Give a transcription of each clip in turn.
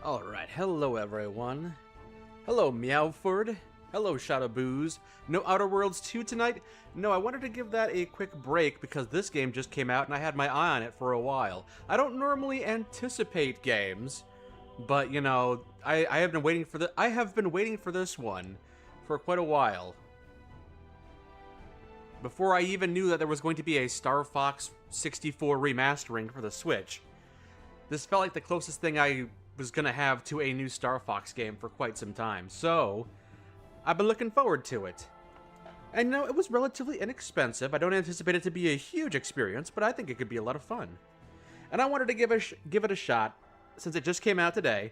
Alright, hello everyone. Hello Meowford. Hello Shadowboos. No Outer Worlds 2 tonight? No, I wanted to give that a quick break because this game just came out and I had my eye on it for a while. I don't normally anticipate games, but you know, I have been waiting for this one for quite a while. Before I even knew that there was going to be a Star Fox 64 remastering for the Switch. This felt like the closest thing I was gonna have to a new Star Fox game for quite some time, so I've been looking forward to it. And you know, it was relatively inexpensive. I don't anticipate it to be a huge experience, but I think it could be a lot of fun. And I wanted to give it a shot, since it just came out today,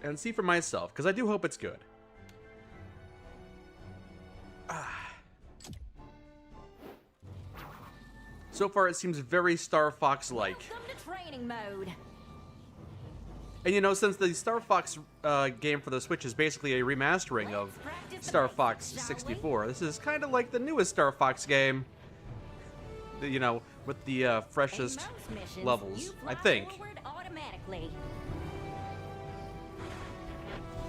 and see for myself, because I do hope it's good. So far, it seems very Star Fox-like. Welcome to training mode. And you know, since the Star Fox game for the Switch is basically a remastering of Star Fox 64, this is kind of like the newest Star Fox game. You know, with the freshest levels, I think.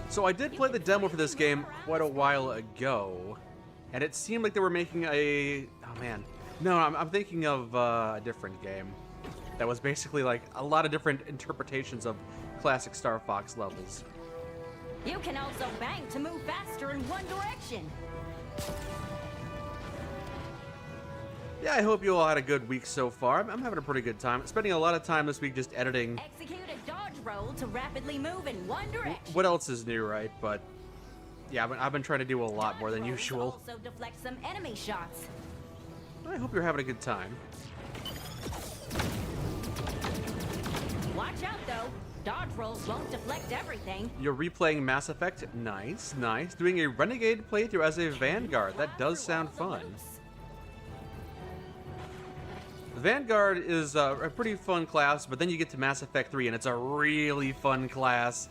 So I did play the demo for this game quite a while ago, and it seemed like they were making a... Oh man. No, I'm thinking of a different game. That was basically like a lot of different interpretations of classic Star Fox levels. You can also bank to move faster in one direction. Yeah, I hope you all had a good week so far. I'm having a pretty good time. Spending a lot of time this week just editing. Execute a dodge roll to rapidly move in one direction. What else is new, right? But yeah, I've been trying to do a lot more than usual. Also deflect some enemy shots. I hope you're having a good time. Watch out though. Dodge rolls won't deflect everything. You're replaying Mass Effect? Nice, nice. Doing a Renegade playthrough as a Vanguard. That does sound fun. Vanguard is a pretty fun class, but then you get to Mass Effect 3 and it's a really fun class.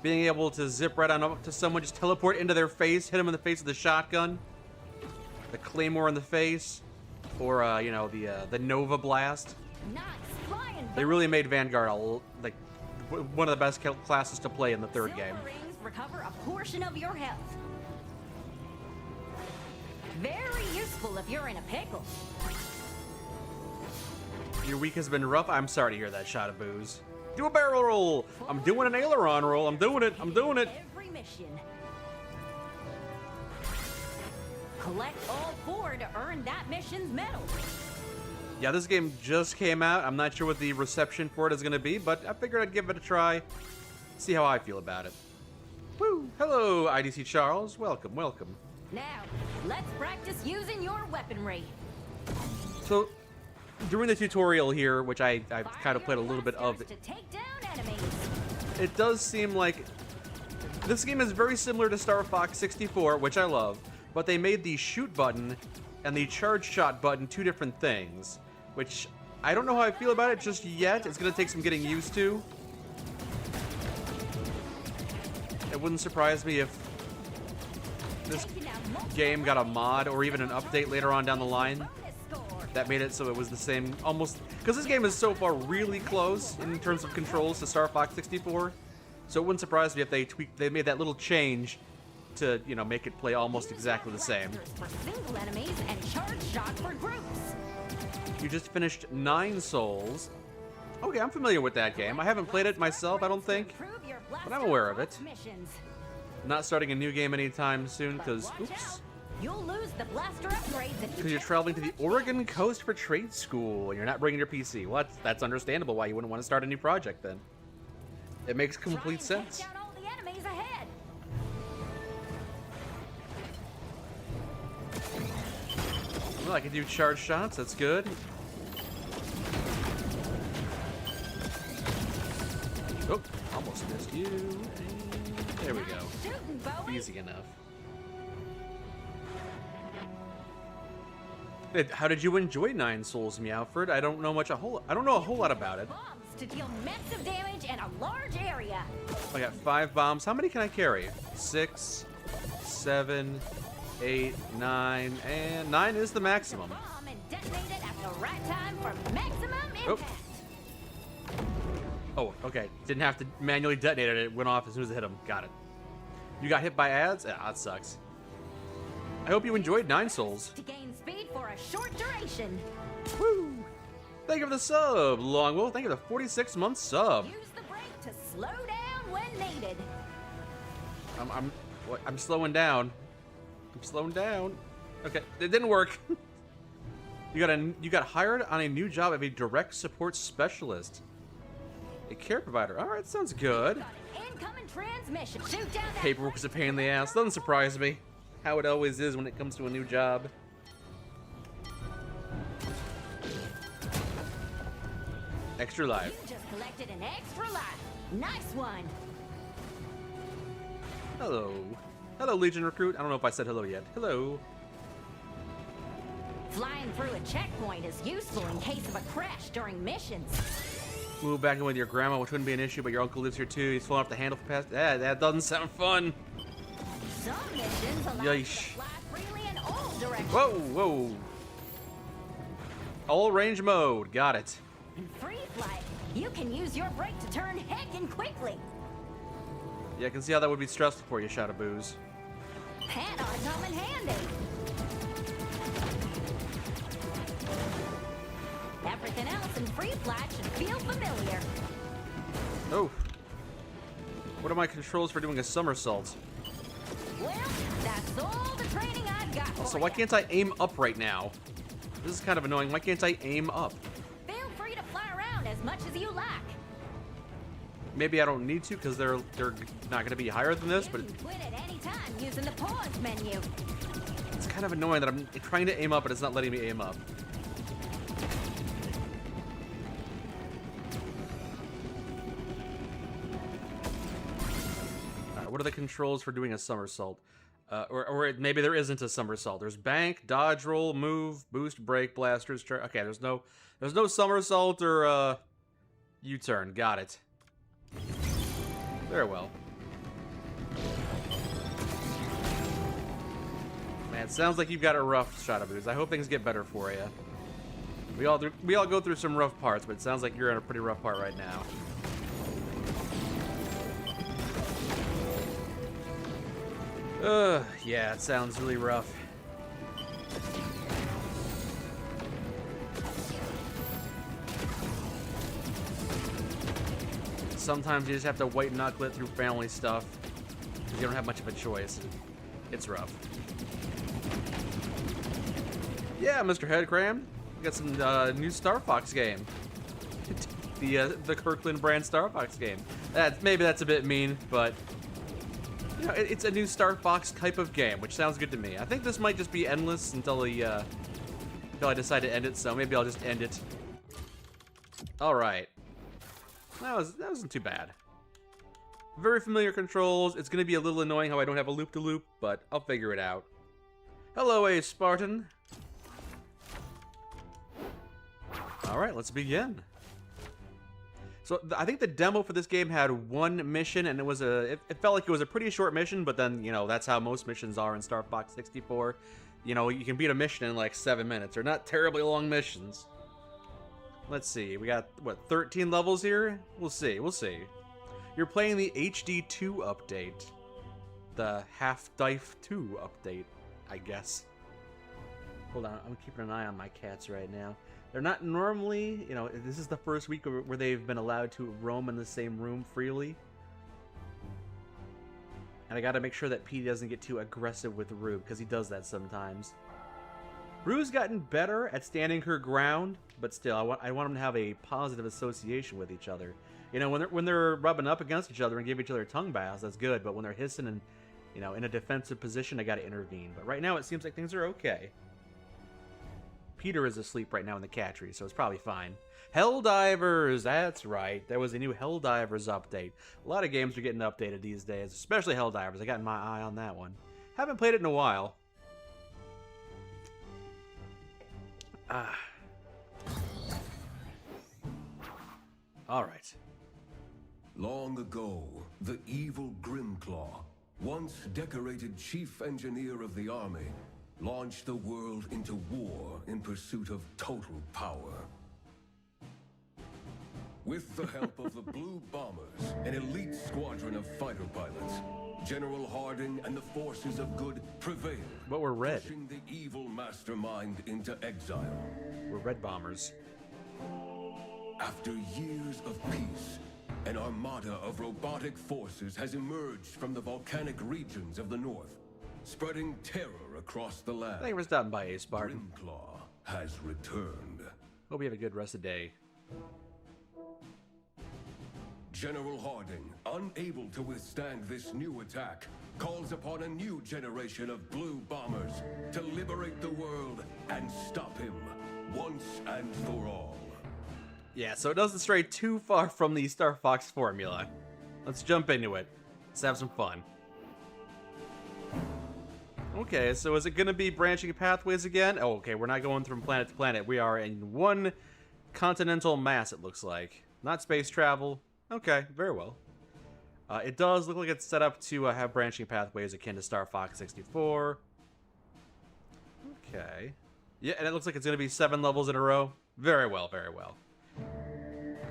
Being able to zip right on up to someone, just teleport into their face, hit them in the face with a shotgun, the Claymore in the face, or you know, the Nova Blast. Nice flying. They really made Vanguard like one of the best classes to play in the third game. Rings recover a portion of your health. Very useful if you're in a pickle. Your week has been rough. I'm sorry to hear that, Shadowboos. Do a barrel roll. I'm doing an aileron roll. I'm doing it. I'm doing it. Every mission. Collect all 4 to earn that mission's medal. Yeah, this game just came out. I'm not sure what the reception for it is going to be, but I figured I'd give it a try. See how I feel about it. Woo! Hello, IDC Charles. Welcome, welcome. Now, let's practice using your weaponry. So, during the tutorial here, which I've kind of played a little bit of, to take down enemies. It does seem like this game is very similar to Star Fox 64, which I love, but they made the shoot button and the charge shot button two different things, which I don't know how I feel about it just yet. It's going to take some getting used to. It wouldn't surprise me if this game got a mod or even an update later on down the line that made it so it was the same, almost, because this game is so far really close in terms of controls to Star Fox 64, so it wouldn't surprise me if they made that little change to, you know, make it play almost exactly the same. For single enemies and charge shot for groups. You just finished Nine Souls. Okay, I'm familiar with that game. I haven't played it myself, I don't think, but I'm aware of it. I'm not starting a new game anytime soon, because, oops. You'll lose the blaster upgrades if Because you're traveling to the Oregon coast for trade school, and you're not bringing your PC. Well, that's understandable why you wouldn't want to start a new project then. It makes complete sense. Take down all the enemies ahead. Well, I can do charge shots, that's good. Oh, almost missed you. And there we go. Shooting, Bowie. Easy enough. How did you enjoy Nine Souls, Meowford? I don't know I don't know a whole lot about it. Bombs to deal massive damage in a large area. I got 5 bombs. How many can I carry? 6, 7, 8, 9, and 9 is the maximum. Bomb and detonate it at the right time for maximum impact. Oh, okay. Didn't have to manually detonate it. It went off as soon as it hit him. Got it. You got hit by ads? Ah, that sucks. I hope you enjoyed Nine Souls. To gain speed for a short duration. Woo! Thank you for the sub, Longwell. Thank you for the 46-month sub. Use the brake to slow down when needed. I'm slowing down. I'm slowing down. Okay, it didn't work. You got hired on a new job of a direct support specialist. A care provider. All right, sounds good. Got an incoming transmission. Shoot down that Paperwork is a pain in the ass. Doesn't surprise me. How it always is when it comes to a new job. Extra life. You just collected an extra life. Nice one. Hello. Hello, Legion Recruit. I don't know if I said hello yet. Hello. Flying through a checkpoint is useful in case of a crash during missions. Move back in with your grandma, which wouldn't be an issue, but your uncle lives here too. He's falling off the handle for past. That doesn't sound fun. Some missions allow you to Yeesh. fly freely in all directions. Whoa, whoa. All range mode. Got it. In free flight, you can use your brake to turn heckin' quickly. Yeah, I can see how that would be stressful for you, Shadow Booze. Panars come in handy. Everything else in free flight should feel familiar. Oh. What are my controls for doing a somersault? Well, that's all the training I've got for So why ya. can't I aim up right now? This is kind of annoying. Why can't I aim up? Feel free to fly around as much as you like. Maybe I don't need to because they're not going to be higher than this, You but can quit at any time using the pause menu. it's kind of annoying that I'm trying to aim up, but it's not letting me aim up. Alright, what are the controls for doing a somersault? Or maybe there isn't a somersault. There's bank, dodge, roll, move, boost, brake, blasters. Okay, there's no somersault or U-turn. Got it. Very well. Man, it sounds like you've got it rough, Shadow Booze. I hope things get better for you. We all go through some rough parts, but it sounds like you're in a pretty rough part right now. Yeah, it sounds really rough. Sometimes you just have to white knuckle it through family stuff, because you don't have much of a choice. It's rough. Yeah, Mr. Headcram, we got some new Star Fox game. The Kirkland brand Star Fox game. Maybe that's a bit mean, but you know, it's a new Star Fox type of game, which sounds good to me. I think this might just be endless until I decide to end it. So maybe I'll just end it. All right, that wasn't too bad. Very familiar controls. It's gonna be a little annoying how I don't have a loop-to-loop, but I'll figure it out. Hello, A Spartan. All right, let's begin. So I think the demo for this game had one mission, and it felt like it was a pretty short mission, but then, you know, that's how most missions are in Star Fox 64. You know, you can beat a mission in like 7 minutes. They're not terribly long missions. Let's see, we got, what, 13 levels here? We'll see. You're playing the HD2 update. The Half-Life 2 update, I guess. Hold on, I'm keeping an eye on my cats right now. They're not normally, you know, this is the first week where they've been allowed to roam in the same room freely. And I gotta make sure that Petey doesn't get too aggressive with Rue, because he does that sometimes. Rue's gotten better at standing her ground, but still, I want them to have a positive association with each other. You know, when they're rubbing up against each other and give each other tongue baths, that's good. But when they're hissing and, you know, in a defensive position, I gotta intervene. But right now, it seems like things are okay. Peter is asleep right now in the cat tree, so it's probably fine. Helldivers, that's right. There was a new Helldivers update. A lot of games are getting updated these days, especially Helldivers. I got my eye on that one. Haven't played it in a while. All right. Long ago, the evil Grimclaw, once decorated chief engineer of the army, launched the world into war in pursuit of total power. With the help of the Blue Bombers, an elite squadron of fighter pilots, General Harding and the forces of good prevailed. But we're red. Pushing the evil mastermind into exile. We're red bombers. After years of peace, an armada of robotic forces has emerged from the volcanic regions of the north, spreading terror across the land. Thank you for stopping by, Ace Spartan. Grimclaw has returned. Hope you have a good rest of the day. General Harding, unable to withstand this new attack, calls upon a new generation of Blue Bombers to liberate the world and stop him once and for all. Yeah, so it doesn't stray too far from the Star Fox formula. Let's jump into it. Let's have some fun. Okay, so is it going to be branching pathways again? Oh, okay, we're not going from planet to planet. We are in one continental mass, it looks like. Not space travel. Okay, very well. It does look like it's set up to have branching pathways akin to Star Fox 64. Okay. Yeah, and it looks like it's going to be 7 levels in a row. Very well, very well.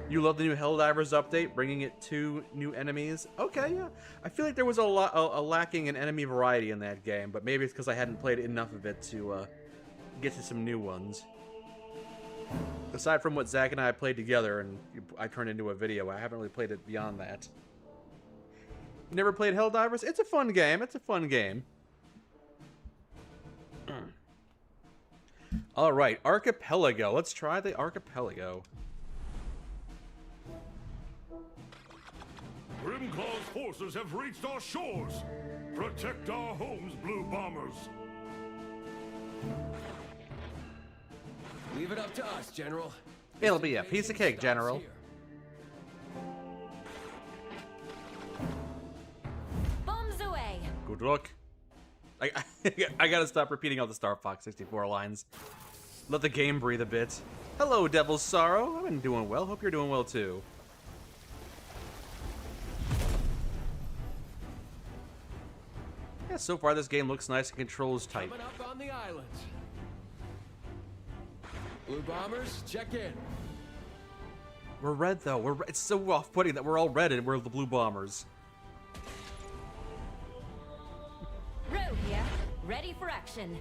You love the new Helldivers update, bringing it 2 new enemies. Okay, yeah. I feel like there was a lacking in enemy variety in that game, but maybe it's because I hadn't played enough of it to get to some new ones. Aside from what Zach and I played together and I turned into a video, I haven't really played it beyond that. You never played Helldivers? It's a fun game. It's a fun game. Alright, Archipelago. Let's try the Archipelago. Grimclaw's forces have reached our shores. Protect our homes, Blue Bombers. Leave it up to us, General. It'll be a piece of cake, General. Bombs away. Good luck. I gotta stop repeating all the Star Fox 64 lines. Let the game breathe a bit. Hello, Devil's Sorrow. I've been doing well. Hope you're doing well, too. Yeah, so far this game looks nice and controls tight. Coming up on the island. Blue Bombers, check in. We're red, though. It's so off-putting that we're all red and we're the Blue Bombers. Rogue here. Ready for action.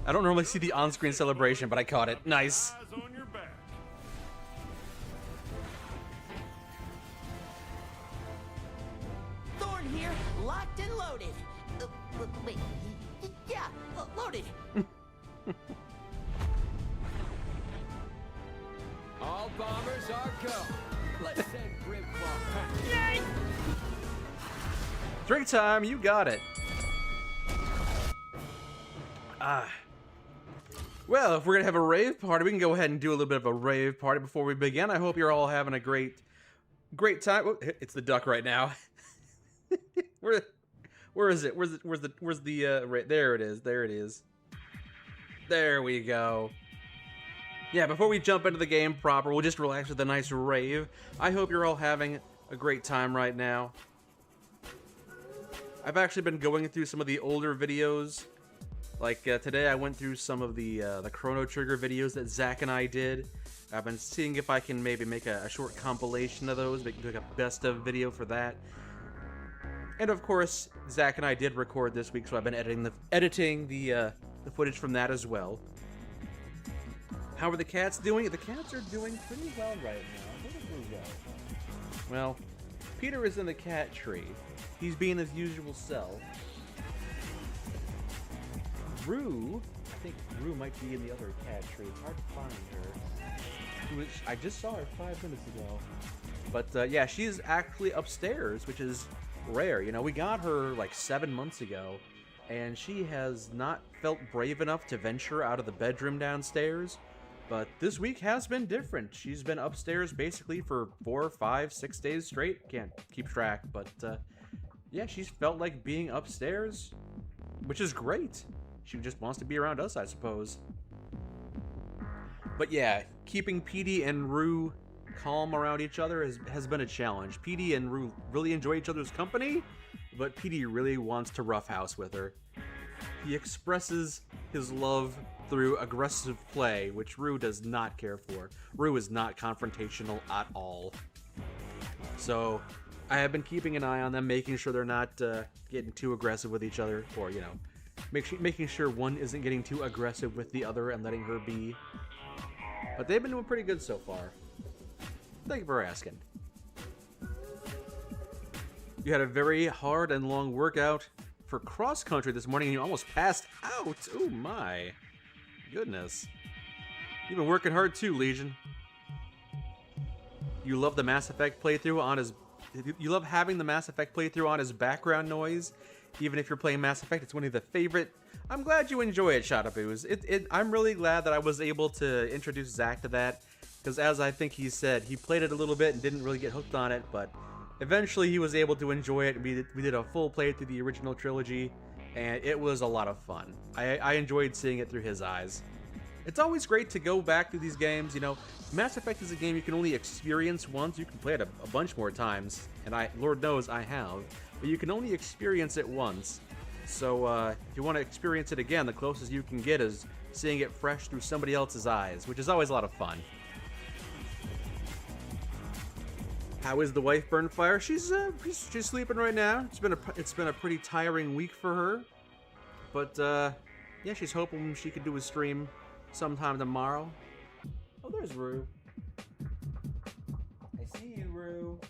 I don't normally see the on-screen celebration, but I caught it. Nice. Eyes on your back. Thorn here, locked and loaded. Wait, yeah, loaded. All bombers are go. Let's send Grimclaw packing. Drink time, you got it. Well, if we're gonna have a rave party, we can go ahead and do a little bit of a rave party before we begin. I hope you're all having a great time. Oh, it's the duck right now. Where is it? Where's the right there it is. There it is. There we go. Yeah, before we jump into the game proper, we'll just relax with a nice rave. I hope you're all having a great time right now. I've actually been going through some of the older videos. Like today I went through some of the Chrono Trigger videos that Zach and I did. I've been seeing if I can maybe make a short compilation of those, make like a best of video for that. And of course, Zach and I did record this week, so I've been editing the footage from that as well. How are the cats doing? The cats are doing pretty well right now. Pretty well. Well, Peter is in the cat tree. He's being his usual self. Rue, I think Rue might be in the other cat tree. It's hard to find her. I just saw her 5 minutes ago. But yeah, she's actually upstairs, which is rare. You know, we got her like 7 months ago, and she has not felt brave enough to venture out of the bedroom downstairs. But this week has been different. She's been upstairs basically for 4, 5, 6 days straight. Can't keep track, but yeah, she's felt like being upstairs, which is great. She just wants to be around us, I suppose. But yeah, keeping Petey and Rue calm around each other has been a challenge. Petey and Rue really enjoy each other's company, but Petey really wants to roughhouse with her. He expresses his love through aggressive play, which Rue does not care for. Rue is not confrontational at all. So, I have been keeping an eye on them, making sure they're not getting too aggressive with each other, or, you know, making sure one isn't getting too aggressive with the other and letting her be. But they've been doing pretty good so far. Thank you for asking. You had a very hard and long workout for cross country this morning and you almost passed out. Oh my goodness. You've been working hard too, Legion. You love the Mass Effect playthrough on his... You love having the Mass Effect playthrough on as background noise. Even if you're playing Mass Effect, it's one of the favorite... I'm glad you enjoy it, Shadowboos. I'm really glad that I was able to introduce Zach to that. Because as I think he said, he played it a little bit and didn't really get hooked on it, but eventually he was able to enjoy it. We did a full play through the original trilogy, and it was a lot of fun. I enjoyed seeing it through his eyes. It's always great to go back to these games, you know. Mass Effect is a game you can only experience once. You can play it a bunch more times, and Lord knows I have, but you can only experience it once. So if you want to experience it again, the closest you can get is seeing it fresh through somebody else's eyes, which is always a lot of fun. How is the wife, Burnfire? She's sleeping right now. It's been a pretty tiring week for her, but yeah, she's hoping she could do a stream sometime tomorrow. Oh, there's Rue. I see you, Rue.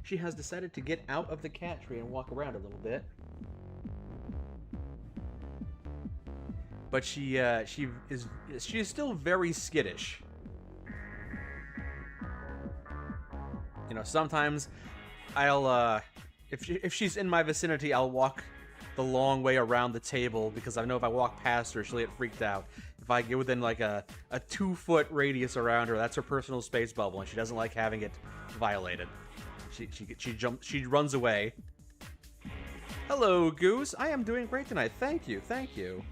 She has decided to get out of the cat tree and walk around a little bit. But she is still very skittish. You know, sometimes I'll if she's in my vicinity, I'll walk the long way around the table because I know if I walk past her, she'll get freaked out. If I get within like a 2-foot radius around her, that's her personal space bubble, and she doesn't like having it violated. She runs away. Hello, Goose. I am doing great tonight. Thank you. Thank you.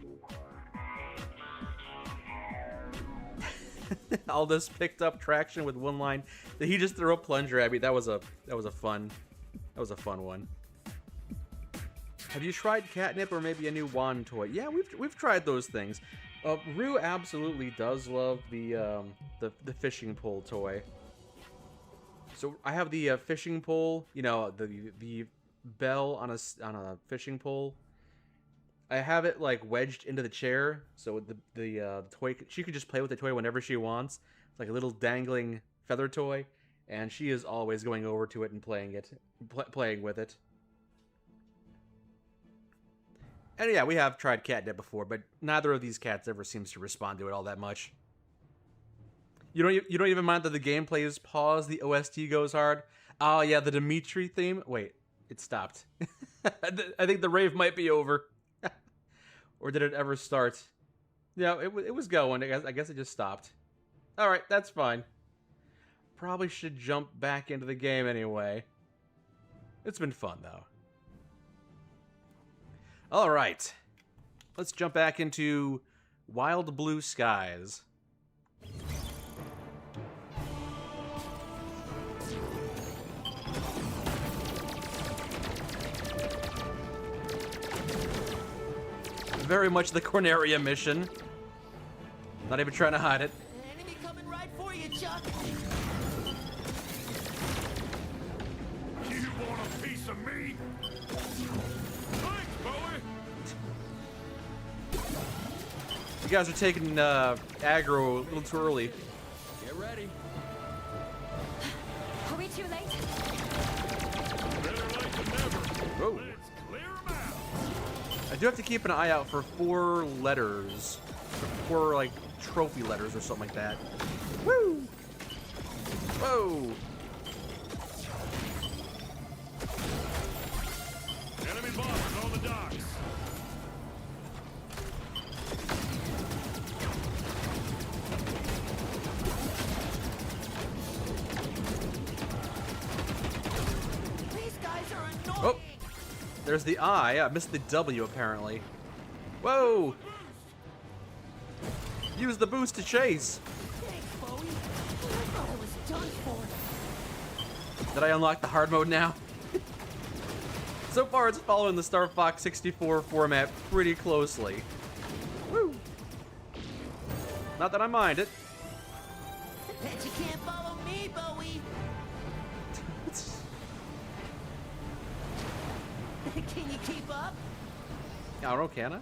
Aldous picked up traction with one line. Did he just throw a plunger at me? That was a fun one. Have you tried catnip or maybe a new wand toy? Yeah, we've tried those things. Rue absolutely does love the fishing pole toy. So I have the fishing pole, you know, the bell on a fishing pole. I have it like wedged into the chair, so the toy, she can just play with the toy whenever she wants. It's like a little dangling feather toy, and she is always going over to it and playing with it. And yeah, we have tried catnip before, but neither of these cats ever seems to respond to it all that much. You don't even mind that the gameplay is paused, the OST goes hard. Oh yeah, the Dimitri theme. Wait, it stopped. I think the rave might be over. Or did it ever start? Yeah, it was going. I guess it just stopped. All right, that's fine. Probably should jump back into the game anyway. It's been fun though. All right, let's jump back into Wild Blue Skies. Very much the Corneria mission. Not even trying to hide it. Enemy coming right for you, Chuck. You want a piece of me? Thanks, Bowie. You guys are taking aggro a little too early. Get ready. Are we too late? Better late than never. Whoa. Let's clear 'em out. I do have to keep an eye out for 4 letters. 4, like, trophy letters or something like that. Woo! Whoa! Enemy bombers on the docks. These guys are annoying. Oh! There's the I. I missed the W, apparently. Whoa! Use the boost to chase. Thanks, Bowie. I thought I was done for. Did I unlock the hard mode now? So far, it's following the Star Fox 64 format pretty closely. Woo! Not that I mind it. Bet you can't follow me, Bowie. Can you keep up? I don't know, can I?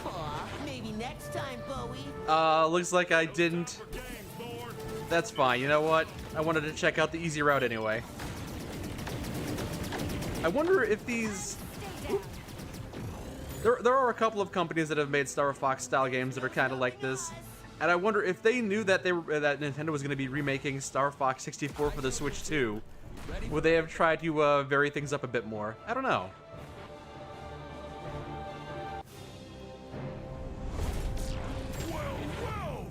Aw, maybe next time, Bowie. Looks like I didn't. For games, Lord. That's fine, you know what? I wanted to check out the easy route anyway. I wonder if these... Oop. There are a couple of companies that have made Star Fox style games that are kind of like this, and I wonder if they knew that that Nintendo was going to be remaking Star Fox 64 for the Switch 2, would they have tried to vary things up a bit more? I don't know. Well,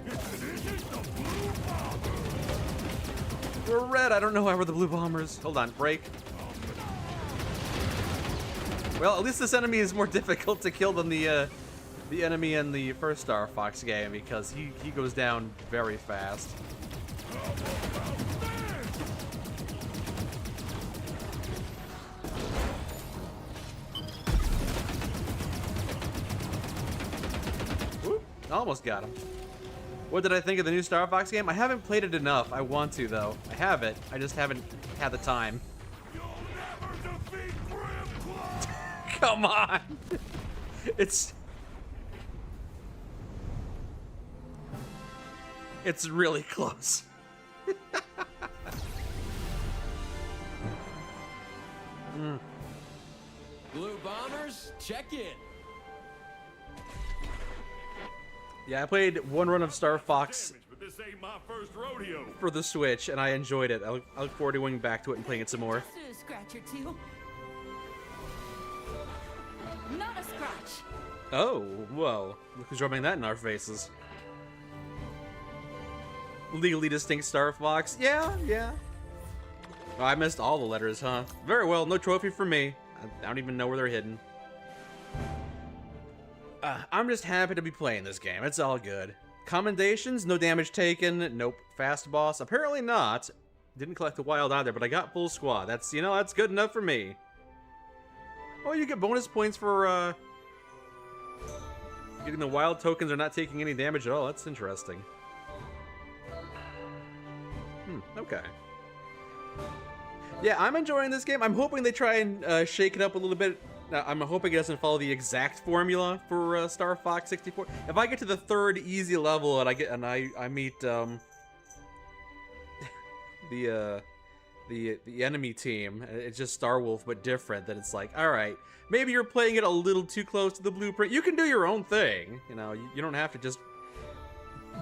this is the Blue Bomber. We're red. I don't know why we're the Blue Bombers. Hold on, break. Well, at least this enemy is more difficult to kill than the enemy in the first Star Fox game, because he goes down very fast. Whoop, almost got him. What did I think of the new Star Fox game? I haven't played it enough. I want to, though. I have it. I just haven't had the time. You'll never defeat Grimclaw. Come on! It's really close. Blue Bombers, check in. Yeah, I played one run of Star Fox Damage, but this ain't my first rodeo. for the Switch, and I enjoyed it. I look forward to going back to it and playing it some more. Just a scratch or two. Not a scratch. Oh, whoa. Look who's rubbing that in our faces. Legally distinct Star Fox? Yeah. Oh, I missed all the letters, huh? Very well, no trophy for me. I don't even know where they're hidden. I'm just happy to be playing this game. It's all good. Commendations? No damage taken. Nope. Fast boss? Apparently not. Didn't collect the wild either, but I got full squad. That's good enough for me. Oh, you get bonus points for, getting the wild tokens or not taking any damage at all. That's interesting. Okay. Yeah, I'm enjoying this game. I'm hoping they try and shake it up a little bit. I'm hoping it doesn't follow the exact formula for Star Fox 64. If I get to the third easy level and I meet the enemy team, it's just Starwolf but different, then it's like, all right, maybe you're playing it a little too close to the blueprint. You can do your own thing, you know. You don't have to just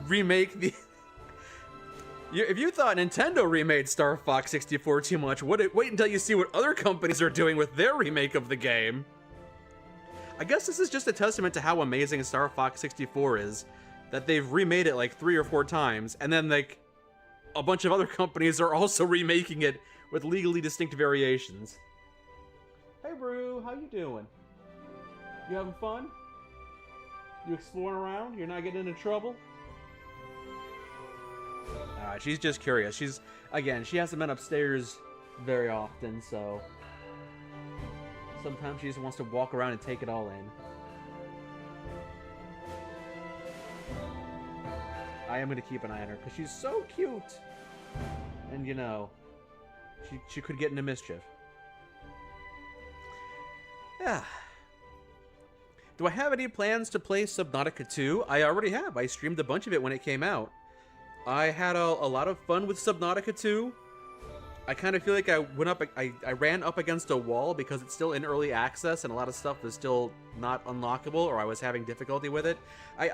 remake the. If you thought Nintendo remade Star Fox 64 too much, wait until you see what other companies are doing with their remake of the game. I guess this is just a testament to how amazing Star Fox 64 is, that they've remade it like 3 or 4 times, and then like a bunch of other companies are also remaking it with legally distinct variations. Hey Brew, how you doing? You having fun? You exploring around? You're not getting into trouble? She's just curious. She hasn't been upstairs very often, so sometimes she just wants to walk around and take it all in. I am going to keep an eye on her, because she's so cute. And, you know, she could get into mischief. Yeah. Do I have any plans to play Subnautica 2? I already have. I streamed a bunch of it when it came out. I had a lot of fun with Subnautica 2. I kind of feel like I ran up against a wall because it's still in early access and a lot of stuff is still not unlockable, or I was having difficulty with it. I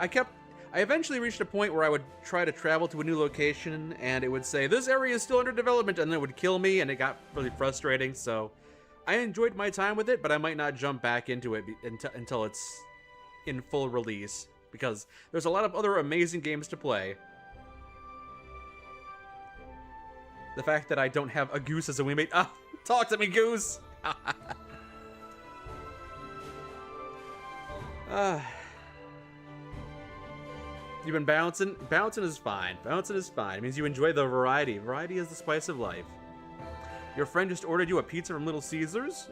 eventually reached a point where I would try to travel to a new location and it would say, this area is still under development, and then it would kill me, and it got really frustrating. So I enjoyed my time with it, but I might not jump back into it until it's in full release, because there's a lot of other amazing games to play. The fact that I don't have a goose as a Wiimate. Ah, talk to me, goose! You've been bouncing? Bouncing is fine. Bouncing is fine. It means you enjoy the variety. Variety is the spice of life. Your friend just ordered you a pizza from Little Caesars?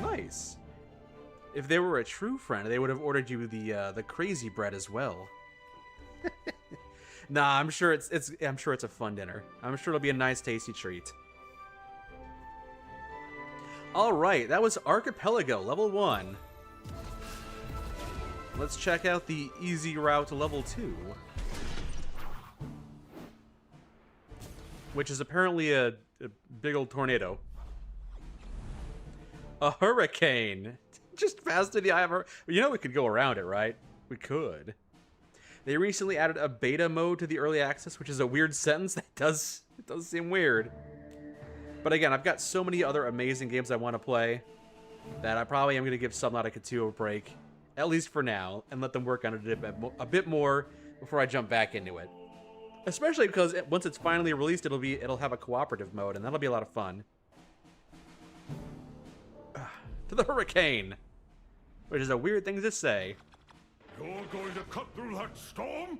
Nice. If they were a true friend, they would have ordered you the crazy bread as well. Nah, I'm sure it's a fun dinner. I'm sure it'll be a nice, tasty treat. All right, that was Archipelago, level 1. Let's check out the easy route to level 2. Which is apparently a big old tornado. A hurricane! Just past the eye of her. You know we could go around it, right? We could. They recently added a beta mode to the early access, which is a weird sentence. It does seem weird. But again, I've got so many other amazing games I want to play that I probably am going to give Subnautica 2 a break, at least for now, and let them work on it a bit more before I jump back into it. Especially because once it's finally released, it'll have a cooperative mode, and that'll be a lot of fun. To the hurricane, which is a weird thing to say. You're going to cut through that storm?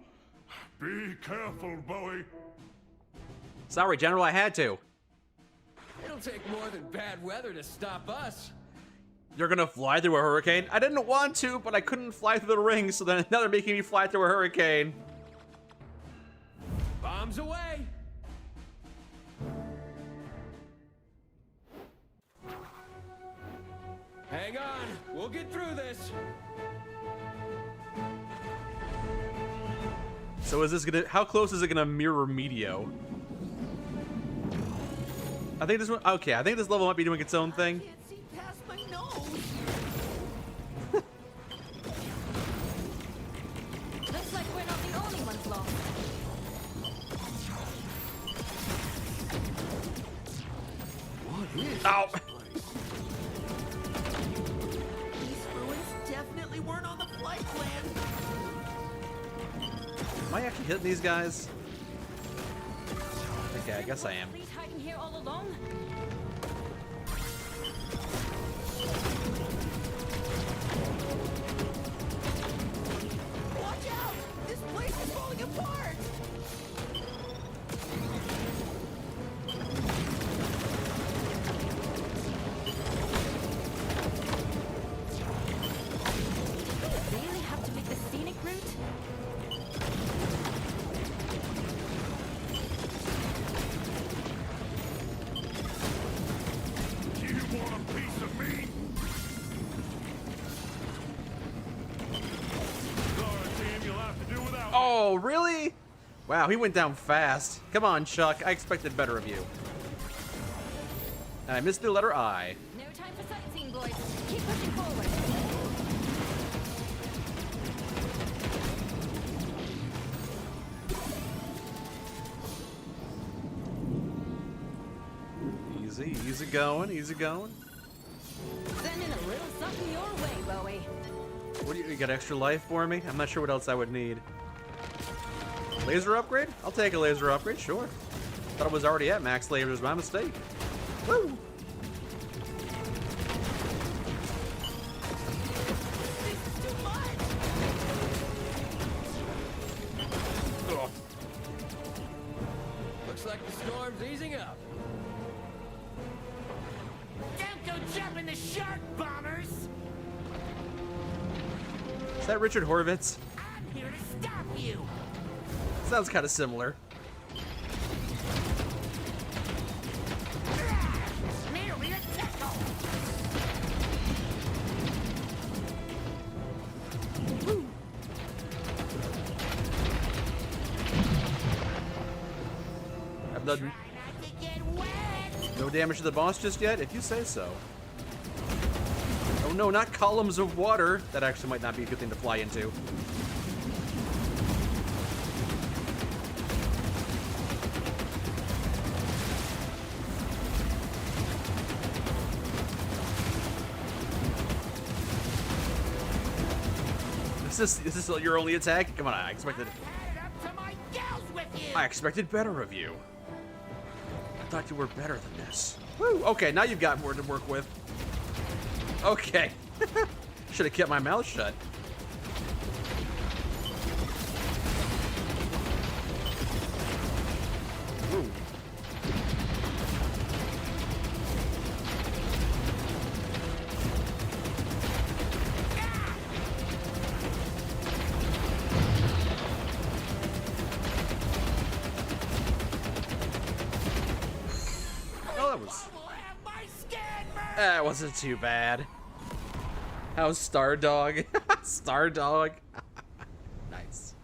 Be careful, Bowie. Sorry, General, I had to. It'll take more than bad weather to stop us. You're gonna fly through a hurricane? I didn't want to, but I couldn't fly through the ring, so then now they're making me fly through a hurricane. Bombs away! Hang on, we'll get through this. So is this gonna, how close is it gonna mirror Meteo? I think this one, okay, I think this level might be doing its own thing. I can't see past my nose. Looks like we're not the only ones lost. What is Ow! this place? These ruins definitely weren't on the flight plan. Am I actually hitting these guys? Okay, I guess I am. Please hiding here all along. Watch out! This place is falling apart! Really have to make the scenic route? Do you want a piece of me? Sorry, team, you'll have to do without me. Oh, really? Wow, he went down fast. Come on, Chuck, I expected better of you. And I missed the letter I. No time for sightseeing, boys. Keep pushing forward. Easy, easy going, easy going. Sending a little something your way, Bowie. What do you got extra life for me? I'm not sure what else I would need. Laser upgrade? I'll take a laser upgrade, sure. Thought I was already at max lasers, my mistake. Woo! This is too much! Ugh. Looks like the storm's easing up. Don't go jumping the shark, bombers! Is that Richard Horvitz? I'm here to stop you! Sounds kind of similar. Merely a tickle! I've done Try not to get wet! no damage to the boss just yet, if you say so. Oh no, not columns of water. That actually might not be a good thing to fly into. Is this your only attack? Come on, I expected I've had it up to my gills with you! I expected better of you. I thought you were better than this. Woo! Okay, now you've got more to work with. Okay. Should have kept my mouth shut. that was... I will have my skin burned. That wasn't too bad. How's Stardog? Stardog. Nice.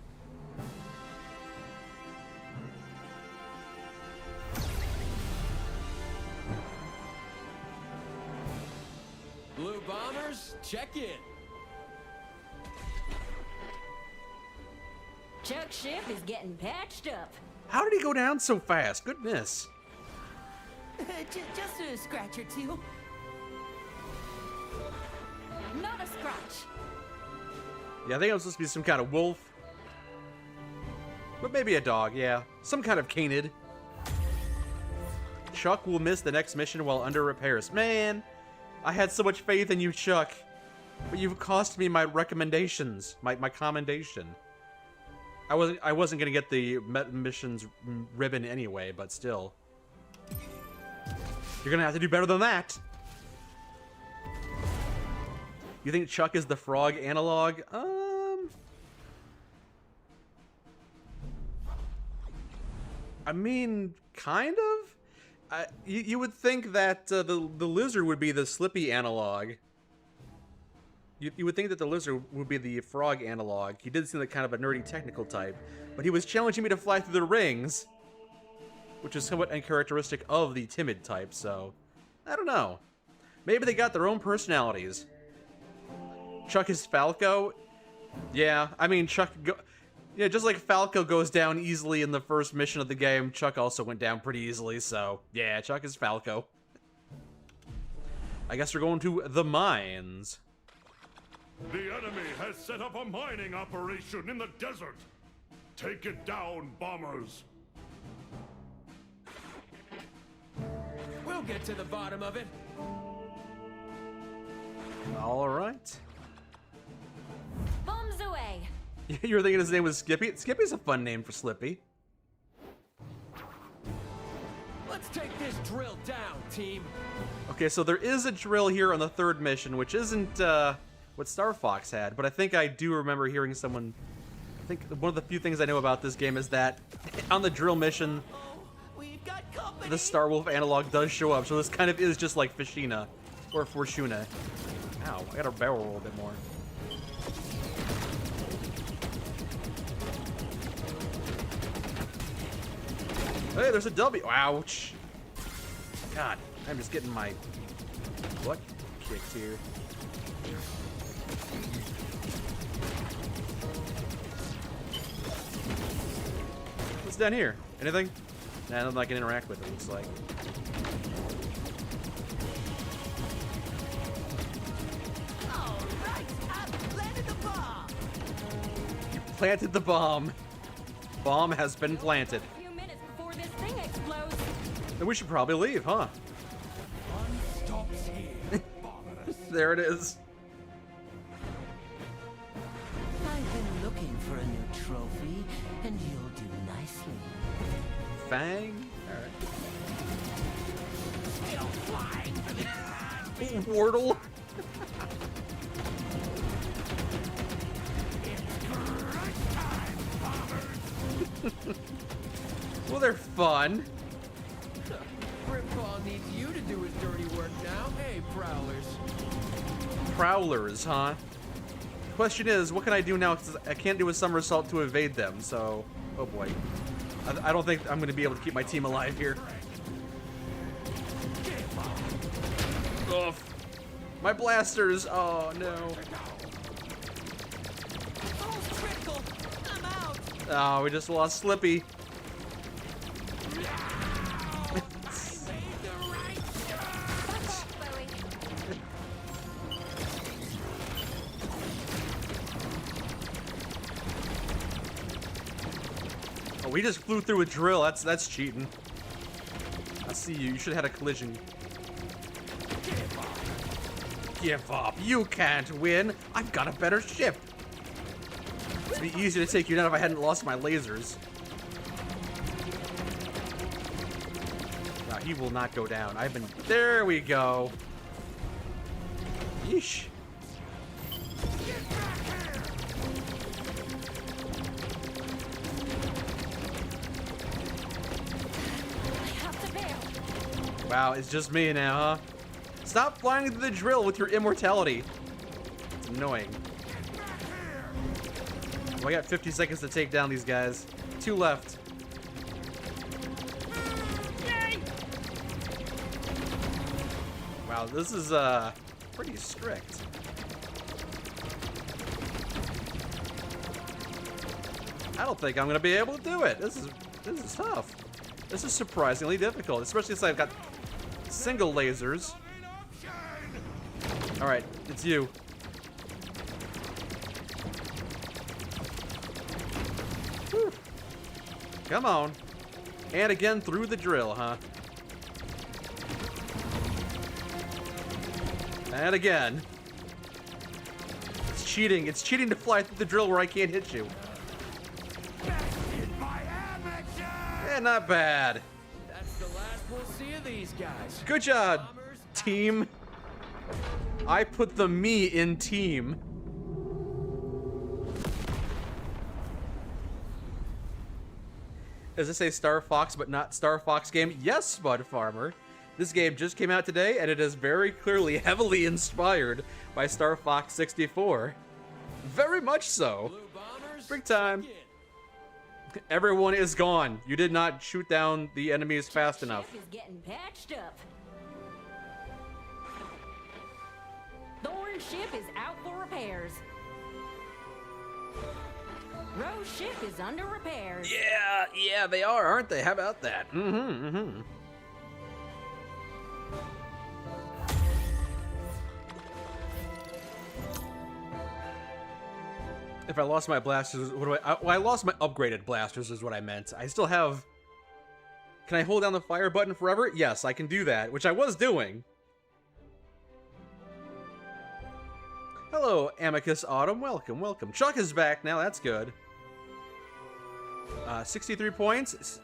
Blue Bombers, check in. Chuck's ship is getting patched up. How did he go down so fast? Goodness. Just a scratch or two. Not a scratch. Yeah, I think it was supposed to be some kind of wolf. But maybe a dog, yeah. Some kind of canid. Chuck will miss the next mission while under repairs. Man, I had so much faith in you, Chuck. But you've cost me my recommendations, my commendation. I wasn't gonna get the missions ribbon anyway, but still. You're gonna have to do better than that. You think Chuck is the frog analog? I mean, kind of. You would think that the lizard would be the Slippy analog. You would think that the lizard would be the frog analog. He did seem like kind of a nerdy technical type, but he was challenging me to fly through the rings, which is somewhat uncharacteristic of the timid type, so I don't know. Maybe they got their own personalities. Chuck is Falco? Yeah, I mean, yeah, just like Falco goes down easily in the first mission of the game, Chuck also went down pretty easily, so yeah, Chuck is Falco. I guess we're going to the mines. The enemy has set up a mining operation in the desert. Take it down, bombers. We'll get to the bottom of it. All right. Bombs away. You were thinking his name was Skippy? Skippy's a fun name for Slippy. Let's take this drill down, team. Okay, so there is a drill here on the third mission, which isn't what Star Fox had, but I think I do remember hearing someone... I think one of the few things I know about this game is that on the drill mission, We've got company. the Starwolf analog does show up, so this kind of is just like Fishina, or Fortuna. Ow, I gotta barrel roll a bit more. Hey, there's a W. Ouch. God, I'm just getting my butt kicked here. What's down here? Anything? Nah, nothing I can interact with, it looks like. All right, I've planted the bomb. You planted the bomb. Bomb has been planted. A few minutes before this thing explodes. Then we should probably leave, huh? Fun stops here, bombers. There it is. I've been looking for a new trophy, and you'll do nicely. Fang? Still flying for the Alright. Wordle? Well, they're fun. Brimfall needs you to do his dirty work now. Hey, Prowlers. Prowlers, huh? Question is, what can I do now? 'Cause I can't do a somersault to evade them, so... Oh boy. I don't think I'm going to be able to keep my team alive here. Ugh. My blasters! Oh, no. Almost critical. I'm out. Oh, we just lost Slippy. Back off, Bowie. Oh, we just flew through a drill. That's cheating. I see you. You should have had a collision. Give up. You can't win. I've got a better ship. It'd be easier to take you down if I hadn't lost my lasers. Wow, he will not go down. I've been... There we go. Yeesh. I have to bail. Wow, it's just me now, huh? Stop flying into the drill with your immortality. It's annoying. Well, I got 50 seconds to take down these guys. 2 left. Wow, this is pretty strict. I don't think I'm gonna be able to do it. This is tough. This is surprisingly difficult, especially since I've got single lasers. All right, it's you. Whew. Come on. And again through the drill, huh? And again. It's cheating. It's cheating to fly through the drill where I can't hit you. Yeah, not bad. That's the last we'll see of these guys. Good job, Bombers team. I put the me in team. Does this say Star Fox but not Star Fox game? Yes, Spud Farmer. This game just came out today, and it is very clearly heavily inspired by Star Fox 64. Very much so. Blue bombers. Break time. begin. Everyone is gone. You did not shoot down the enemies fast enough. Ship is getting patched up. The orange ship is out for repairs. Rose ship is under repairs. Yeah, they are, aren't they? How about that? If I lost my blasters, what do well, I lost my upgraded blasters is what I meant. I still have... Can I hold down the fire button forever? Yes, I can do that, which I was doing. Hello, Amicus Autumn. Welcome, welcome. Chuck is back now, that's good. 63 points.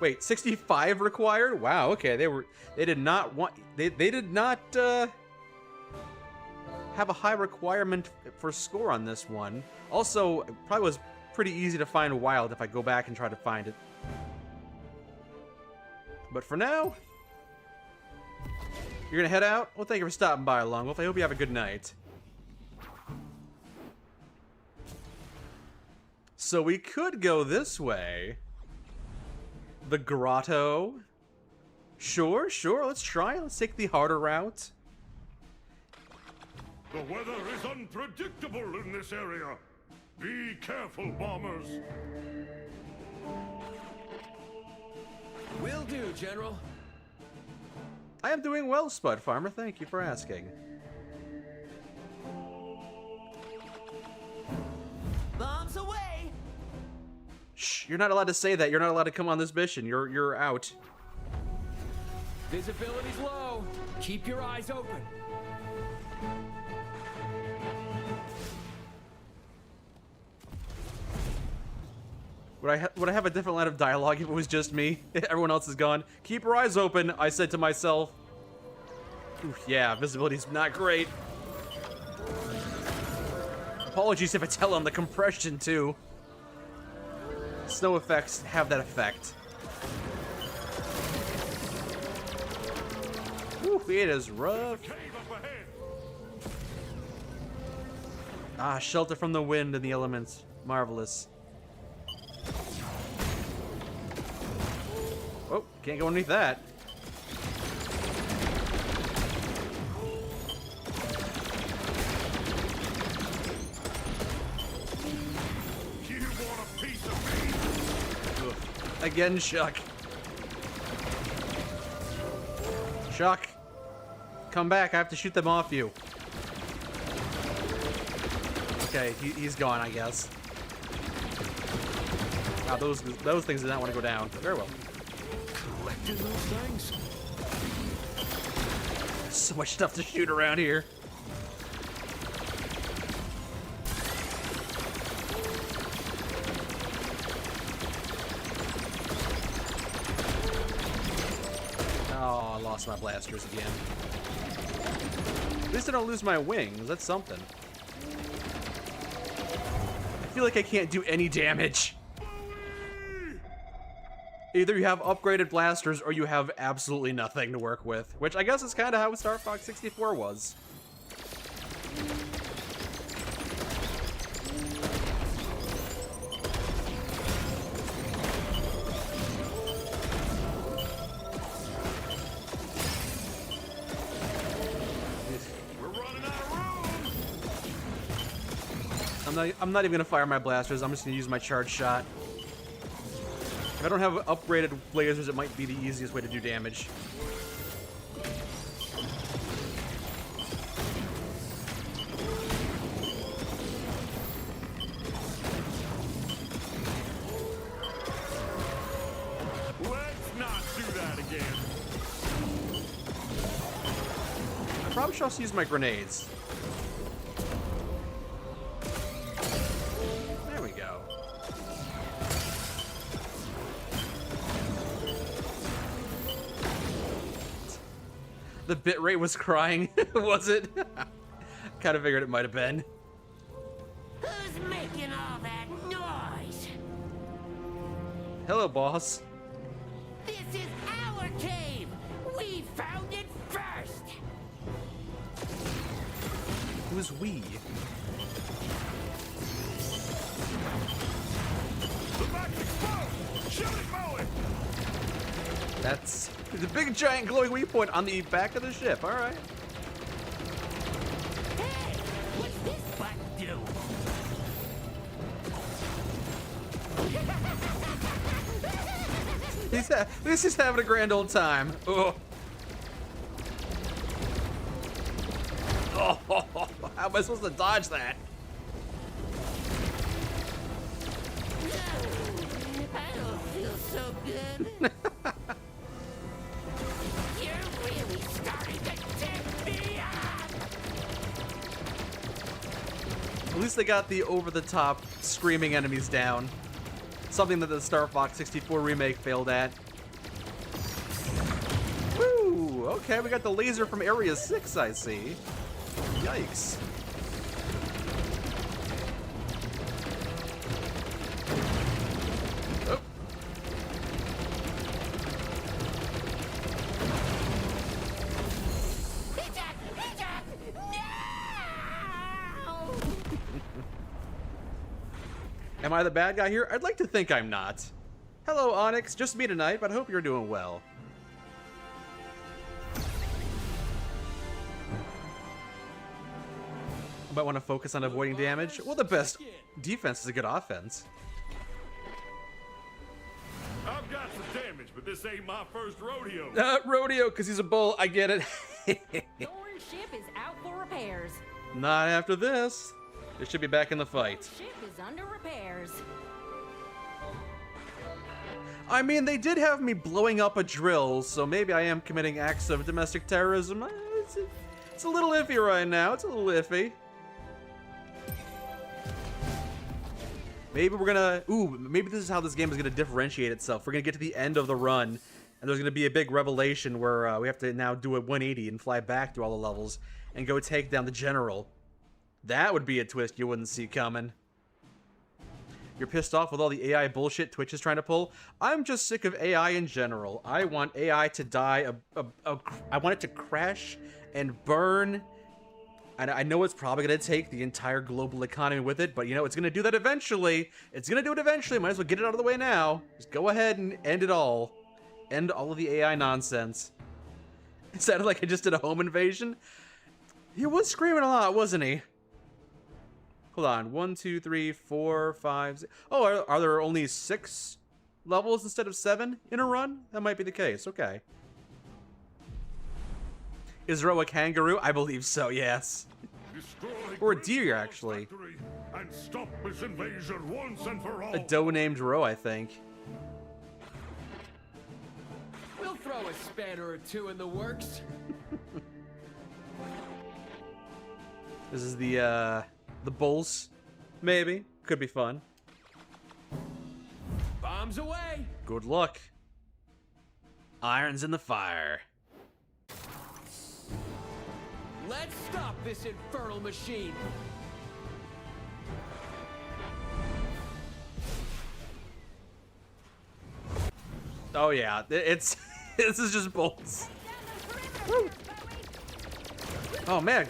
Wait, 65 required? Wow, okay, they did not want... They did not, have a high requirement for score on this one. Also, it probably was pretty easy to find wild if I go back and try to find it. But for now, you're gonna head out? Well, thank you for stopping by, Longwolf. I hope you have a good night. So we could go this way. The grotto. Sure, let's try. Let's take the harder route. The weather is unpredictable in this area. Be careful, bombers. Will do, General. I am doing well, Spud Farmer. Thank you for asking. Bombs away! Shh, you're not allowed to say that. You're not allowed to come on this mission. You're out. Visibility's low. Keep your eyes open. Would I have a different line of dialogue if it was just me? Everyone else is gone. Keep your eyes open, I said to myself. Oof, yeah, visibility's not great. Apologies if it's hell on the compression, too. Snow effects have that effect. Oof, it is rough. Cave up ahead. Ah, shelter from the wind and the elements. Marvelous. Oh, can't go underneath that. You want a piece of me? Ugh. Again, Chuck. Chuck, come back. I have to shoot them off you. Okay, he's gone, I guess. Wow, those things did not want to go down. Very well. Collecting those things? So much stuff to shoot around here. Oh, I lost my blasters again. At least I don't lose my wings. That's something. I feel like I can't do any damage. Either you have upgraded blasters or you have absolutely nothing to work with, which I guess is kind of how Star Fox 64 was. We're running out of room! I'm not even gonna fire my blasters. I'm just gonna use my charge shot. If I don't have upgraded lasers, it might be the easiest way to do damage. Let's not do that again. I probably should also use my grenades. There we go. The bitrate was crying, was it? Kind of figured it might have been. Who's making all that noise? Hello, boss. This is our cave. We found it first. Who's we? The back's exposed! Shoot it, Bowie! That's the big giant glowing weak point on the back of the ship. All right. Hey, what's this button do? This is having a grand old time. Oh. Oh, how am I supposed to dodge that? I don't feel so good. You're really starting to tip me off. At least they got the over-the-top screaming enemies down. Something that the Star Fox 64 remake failed at. Woo! Okay, we got the laser from Area 6, I see. Yikes. Oh. No! Am I the bad guy here? I'd like to think I'm not. Hello, Onyx. Just me tonight, but I hope you're doing well. Might want to focus on avoiding damage. Well, the best defense is a good offense. I've got some damage, but this ain't my first rodeo. Rodeo, because he's a bull. I get it. Thorn's ship is out for repairs. Not after this. They should be back in the fight. Thorn's ship is under repairs. I mean, they did have me blowing up a drill, so maybe I am committing acts of domestic terrorism. It's a little iffy right now. It's a little iffy. Maybe we're gonna... Ooh, maybe this is how this game is gonna differentiate itself. We're gonna get to the end of the run, and there's gonna be a big revelation where we have to now do a 180 and fly back through all the levels and go take down the general. That would be a twist you wouldn't see coming. You're pissed off with all the AI bullshit Twitch is trying to pull? I'm just sick of AI in general. I want AI to die. I want it to crash and burn. And I know it's probably going to take the entire global economy with it, but you know, it's going to do that eventually. It's going to do it eventually. Might as well get it out of the way now. Just go ahead and end it all. End all of the AI nonsense. It sounded like I just did a home invasion. He was screaming a lot, wasn't he? Hold on. 1, 2, 3, 4, 5, 6. Oh, are there only 6 levels instead of 7 in a run? That might be the case. Okay. Is Ro a kangaroo? I believe so, yes. Destroy Or a Grim's deer, War actually. Factory and stop this invasion once and for all. A doe named Ro, I think. We'll throw a spanner or two in the works. This is the bulls. Maybe. Could be fun. Bombs away! Good luck. Irons in the fire. Let's stop this infernal machine! Oh yeah, it's this is just bolts. Woo. Oh man,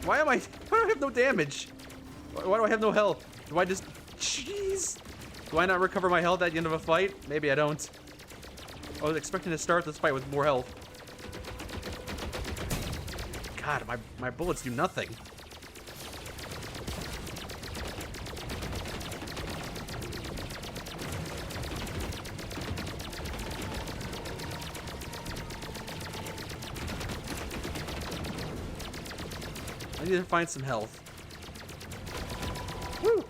why do I have no damage? Why do I have no health? Do I just, jeez? Do I not recover my health at the end of a fight? Maybe I don't. I was expecting to start this fight with more health. God, my bullets do nothing. I need to find some health. Woo!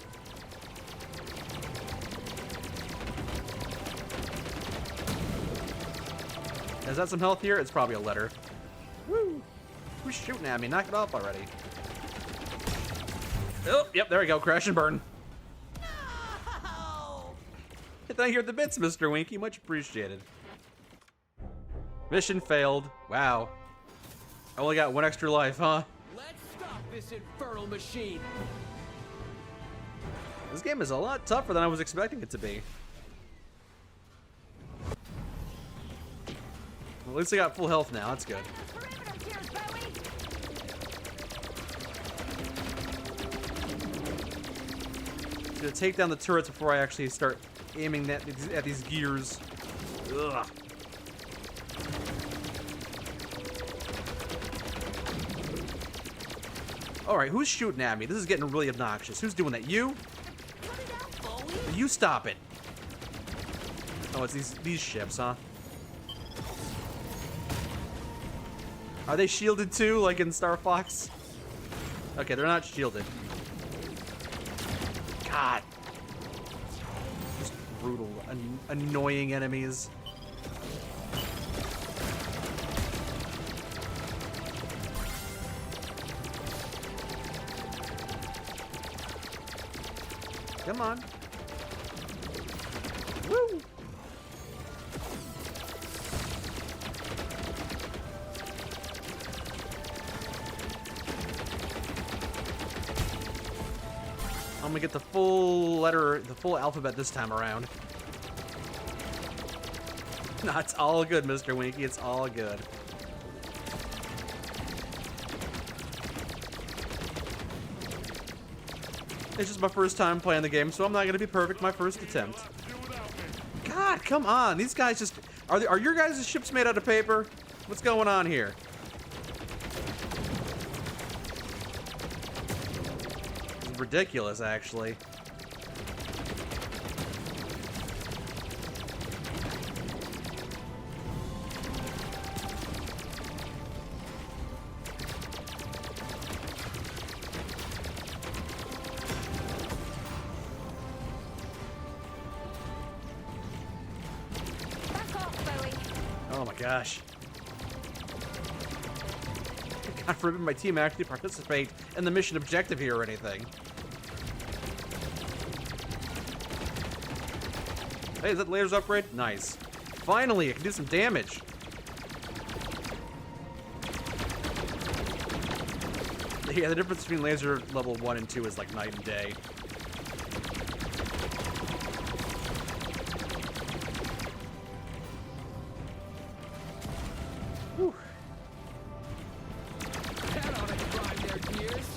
Is that some health here? It's probably a letter. Woo! Who's shooting at me? Knock it off already. Oh, yep, there we go. Crash and burn. No! Thank you for the bits, Mr. Winky. Much appreciated. Mission failed. Wow. I only got one extra life, huh? Let's stop this infernal machine. This game is a lot tougher than I was expecting it to be. At least I got full health now. That's good. Gonna take down the turrets before I actually start aiming at these gears. Ugh. All right, who's shooting at me? This is getting really obnoxious. Who's doing that? You? Cut it out, Bowie. You stop it. Oh, it's these ships, huh? Are they shielded too, like in Star Fox? Okay, they're not shielded. God. Just brutal, annoying enemies. Come on. Woo! I'm gonna get the full letter, the full alphabet this time around. No, it's all good, Mr. Winky. It's all good. It's just my first time playing the game, so I'm not gonna be perfect my first attempt. God, come on! These guys just are your guys' ships made out of paper? What's going on here? It's ridiculous, actually. Oh my gosh. God forbid my team actually participate in the mission objective here or anything. Hey, is that lasers upgrade? Nice. Finally, I can do some damage. Yeah, the difference between laser level 1 and 2 is like night and day. Whew. That ought to grind their gears.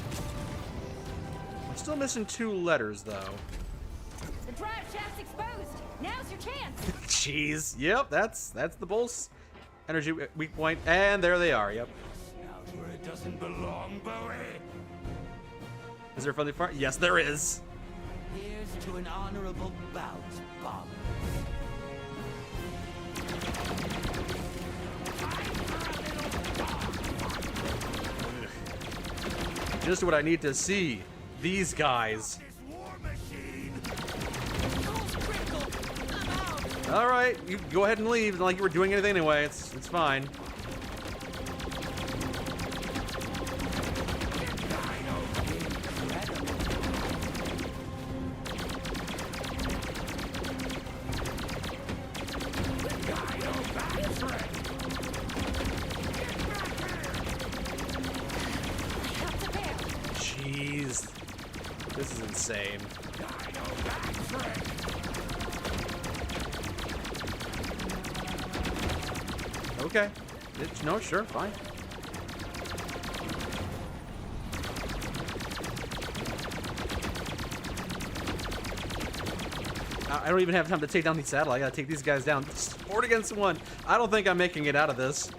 I'm still missing 2 letters, though. The drive shaft's exposed. Now's your chance. Jeez. Yep, that's the Bolt's energy weak point, and there they are. Yep. Out where it doesn't belong, Bowie. Is there a friendly fire? Yes, there is. Here's to an honorable bout, Bomber. Just what I need to see. These guys. This war machine. Goal's critical. I'm out. All right, you go ahead and leave. It's not like you were doing anything anyway. It's fine. Jeez, this is insane. Okay. No, sure, fine. I don't even have time to take down the saddle. I gotta take these guys down. 4 against 1. I don't think I'm making it out of this.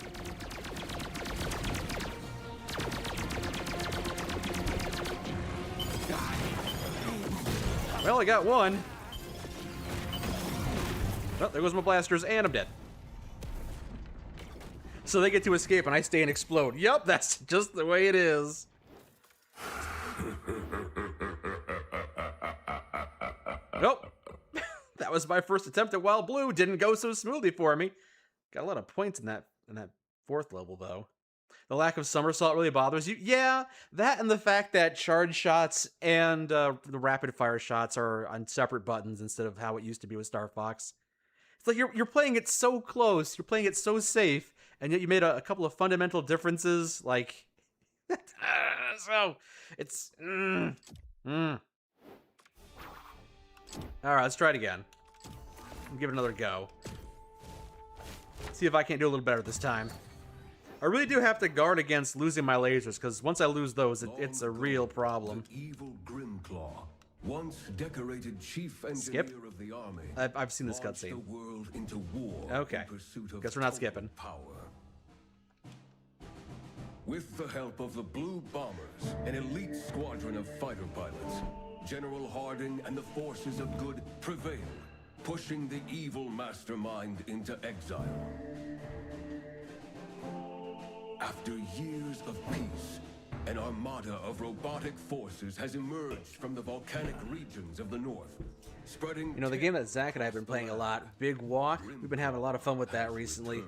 Well, I got one. Well, there goes my blasters, and I'm dead. So they get to escape, and I stay and explode. Yup, that's just the way it is. Nope. That was my first attempt at Wild Blue. Didn't go so smoothly for me. Got a lot of points in that 4th level, though. The lack of somersault really bothers you. Yeah, that and the fact that charge shots and the rapid fire shots are on separate buttons instead of how it used to be with Star Fox. It's like you're playing it so close, you're playing it so safe, and yet you made a couple of fundamental differences. Like, so it's. All right, let's try it again. Give it another go. See if I can't do a little better this time. I really do have to guard against losing my lasers, because once I lose those, it's a real problem. The evil Grimclaw, once decorated chief engineer Skip? of the army, I've seen this launched the cutscene. world into war Okay. in pursuit of Guess we're not total skipping. Power. With the help of the Blue Bombers, an elite squadron of fighter pilots, General Harding and the forces of good prevail, pushing the evil mastermind into exile. After years of peace, an armada of robotic forces has emerged from the volcanic regions of the north, spreading. You know, the game that Zach and I have been playing a lot, Big Walk, we've been having a lot of fun with that recently.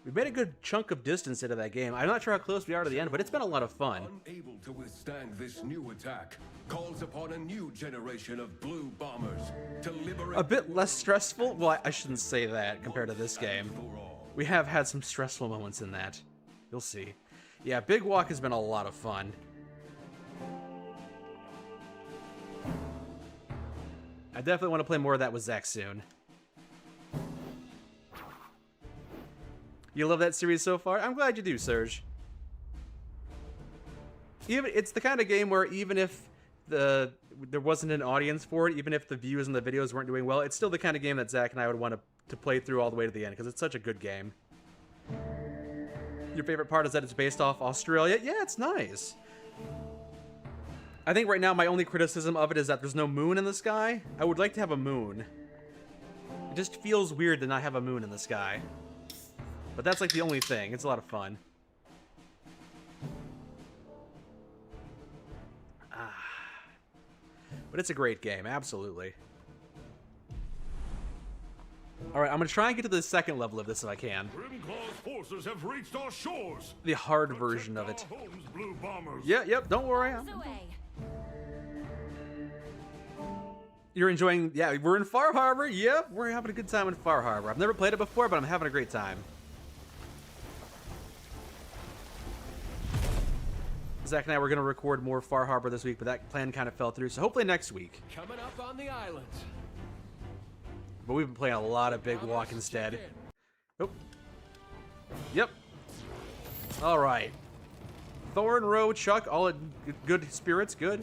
We've made a good chunk of distance into that game. I'm not sure how close we are to the end, but it's been a lot of fun. Unable to withstand this new attack, calls upon a new generation of Blue Bombers to liberate. A bit less stressful? Well, I shouldn't say that compared to this game. We have had some stressful moments in that. You'll see. Yeah, Big Walk has been a lot of fun. I definitely want to play more of that with Zach soon. You love that series so far? I'm glad you do, Serge. It's the kind of game where even if there wasn't an audience for it, even if the views and the videos weren't doing well, it's still the kind of game that Zach and I would want to play through all the way to the end, because it's such a good game. Your favorite part is that it's based off Australia? Yeah, it's nice. I think right now my only criticism of it is that there's no moon in the sky. I would like to have a moon. It just feels weird to not have a moon in the sky. But that's like the only thing. It's a lot of fun. But it's a great game, absolutely. Alright, I'm going to try and get to the second level of this if I can. Grimclaw's forces have reached our shores. The hard version of it. Protect our homes, Blue Bombers. Yep, don't worry. Away. You're enjoying... Yeah, we're in Far Harbor. Yep, we're having a good time in Far Harbor. I've never played it before, but I'm having a great time. Zach and I were going to record more Far Harbor this week, but that plan kind of fell through, so hopefully next week. Coming up on the islands. But we've been playing a lot of Big Walk instead. Oh. Yep. All right. Thorn Row, Chuck, all in good spirits, good.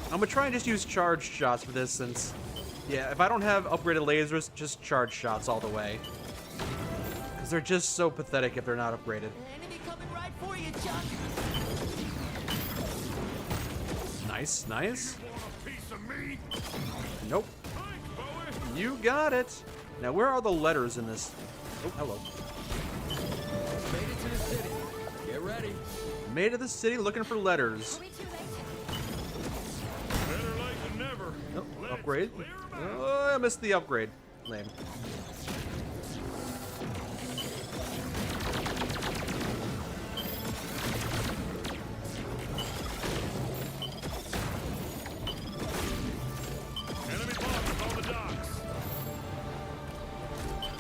I'm going to try and just use charged shots for this since, yeah, if I don't have upgraded lasers, just charged shots all the way. Because they're just so pathetic if they're not upgraded. Enemy coming right for you, Chuck. Nice, nice. Want a piece of me? Nope. Thanks, Bowie. You got it. Now, where are the letters in this? Oh, hello. Made it to the city. Get ready. Made it to the city looking for letters. Are we too late? Better late than never. Nope, Let's upgrade. clear 'em out. Oh, I missed the upgrade. Lame. Enemy bombers on the docks.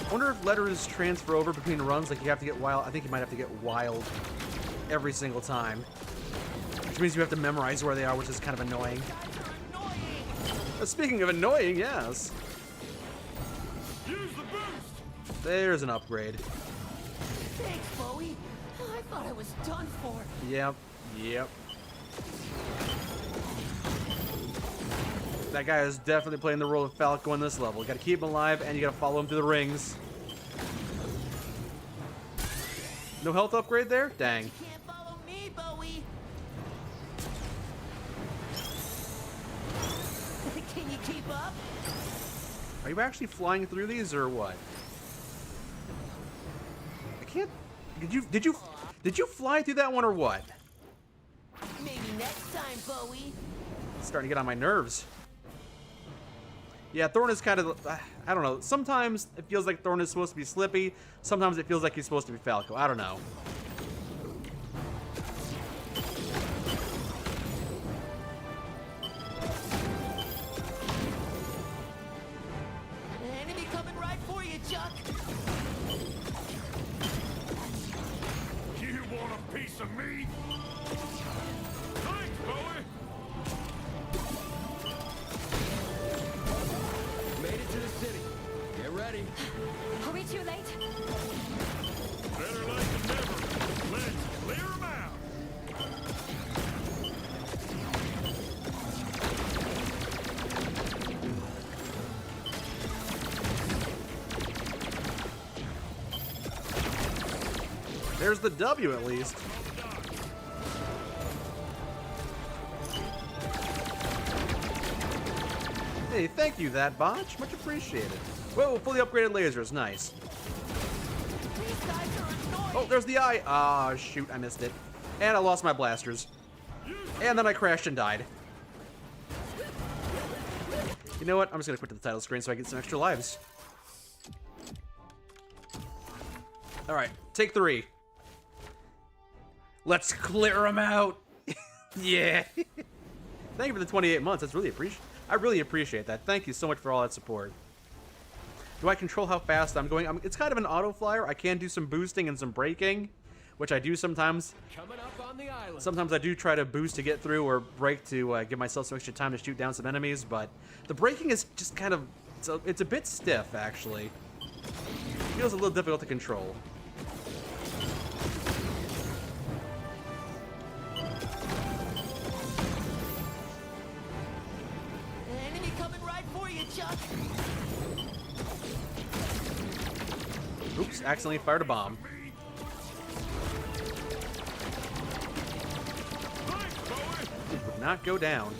I wonder if letters transfer over between runs, like you have to get wild. I think you might have to get wild every single time. Which means you have to memorize where they are, which is kind of annoying. Guys are annoying. Speaking of annoying, yes. Use the boost. There's an upgrade. Thanks, Bowie. I thought I was done for. Yep. Yep. That guy is definitely playing the role of Falco in this level. You gotta keep him alive, and you gotta follow him through the rings. No health upgrade there? Dang. You can't follow me, Bowie. Can you keep up? Are you actually flying through these, or what? I can't... Did you fly through that one, or what? Maybe next time, Bowie. It's starting to get on my nerves. Yeah, Thorn is kind of... I don't know. Sometimes it feels like Thorn is supposed to be Slippy. Sometimes it feels like he's supposed to be Falco. I don't know. Enemy coming right for you, Chuck. You want a piece of me? Thanks, Bowie! Made it to the city. Get ready. Are we too late? Better late than never. Let's clear 'em out! There's the W, at least. Hey, thank you, that botch. Much appreciated. Whoa, fully upgraded lasers. Nice. These guys are annoying. Oh, there's the eye. Ah, shoot, I missed it. And I lost my blasters. And then I crashed and died. You know what? I'm just gonna quit to the title screen so I get some extra lives. Alright, take 3. Let's clear them out! Yeah! Thank you for the 28 months. That's really I really appreciate that. Thank you so much for all that support. Do I control how fast I'm going? It's kind of an auto flyer. I can do some boosting and some braking, which I do sometimes. Coming up on the island. Sometimes I do try to boost to get through or brake to give myself some extra time to shoot down some enemies, but the braking is just kind of... It's a bit stiff, actually. It feels a little difficult to control. Enemy coming right for you, Chuck. Oops, accidentally fired a bomb. Would not go down.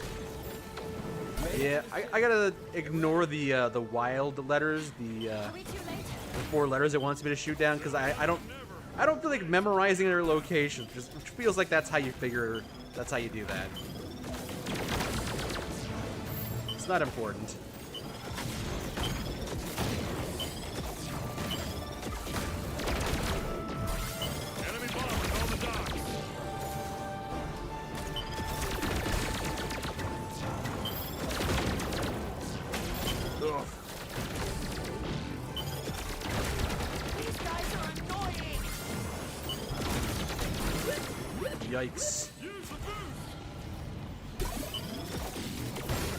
Yeah, I gotta ignore the wild letters, the Are we too late? 4 letters it wants me to shoot down, because I don't feel like memorizing their locations, which feels like that's how you do that. It's not important. Enemy bombers on the docks! Ugh. These guys are annoying. Yikes. Use the boost!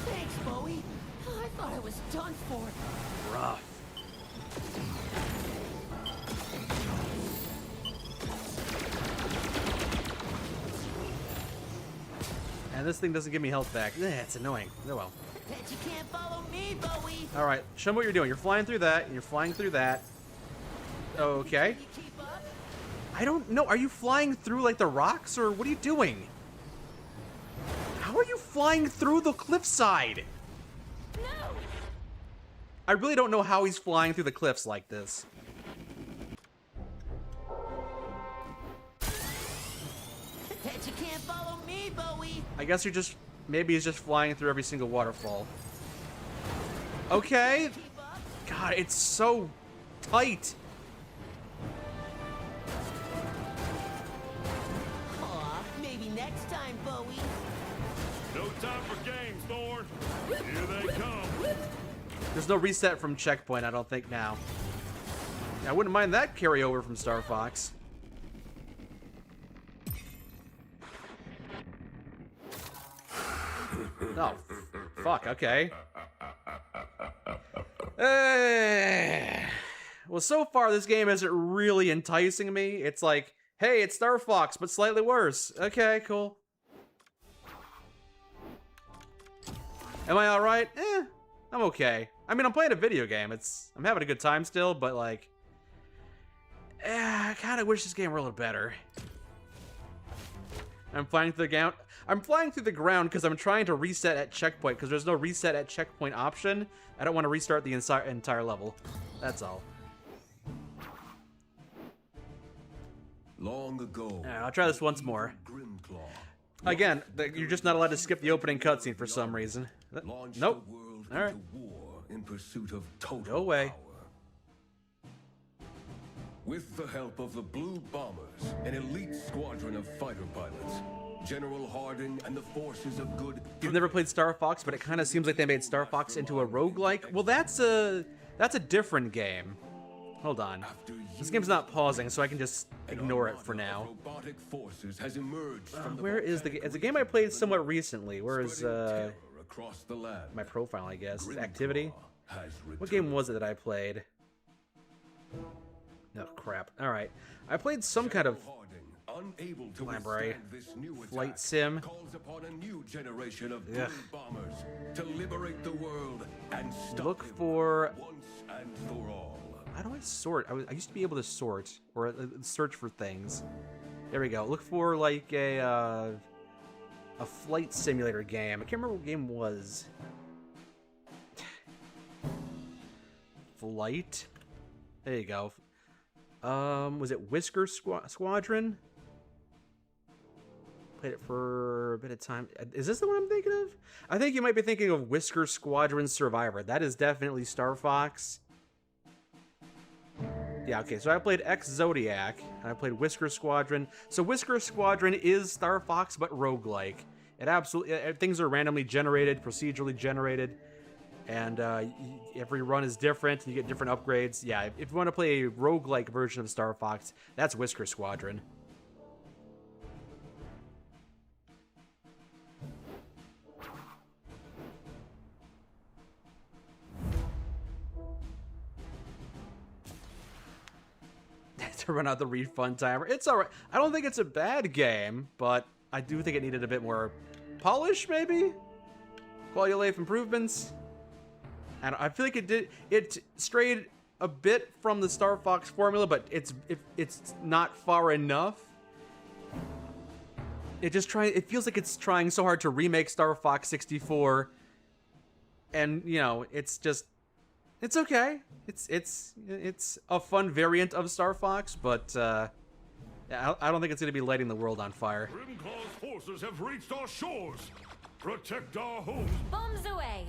Thanks, Bowie. I thought I was done for. Rough. And this thing doesn't give me health back. It's annoying. Oh well. Bet you can't follow me, Bowie. Alright, show me what you're doing. You're flying through that, and you're flying through that. Okay. Can you keep up? I don't know. Are you flying through, like, the rocks, or what are you doing? How are you flying through the cliffside? No! I really don't know how he's flying through the cliffs like this. Bet you can't follow me, Bowie. I guess you're just... Maybe he's just flying through every single waterfall. Okay. Keep up. God, it's so tight. Aw, maybe next time, Bowie. No time for games, Thorn! Here they come! There's no reset from checkpoint, I don't think, now. I wouldn't mind that carryover from Star Fox. Oh, fuck, okay. Well, so far this game isn't really enticing me. It's like, hey, it's Star Fox, but slightly worse. Okay, cool. Am I alright? I'm okay. I mean, I'm playing a video game. I'm having a good time still, but like, I kind of wish this game were a little better. I'm flying through the ground because I'm trying to reset at checkpoint because there's no reset at checkpoint option. I don't want to restart the entire level. That's all. Long ago, I'll try this once more. Again, you're just not allowed to skip the opening cutscene for some reason. Nope. All right. War in pursuit of total Go away. power. With the help of the Blue Bombers, an elite squadron of fighter pilots, General Harding and the forces of good. You've never played Star Fox, but it kind of seems like they made Star Fox into a roguelike. Well, that's a different game. Hold on. This game's not pausing, so I can just ignore it for now. Robotic forces has emerged from Where is the game? It's a game I played somewhat recently. Where is across the land. my profile, I guess? Activity? Has What game was it that I played? No, crap. Alright. I played some kind of Harding, unable to library. withstand this new Flight attack, sim. calls upon a new generation of Ugh. blue bombers to liberate the world and stop Look him for... once and for all. How do I sort? I used to be able to sort or search for things. There we go. Look for like a flight simulator game. I can't remember what game it was. Flight. There you go. Was it Whisker Squadron? Played it for a bit of time. Is this the one I'm thinking of? I think you might be thinking of Whisker Squadron Survivor. That is definitely Star Fox. Yeah, okay, so I played X-Zodiac, and I played Whisker Squadron. So Whisker Squadron is Star Fox, but roguelike. It absolutely... things are randomly generated, procedurally generated, and every run is different, and you get different upgrades. Yeah, if you want to play a roguelike version of Star Fox, that's Whisker Squadron. To run out the refund timer. It's alright. I don't think it's a bad game, but I do think it needed a bit more polish, maybe? Quality of life improvements? I feel like it strayed a bit from the Star Fox formula, but it's not far enough. It feels like it's trying so hard to remake Star Fox 64, and you know, it's okay. It's a fun variant of Star Fox, but I don't think it's gonna be lighting the world on fire. Grimclaw's forces have reached our shores. Protect our homes. Bombs away.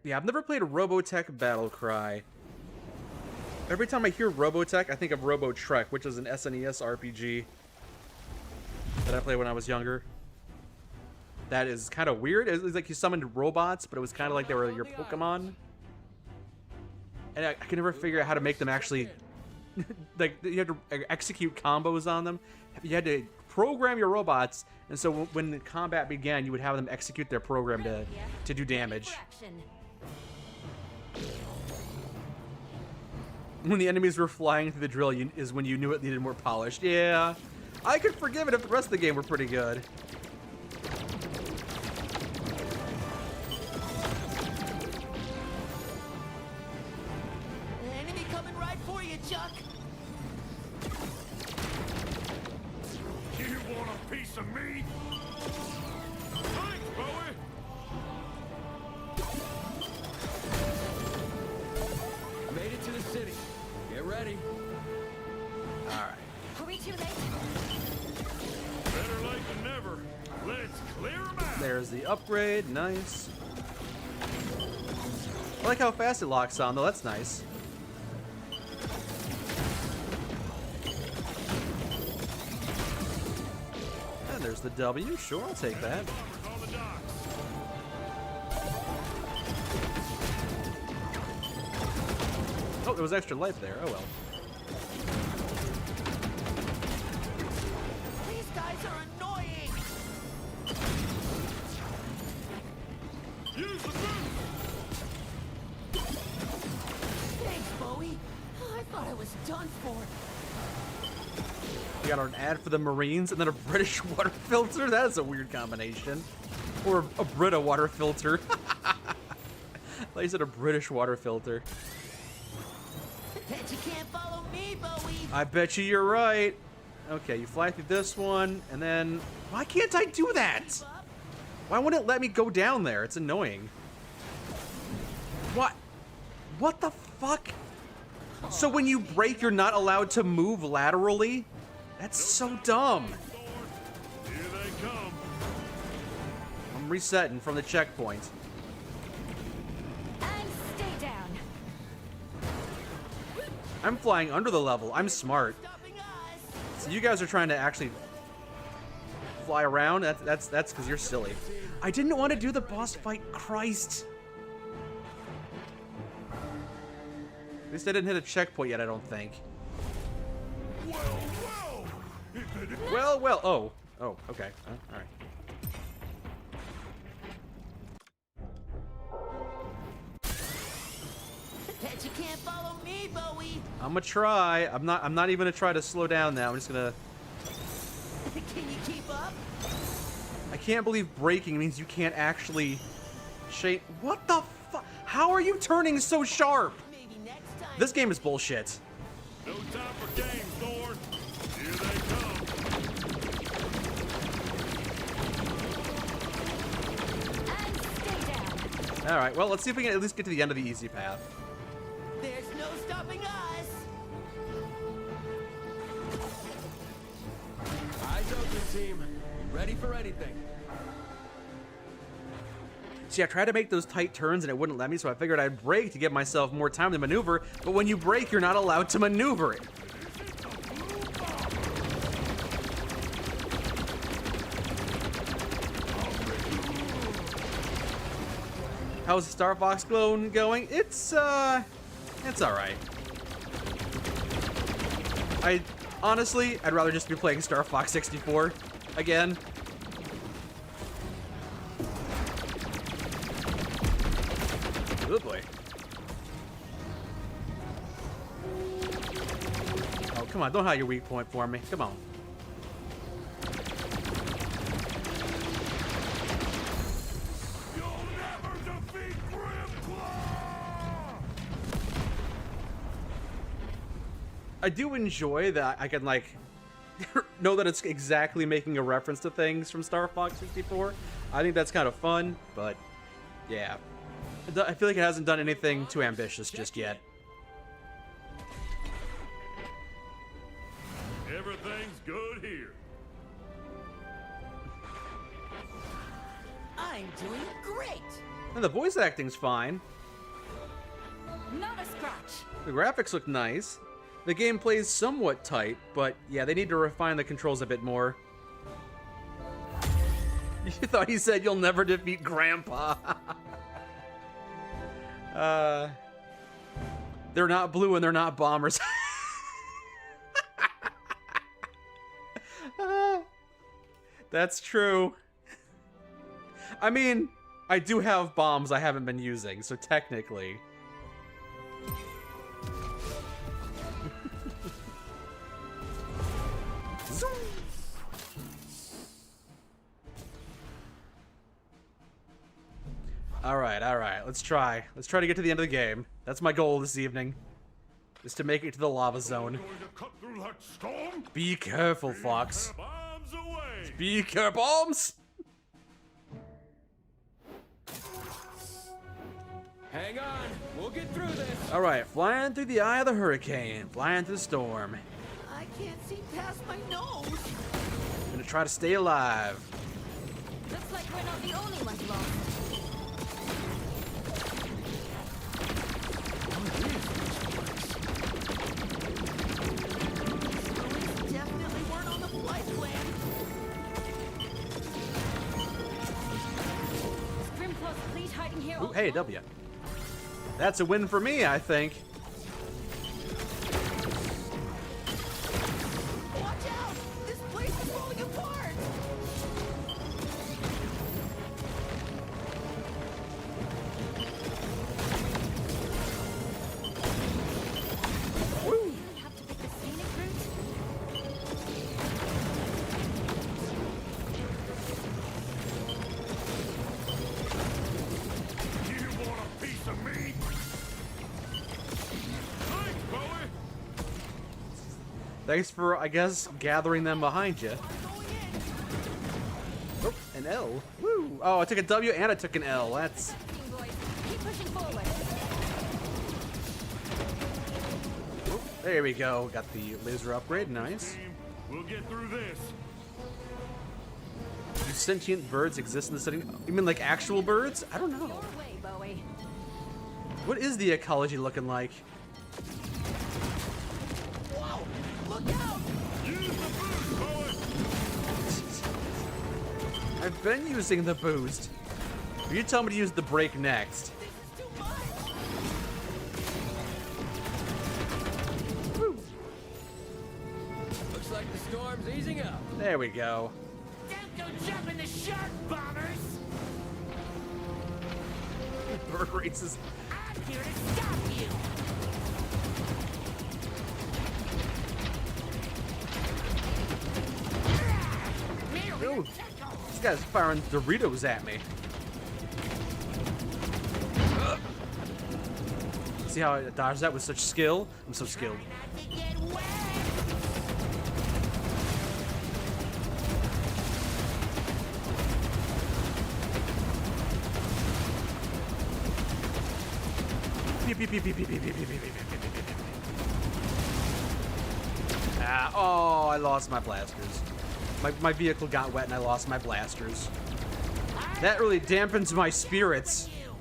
Yeah, I've never played Robotech Battle Cry. Every time I hear Robotech, I think of Robo Trek, which is an SNES RPG that I played when I was younger. That is kind of weird. It was like you summoned robots, but it was kind of like they were your Pokemon. And I can never figure out how to make them actually... like, you had to execute combos on them. You had to program your robots, and so when the combat began, you would have them execute their program to do damage. When the enemies were flying through the drill is when you knew it needed more polish. Yeah, I could forgive it if the rest of the game were pretty good. Enemy coming right for you, Chuck. You want a piece of me? Thanks, Bowie. Made it to the city. Get ready. Alright. Are we too late? Better late than never. Let's clear 'em out. There's the upgrade. Nice. I like how fast it locks on, though. That's nice. And there's the W. Sure, I'll take that. Bombers on the docks. Oh, there was extra life there. Oh well. These guys are annoying. Use the boost. thought I was done for. We got an ad for the Marines and then a British water filter. That is a weird combination. Or a Brita water filter. Like you said, a British water filter. Bet you can't follow me, Bowie. I bet you're right. Okay, you fly through this one, and then... Why can't I do that? Why wouldn't it let me go down there? It's annoying. What? What the fuck? So when you break, you're not allowed to move laterally? That's so dumb. Here they come. I'm resetting from the checkpoint. And stay down. I'm flying under the level. I'm smart. Stopping us. So you guys are trying to actually fly around? That's because you're silly. I didn't want to do the boss fight. Christ. At least I didn't hit a checkpoint yet, I don't think. Well. Oh, okay. All right. Bet you can't follow me, Bowie. I'm gonna try. I'm not even gonna try to slow down now. I'm just gonna. Can you keep up? I can't believe braking means you can't actually shape. What the fuck? How are you turning so sharp? Maybe next time. This game is bullshit. No time for games, Thor. Here they come. And stay down. All right. Well, let's see if we can at least get to the end of the easy path. There's no stopping us. Eyes open, team. You ready for anything? See, I tried to make those tight turns and it wouldn't let me, so I figured I'd brake to give myself more time to maneuver. But when you brake, you're not allowed to maneuver it. How's the Star Fox clone going? It's all right. Honestly, I'd rather just be playing Star Fox 64 again. Oh boy. Oh, come on, don't hide your weak point for me. Come on. You'll never defeat Grimclaw! I do enjoy that I can, like, know that it's exactly making a reference to things from Star Fox 64. I think that's kind of fun, but yeah. I feel like it hasn't done anything too ambitious just yet. Everything's good here. I'm doing great. And the voice acting's fine. Not a scratch. The graphics look nice. The gameplay's somewhat tight, but yeah, they need to refine the controls a bit more. You thought he said you'll never defeat Grandpa. They're not blue and they're not bombers. That's true. I mean, I do have bombs I haven't been using, so technically. All right. Let's try. Let's try to get to the end of the game. That's my goal this evening. Is to make it to the lava zone. Going to cut through that storm? Be careful, Fox. Bombs away! Be careful, bombs. Hang on. We'll get through this. All right, flying through the eye of the hurricane, flying through the storm. I can't see past my nose. Gonna try to stay alive. Looks like we're not the only ones lost. Police definitely weren't on the flight plan. Is Grimclaw's fleet hiding here? Ooh, all hey, along? W. That's a win for me, I think. Watch out! This place is falling apart! Thanks for, I guess, gathering them behind you. Oh, an L. Woo! Oh, I took a W and I took an L. That's... Boys, keep pushing forward. There we go. Got the laser upgrade. Nice. Team, we'll get through this. Do sentient birds exist in the setting? You mean like actual birds? I don't know. Your way, Bowie. What is the ecology looking like? Whoa! Look out! Use the boost, Bowie! I've been using the boost. You tell me to use the brake next. This is too much! Looks like the storm's easing up. There we go. Don't go jumping the shark, bombers! Bird races. I'm here to stop you! Ooh, this guy's firing Doritos at me. See how I dodged that with such skill? I'm so skilled. Not to get wet! Ah, oh, I lost my blasters. My vehicle got wet and I lost my blasters. That really dampens my spirits. You.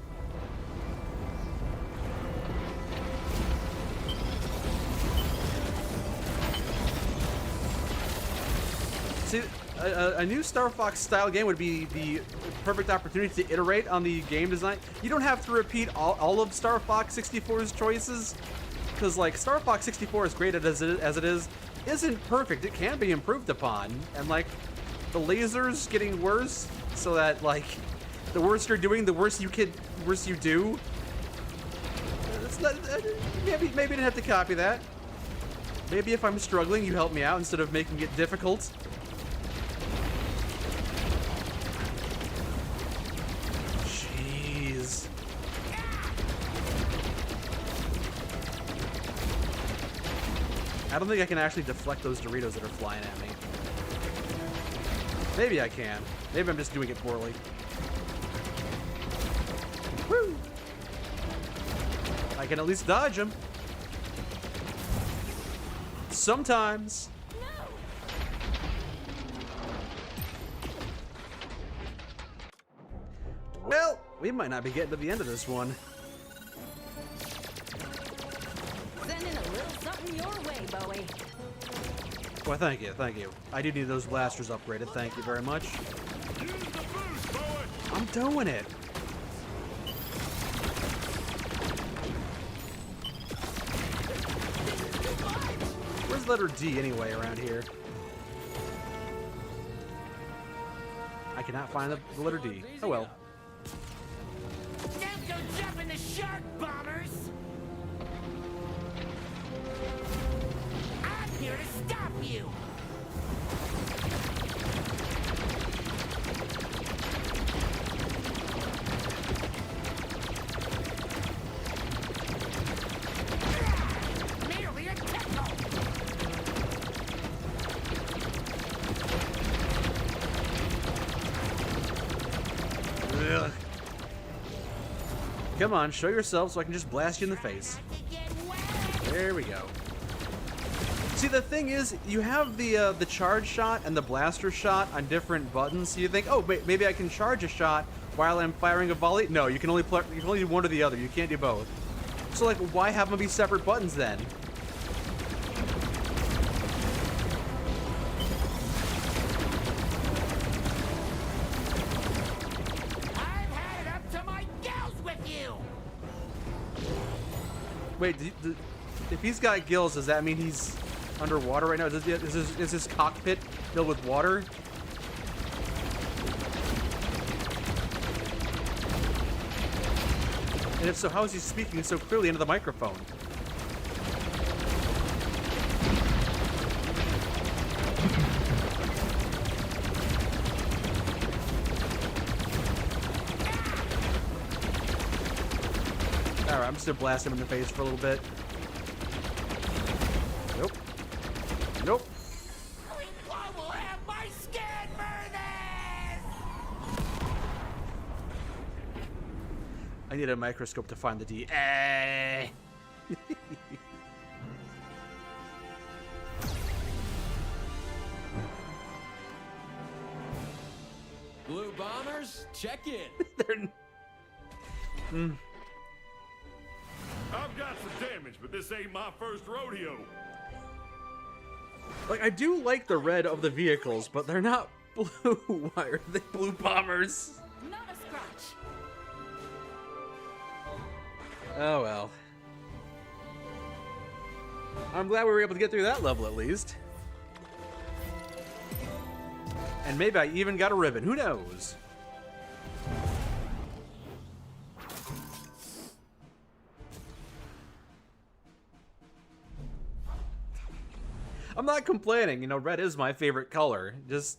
See, a new Star Fox style game would be the perfect opportunity to iterate on the game design. You don't have to repeat all of Star Fox 64's choices, because like Star Fox 64 is great as it is, isn't perfect. It can be improved upon, and like the lasers getting worse, so that like the worse you're doing, the worse you do. It's not, maybe you didn't have to copy that. Maybe if I'm struggling, you help me out instead of making it difficult. Jeez. I don't think I can actually deflect those Doritos that are flying at me. Maybe I can. Maybe I'm just doing it poorly. Woo! I can at least dodge them. Sometimes. Well, we might not be getting to the end of this one. Sending a little something your way, Bowie. Well, thank you, thank you. I do need those blasters upgraded. Thank you very much. Use the boost, Bowie! I'm doing it. Where's letter D anyway around here? I cannot find the letter D. Oh well. Don't go jumping the shark, bombers! I'm here to stop you! Merely a tickle! Ugh. Come on, show yourself so I can just blast you in the face. Not to get wet! There we go. See, the thing is, you have the charge shot and the blaster shot on different buttons. So you think, oh, maybe I can charge a shot while I'm firing a volley. No, you can only do one or the other. You can't do both. So like, why have them be separate buttons then? I've had it up to my gills with you! Wait, if he's got gills, does that mean he's underwater right now? Is his cockpit filled with water? And if so, how is he speaking so clearly into the microphone? Alright, I'm just gonna blast him in the face for a little bit. Nope. Nope. I will have my skin for this! I need a microscope to find the D. Blue Bombers, check in. They're... I've got some damage, but this ain't my first rodeo. Like, I do like the red of the vehicles, but they're not blue. Why are they blue bombers? Not a scratch. Oh well. I'm glad we were able to get through that level at least. And maybe I even got a ribbon. Who knows? I'm not complaining. You know, red is my favorite color. Just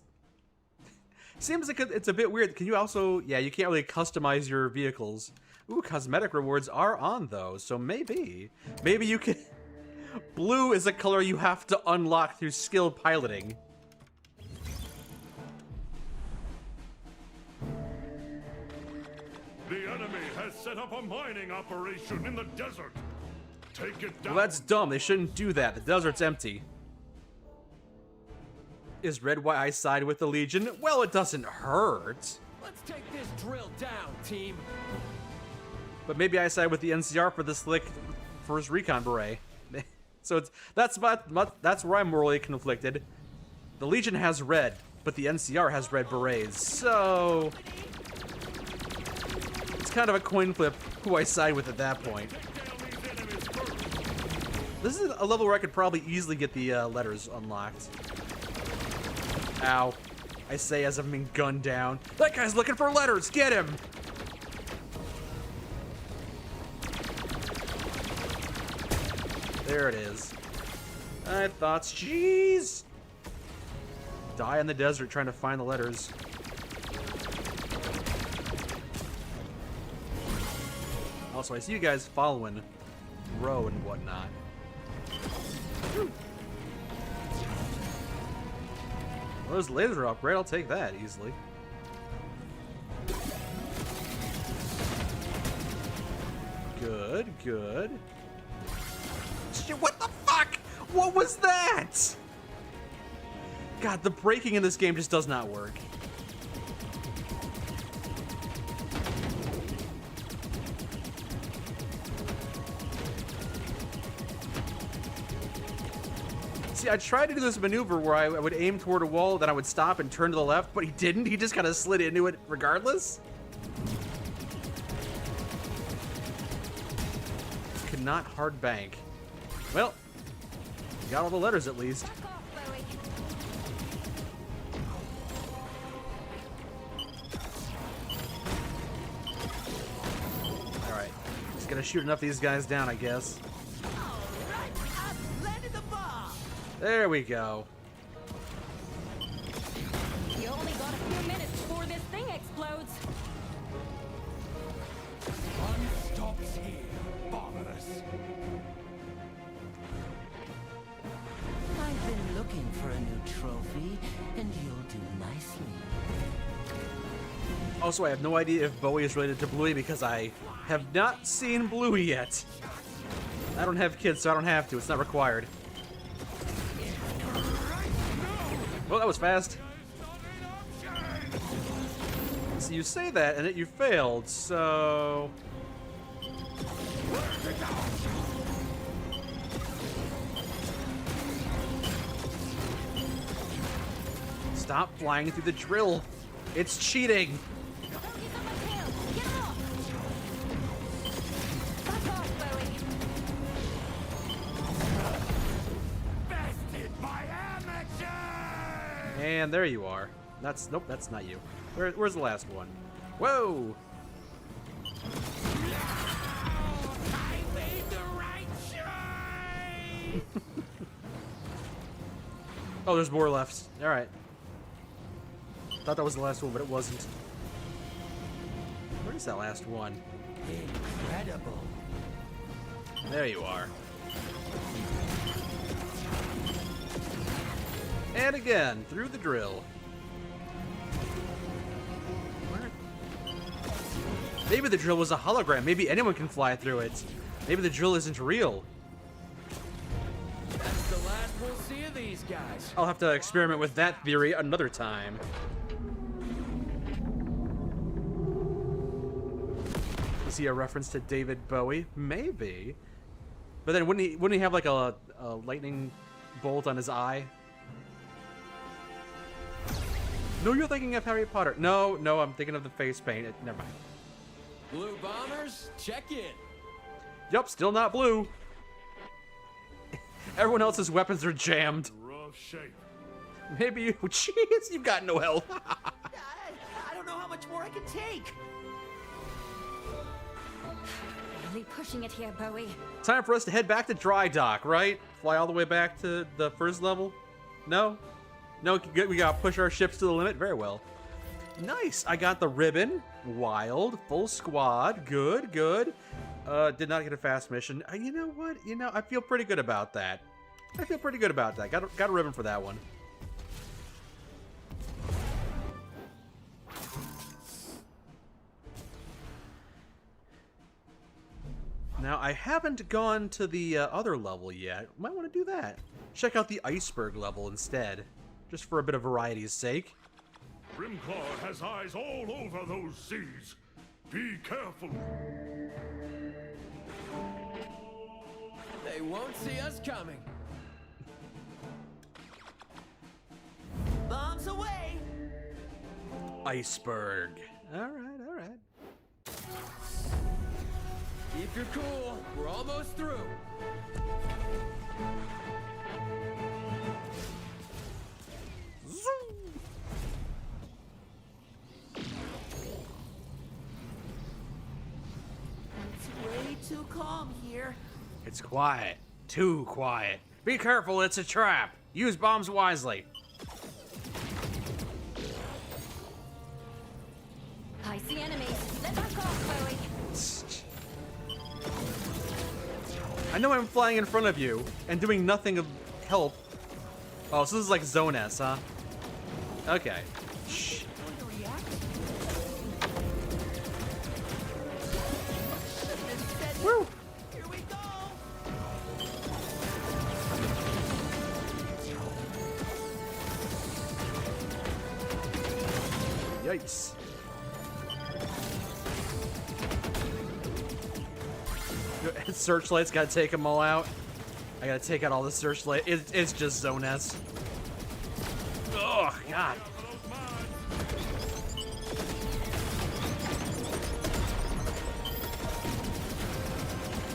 seems like it's a bit weird. Can you also... Yeah, you can't really customize your vehicles. Ooh, cosmetic rewards are on, though. So maybe you can... Blue is a color you have to unlock through skill piloting. The enemy has set up a mining operation in the desert. Take it down. Well, that's dumb. They shouldn't do that. The desert's empty. Is red why I side with the Legion? Well, it doesn't hurt. Let's take this drill down, team. But maybe I side with the NCR for the slick first recon beret. So that's where I'm morally conflicted. The Legion has red, but the NCR has red berets. So it's kind of a coin flip who I side with at that point. This is a level where I could probably easily get the letters unlocked. Ow. I say as I'm being gunned down. That guy's looking for letters! Get him! There it is. I thought, jeez! Die in the desert trying to find the letters. Also, I see you guys following Row and whatnot. Well, there's a laser upgrade. I'll take that easily. Good, good. Shit, what the fuck? What was that? God, the braking in this game just does not work. See, I tried to do this maneuver where I would aim toward a wall, then I would stop and turn to the left, but he didn't. He just kind of slid into it regardless. Could not hard bank. Well, got all the letters at least. Back off, Bowie. Alright. Just gonna shoot enough of these guys down, I guess. Alright, I've landed the bomb! There we go. You only got a few minutes before this thing explodes. Fun stops here, bombers. I've been looking for a new trophy, and you'll do nicely. Also, I have no idea if Bowie is related to Bluey because I have not seen Bluey yet. I don't have kids, so I don't have to. It's not required. Well, that was fast. So you say that, and yet you failed, so... Stop flying through the drill. It's cheating. Bogey's on my tail. Get him off. Back off, Bowie. Bested by amateur! And there you are. That's... Nope, that's not you. Where's the last one? Whoa! I made the right choice! Oh, there's more left. Alright. Thought that was the last one, but it wasn't. Where's that last one? Incredible. There you are. And again, through the drill. Where? Maybe the drill was a hologram. Maybe anyone can fly through it. Maybe the drill isn't real. That's the last we'll see of these guys. I'll have to experiment with that theory another time. Is he a reference to David Bowie? Maybe. But then wouldn't he have like a lightning bolt on his eye? No, you're thinking of Harry Potter. No, I'm thinking of the face paint. Never mind. Blue Bombers, check in. Yup, still not blue. Everyone else's weapons are jammed. Rough shape. Maybe you... Jeez, you've got no health. I don't know how much more I can take. Really pushing it here, Bowie. Time for us to head back to Dry Dock, right? Fly all the way back to the first level? No? No, we gotta push our ships to the limit? Very well. Nice, I got the ribbon. Wild, full squad, good. Did not get a fast mission. You know what? I feel pretty good about that. Got a ribbon for that one. Now, I haven't gone to the other level yet. Might want to do that. Check out the iceberg level instead. Just for a bit of variety's sake. Grimclaw has eyes all over those seas. Be careful. They won't see us coming. Bombs away. Iceberg. Alright. Keep your cool. We're almost through. It's way too calm here. It's quiet. Too quiet. Be careful, it's a trap. Use bombs wisely. I see enemies. Let us go, Bowie. I know I'm flying in front of you and doing nothing of help. Oh, so this is like Zone S, huh? Okay. Shh. Going to react? Woo! Here we go. Yikes. Searchlight's gotta take them all out. I gotta take out all the searchlight. It's just Zone S. Oh, God.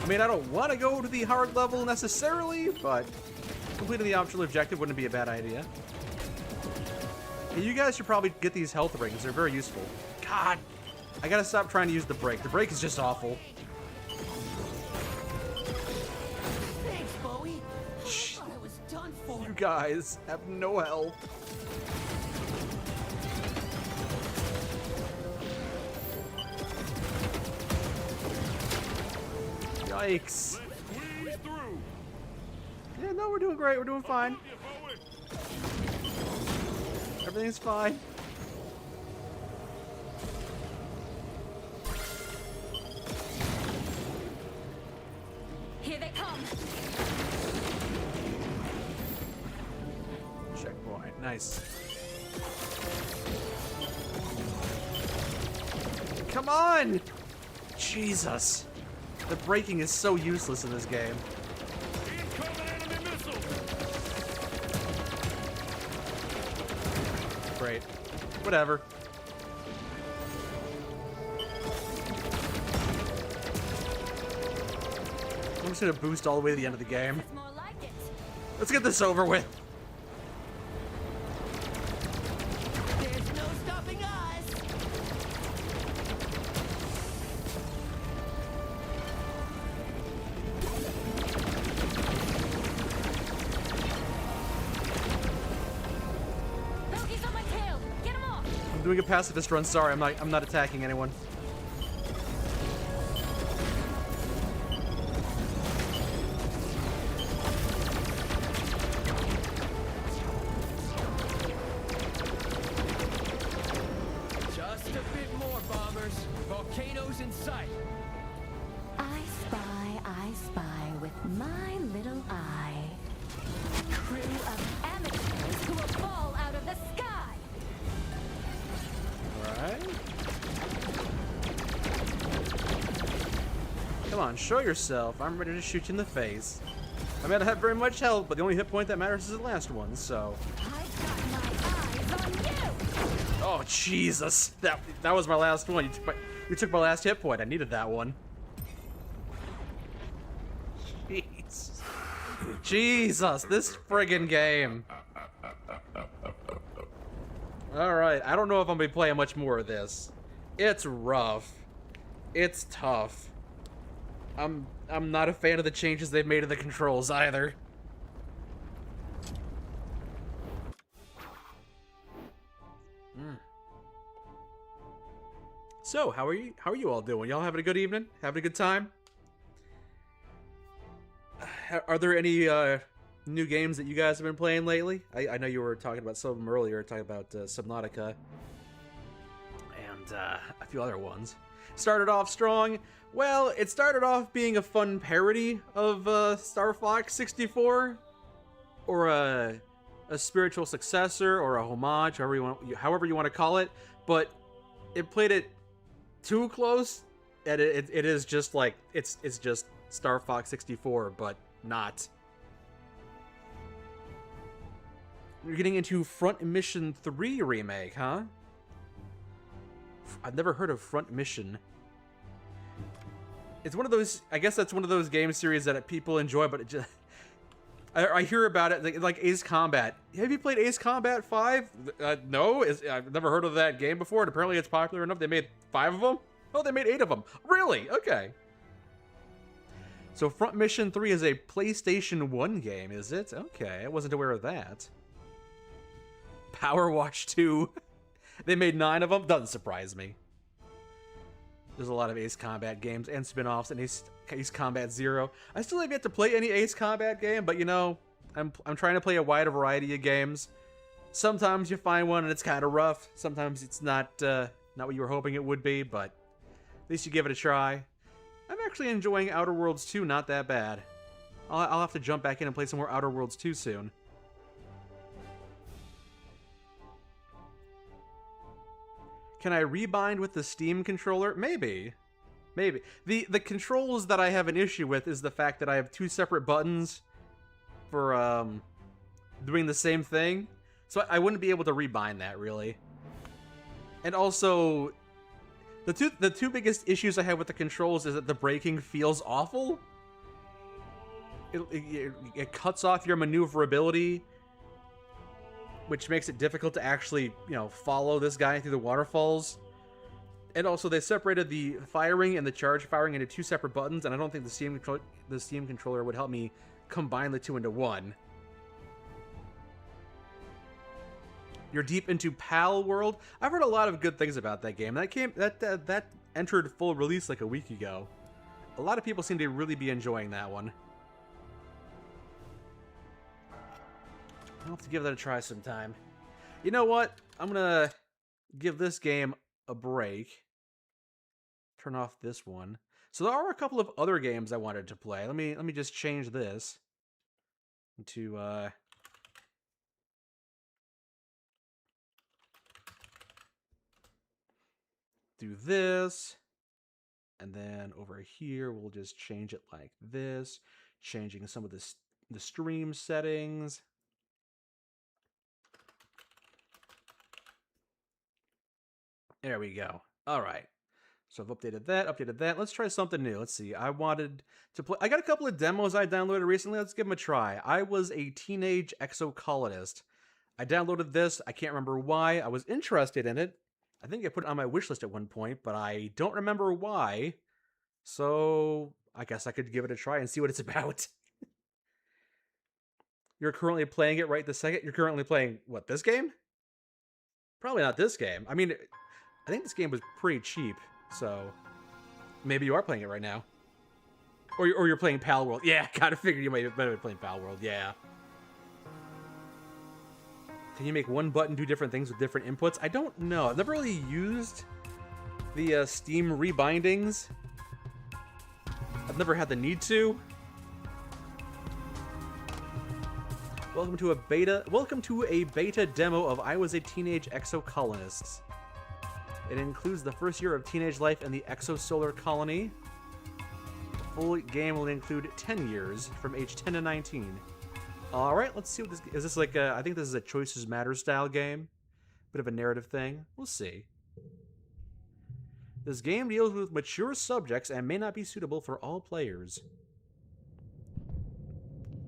I mean, I don't want to go to the hard level necessarily, but completing the optional objective wouldn't be a bad idea. And you guys should probably get these health rings. They're very useful. God, I gotta stop trying to use the brake. The brake is just awful. Thanks, Bowie. Shh. I thought I was done for. You guys have no health. Yikes. Let's squeeze through. Yeah, no, we're doing great. We're doing fine. Yeah, Bowie. Everything's fine. Here they come. Checkpoint. Nice. Come on! Jesus. The braking is so useless in this game. Incoming enemy missile. Great. Whatever. I'm just gonna boost all the way to the end of the game. It's more like it. Let's get this over with. There's no stopping us. Bogey's on my tail. Get him off. I'm doing a pacifist run. Sorry, I'm not attacking anyone. on, show yourself. I'm ready to shoot you in the face. I may not have very much health, but the only hit point that matters is the last one, so... I've got my eyes on you! Oh, Jesus. That was my last one. You took my last hit point. I needed that one. Jeez. Jesus, this friggin' game. Alright, I don't know if I'm gonna be playing much more of this. It's rough. It's tough. I'm not a fan of the changes they've made to the controls either. So, how are you all doing? Y'all having a good evening? Having a good time? Are there any new games that you guys have been playing lately? I know you were talking about some of them earlier, talking about Subnautica and a few other ones. Started off strong. Well, it started off being a fun parody of Star Fox 64, or a spiritual successor, or a homage, however you want to call it. But it played it too close, and it is just like it's just Star Fox 64, but not. We're getting into Front Mission 3 remake, huh? I've never heard of Front Mission. It's one of those, I guess that's one of those game series that people enjoy, but it just... I hear about it, like Ace Combat. Have you played Ace Combat 5? No, I've never heard of that game before, and apparently it's popular enough they made 5 of them? Oh, they made 8 of them. Really? Okay. So Front Mission 3 is a PlayStation 1 game, is it? Okay, I wasn't aware of that. Power Watch 2. They made 9 of them? Doesn't surprise me. There's a lot of Ace Combat games and spin-offs, and Ace Combat Zero. I still have yet to play any Ace Combat game, but you know, I'm trying to play a wide variety of games. Sometimes you find one and it's kind of rough. Sometimes it's not what you were hoping it would be, but at least you give it a try. I'm actually enjoying Outer Worlds 2, not that bad. I'll have to jump back in and play some more Outer Worlds 2 soon. Can I rebind with the Steam controller? Maybe. Maybe. The controls that I have an issue with is the fact that I have 2 separate buttons for doing the same thing. So I wouldn't be able to rebind that, really. And also, the two biggest issues I have with the controls is that the braking feels awful. It cuts off your maneuverability, which makes it difficult to actually, you know, follow this guy through the waterfalls. And also, they separated the firing and the charge firing into 2 separate buttons, and I don't think the Steam controller would help me combine the 2 into 1. You're deep into Pal World. I've heard a lot of good things about that game. That entered full release like a week ago. A lot of people seem to really be enjoying that one. I'll have to give that a try sometime. You know what? I'm gonna give this game a break. Turn off this one. So there are a couple of other games I wanted to play. Let me just change this into do this, and then over here we'll just change it like this, changing some of the stream settings. There we go. All right. So I've updated that. Let's try something new. Let's see. I wanted to play... I got a couple of demos I downloaded recently. Let's give them a try. I Was a Teenage Exocolonist. I downloaded this. I can't remember why. I was interested in it. I think I put it on my wish list at one point, but I don't remember why. So I guess I could give it a try and see what it's about. You're currently playing it right this second? You're currently playing, what, this game? Probably not this game. I mean... I think this game was pretty cheap, so maybe you are playing it right now. Or you're playing Pal World. Yeah, kind of figured you might be playing Pal World, yeah. Can you make one button do different things with different inputs? I don't know. I've never really used the Steam rebindings. I've never had the need to. Welcome to a beta demo of I Was a Teenage Exocolonist. It includes the first year of teenage life in the exosolar colony. full game will include 10 years from age 10 to 19. Alright, let's see what this is. This like a, I think this is a Choices Matter style game. Bit of a narrative thing. We'll see. This game deals with mature subjects and may not be suitable for all players.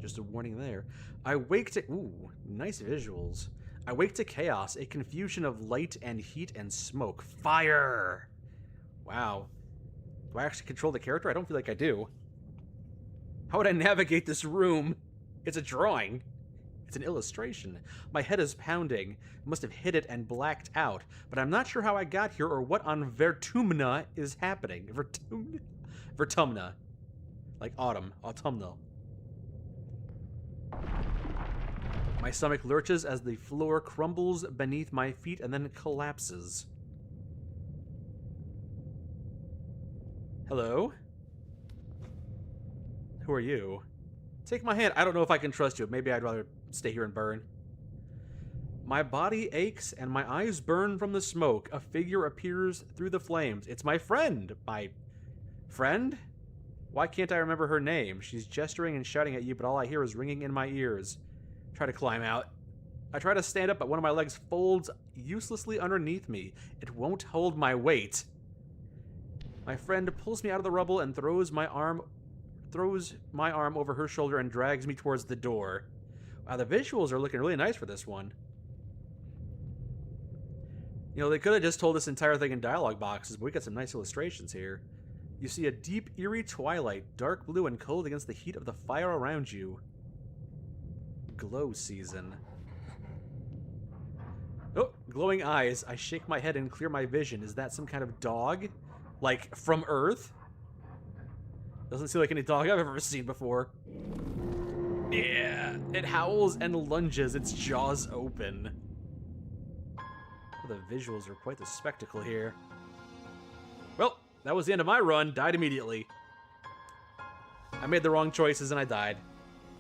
Just a warning there. I wake to... Ooh, nice visuals. I wake to chaos, a confusion of light and heat and smoke. Fire! Wow. Do I actually control the character? I don't feel like I do. How would I navigate this room? It's a drawing. It's an illustration. My head is pounding. I must have hit it and blacked out, but I'm not sure how I got here or what on Vertumna is happening. Vertumna. Like autumn. Autumnal. My stomach lurches as the floor crumbles beneath my feet and then collapses. Hello? Who are you? Take my hand. I don't know if I can trust you. Maybe I'd rather stay here and burn. My body aches and my eyes burn from the smoke. A figure appears through the flames. It's my friend. My friend? Why can't I remember her name? She's gesturing and shouting at you, but all I hear is ringing in my ears. Try to climb out. I try to stand up, but one of my legs folds uselessly underneath me. It won't hold my weight. My friend pulls me out of the rubble and throws my arm over her shoulder and drags me towards the door. Wow, the visuals are looking really nice for this one. You know, they could have just told this entire thing in dialogue boxes, but we got some nice illustrations here. You see a deep, eerie twilight, dark blue and cold against the heat of the fire around you. Glow season. Oh, glowing eyes. I shake my head and clear my vision. Is that some kind of dog? Like, from Earth? Doesn't seem like any dog I've ever seen before. Yeah, it howls and lunges, its jaws open. Oh, the visuals are quite the spectacle here. Well, that was the end of my run. Died immediately. I made the wrong choices and I died.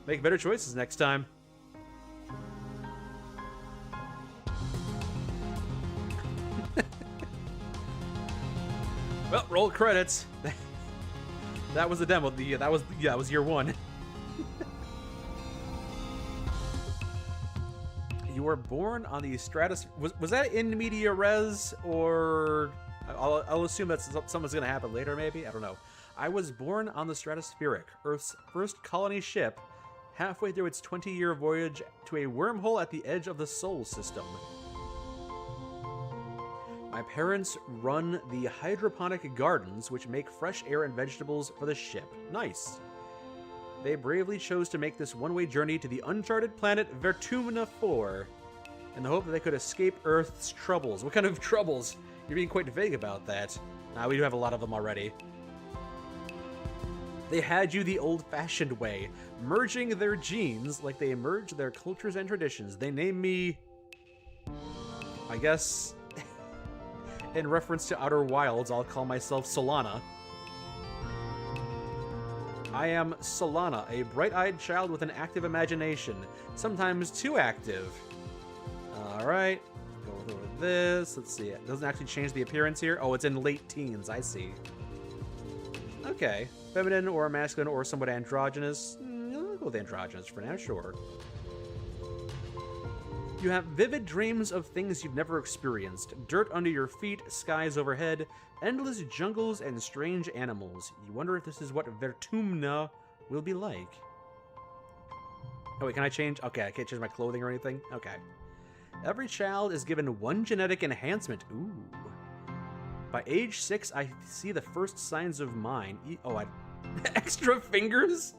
Make better choices next time. Well, roll credits. That was the demo. That was year one. You were born on the stratosphere. Was that in media res, or I'll assume that's something's gonna happen later. Maybe, I don't know. I was born on the Stratospheric, Earth's first colony ship, halfway through its 20-year voyage to a wormhole at the edge of the Sol system. My parents run the hydroponic gardens, which make fresh air and vegetables for the ship. Nice. They bravely chose to make this one-way journey to the uncharted planet Vertumna 4 in the hope that they could escape Earth's troubles. What kind of troubles? You're being quite vague about that. Nah, we do have a lot of them already. They had you the old-fashioned way, merging their genes like they merge their cultures and traditions. They named me, I guess, in reference to Outer Wilds, I'll call myself Solana. I am Solana, a bright-eyed child with an active imagination, sometimes too active. Alright, go over this. Let's see, it doesn't actually change the appearance here. Oh, it's in late teens, I see. Okay, feminine or masculine or somewhat androgynous. I'll go with androgynous for now, sure. You have vivid dreams of things you've never experienced. Dirt under your feet, skies overhead, endless jungles, and strange animals. You wonder if this is what Vertumna will be like. Oh wait, can I change? Okay, I can't change my clothing or anything? Okay. Every child is given one genetic enhancement. Ooh. By age 6, I see the first signs of mine. Extra fingers?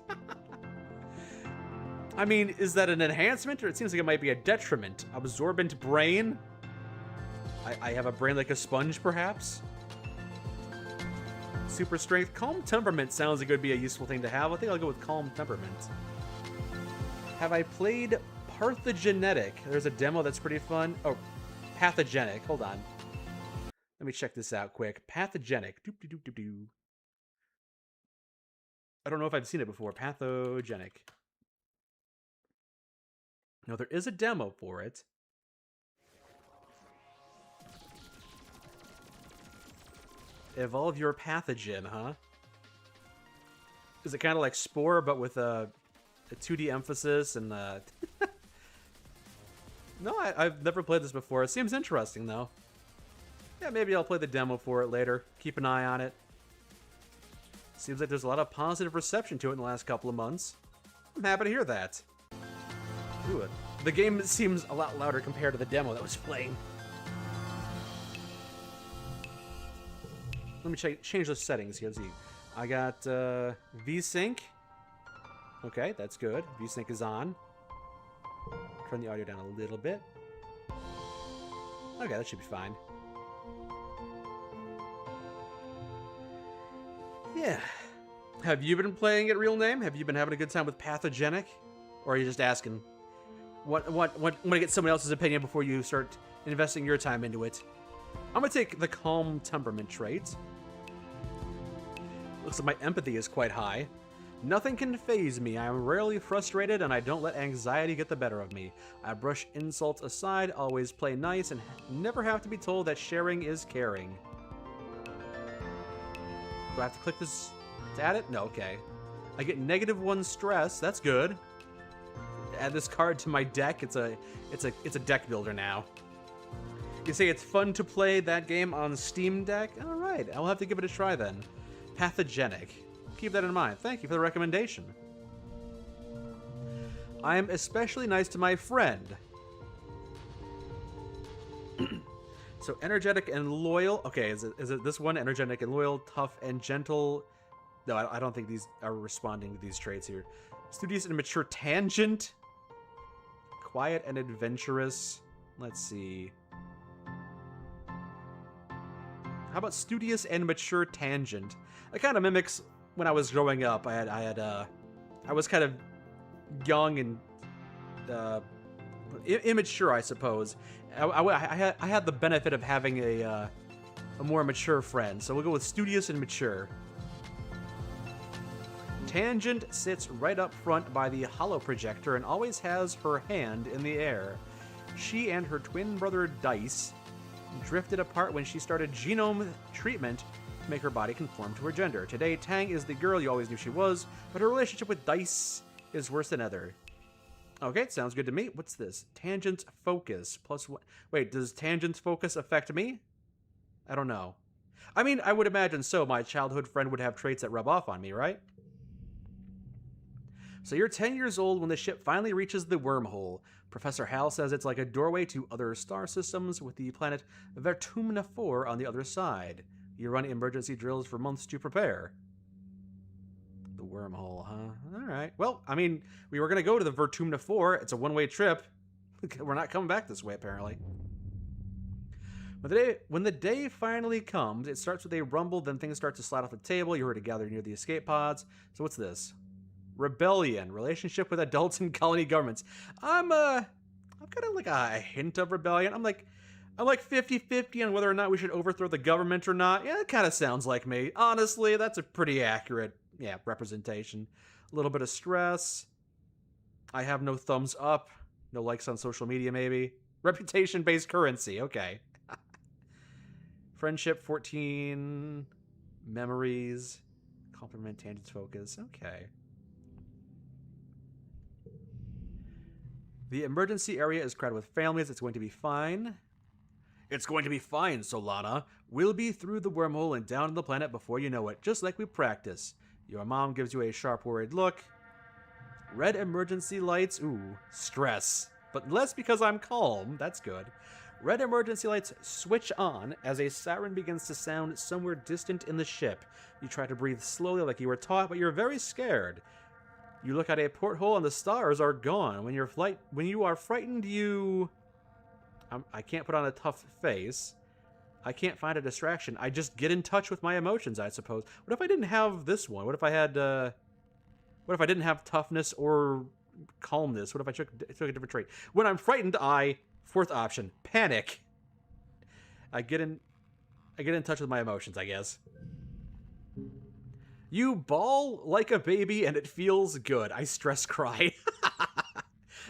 I mean, is that an enhancement, or it seems like it might be a detriment? Absorbent brain? I have a brain like a sponge, perhaps? Super strength. Calm temperament sounds like it would be a useful thing to have. I think I'll go with calm temperament. Have I played Parthegenetic? There's a demo that's pretty fun. Oh, Pathogenic. Hold on. Let me check this out quick. Pathogenic. Doop-de-doop-de-doo. I don't know if I've seen it before. Pathogenic. No, there is a demo for it. Evolve your pathogen, huh? Is it kind of like Spore, but with a 2D emphasis? And no, I've never played this before. It seems interesting, though. Yeah, maybe I'll play the demo for it later. Keep an eye on it. Seems like there's a lot of positive reception to it in the last couple of months. I'm happy to hear that. Ooh, the game seems a lot louder compared to the demo that was playing. Let me change those settings here. Let's see. I got VSync. Okay, that's good. VSync is on. Turn the audio down a little bit. Okay, that should be fine. Yeah. Have you been playing it real name? Have you been having a good time with Pathogenic? Or are you just asking? Want to get someone else's opinion before you start investing your time into it? I'm going to take the Calm Temperament trait. Looks like my empathy is quite high. Nothing can faze me. I am rarely frustrated, and I don't let anxiety get the better of me. I brush insults aside, always play nice, and never have to be told that sharing is caring. Do I have to click this to add it? No, okay. I get -1 stress. That's good. Add this card to my deck. It's a deck builder now. You say it's fun to play that game on Steam Deck? All right, I'll have to give it a try then. Pathogenic. Keep that in mind. Thank you for the recommendation. I am especially nice to my friend. So energetic and loyal. Okay, is it this one? Energetic and loyal, tough and gentle. No, I don't think these are responding to these traits here. Studious and mature tangent. Quiet and adventurous. Let's see. How about studious and mature tangent? It kind of mimics when I was growing up. I was kind of young and immature, I suppose. I had the benefit of having a more mature friend, so we'll go with studious and mature. Tangent sits right up front by the holo projector and always has her hand in the air. She and her twin brother Dice drifted apart when she started genome treatment to make her body conform to her gender. Today, Tang is the girl you always knew she was, but her relationship with Dice is worse than ever. Okay, sounds good to me. What's this? Tangent focus. +1. Wait, does tangent focus affect me? I don't know. I mean, I would imagine so. My childhood friend would have traits that rub off on me, right? So you're 10 years old when the ship finally reaches the wormhole. Professor Hal says it's like a doorway to other star systems with the planet Vertumna 4 on the other side. You run emergency drills for months to prepare. The wormhole, huh? Alright. Well, I mean, we were going to go to the Vertumna 4. It's a one-way trip. We're not coming back this way, apparently. When the day finally comes, it starts with a rumble, then things start to slide off the table. You're to gather near the escape pods. So what's this? Rebellion. Relationship with adults and colony governments. I'm kind of like a hint of rebellion. I'm like 50-50 on whether or not we should overthrow the government or not. Yeah, it kind of sounds like me. Honestly, that's a pretty accurate, representation. A little bit of stress. I have no thumbs up. No likes on social media, maybe. Reputation-based currency. Okay. Friendship, 14. Memories. Compliment, tangents, focus. Okay. The emergency area is crowded with families. It's going to be fine. It's going to be fine, Solana. We'll be through the wormhole and down to the planet before you know it, just like we practice. Your mom gives you a sharp, worried look. Red emergency lights. Ooh, stress. But less because I'm calm. That's good. Red emergency lights switch on as a siren begins to sound somewhere distant in the ship. You try to breathe slowly like you were taught, but you're very scared. You look at a porthole and the stars are gone. When you are frightened, I can't put on a tough face. I can't find a distraction. I just get in touch with my emotions, I suppose. What if I didn't have this one? What if I had, what if I didn't have toughness or calmness? What if I took a different trait? When I'm frightened, fourth option, panic. I get in touch with my emotions, I guess. You bawl like a baby and it feels good. I stress cry.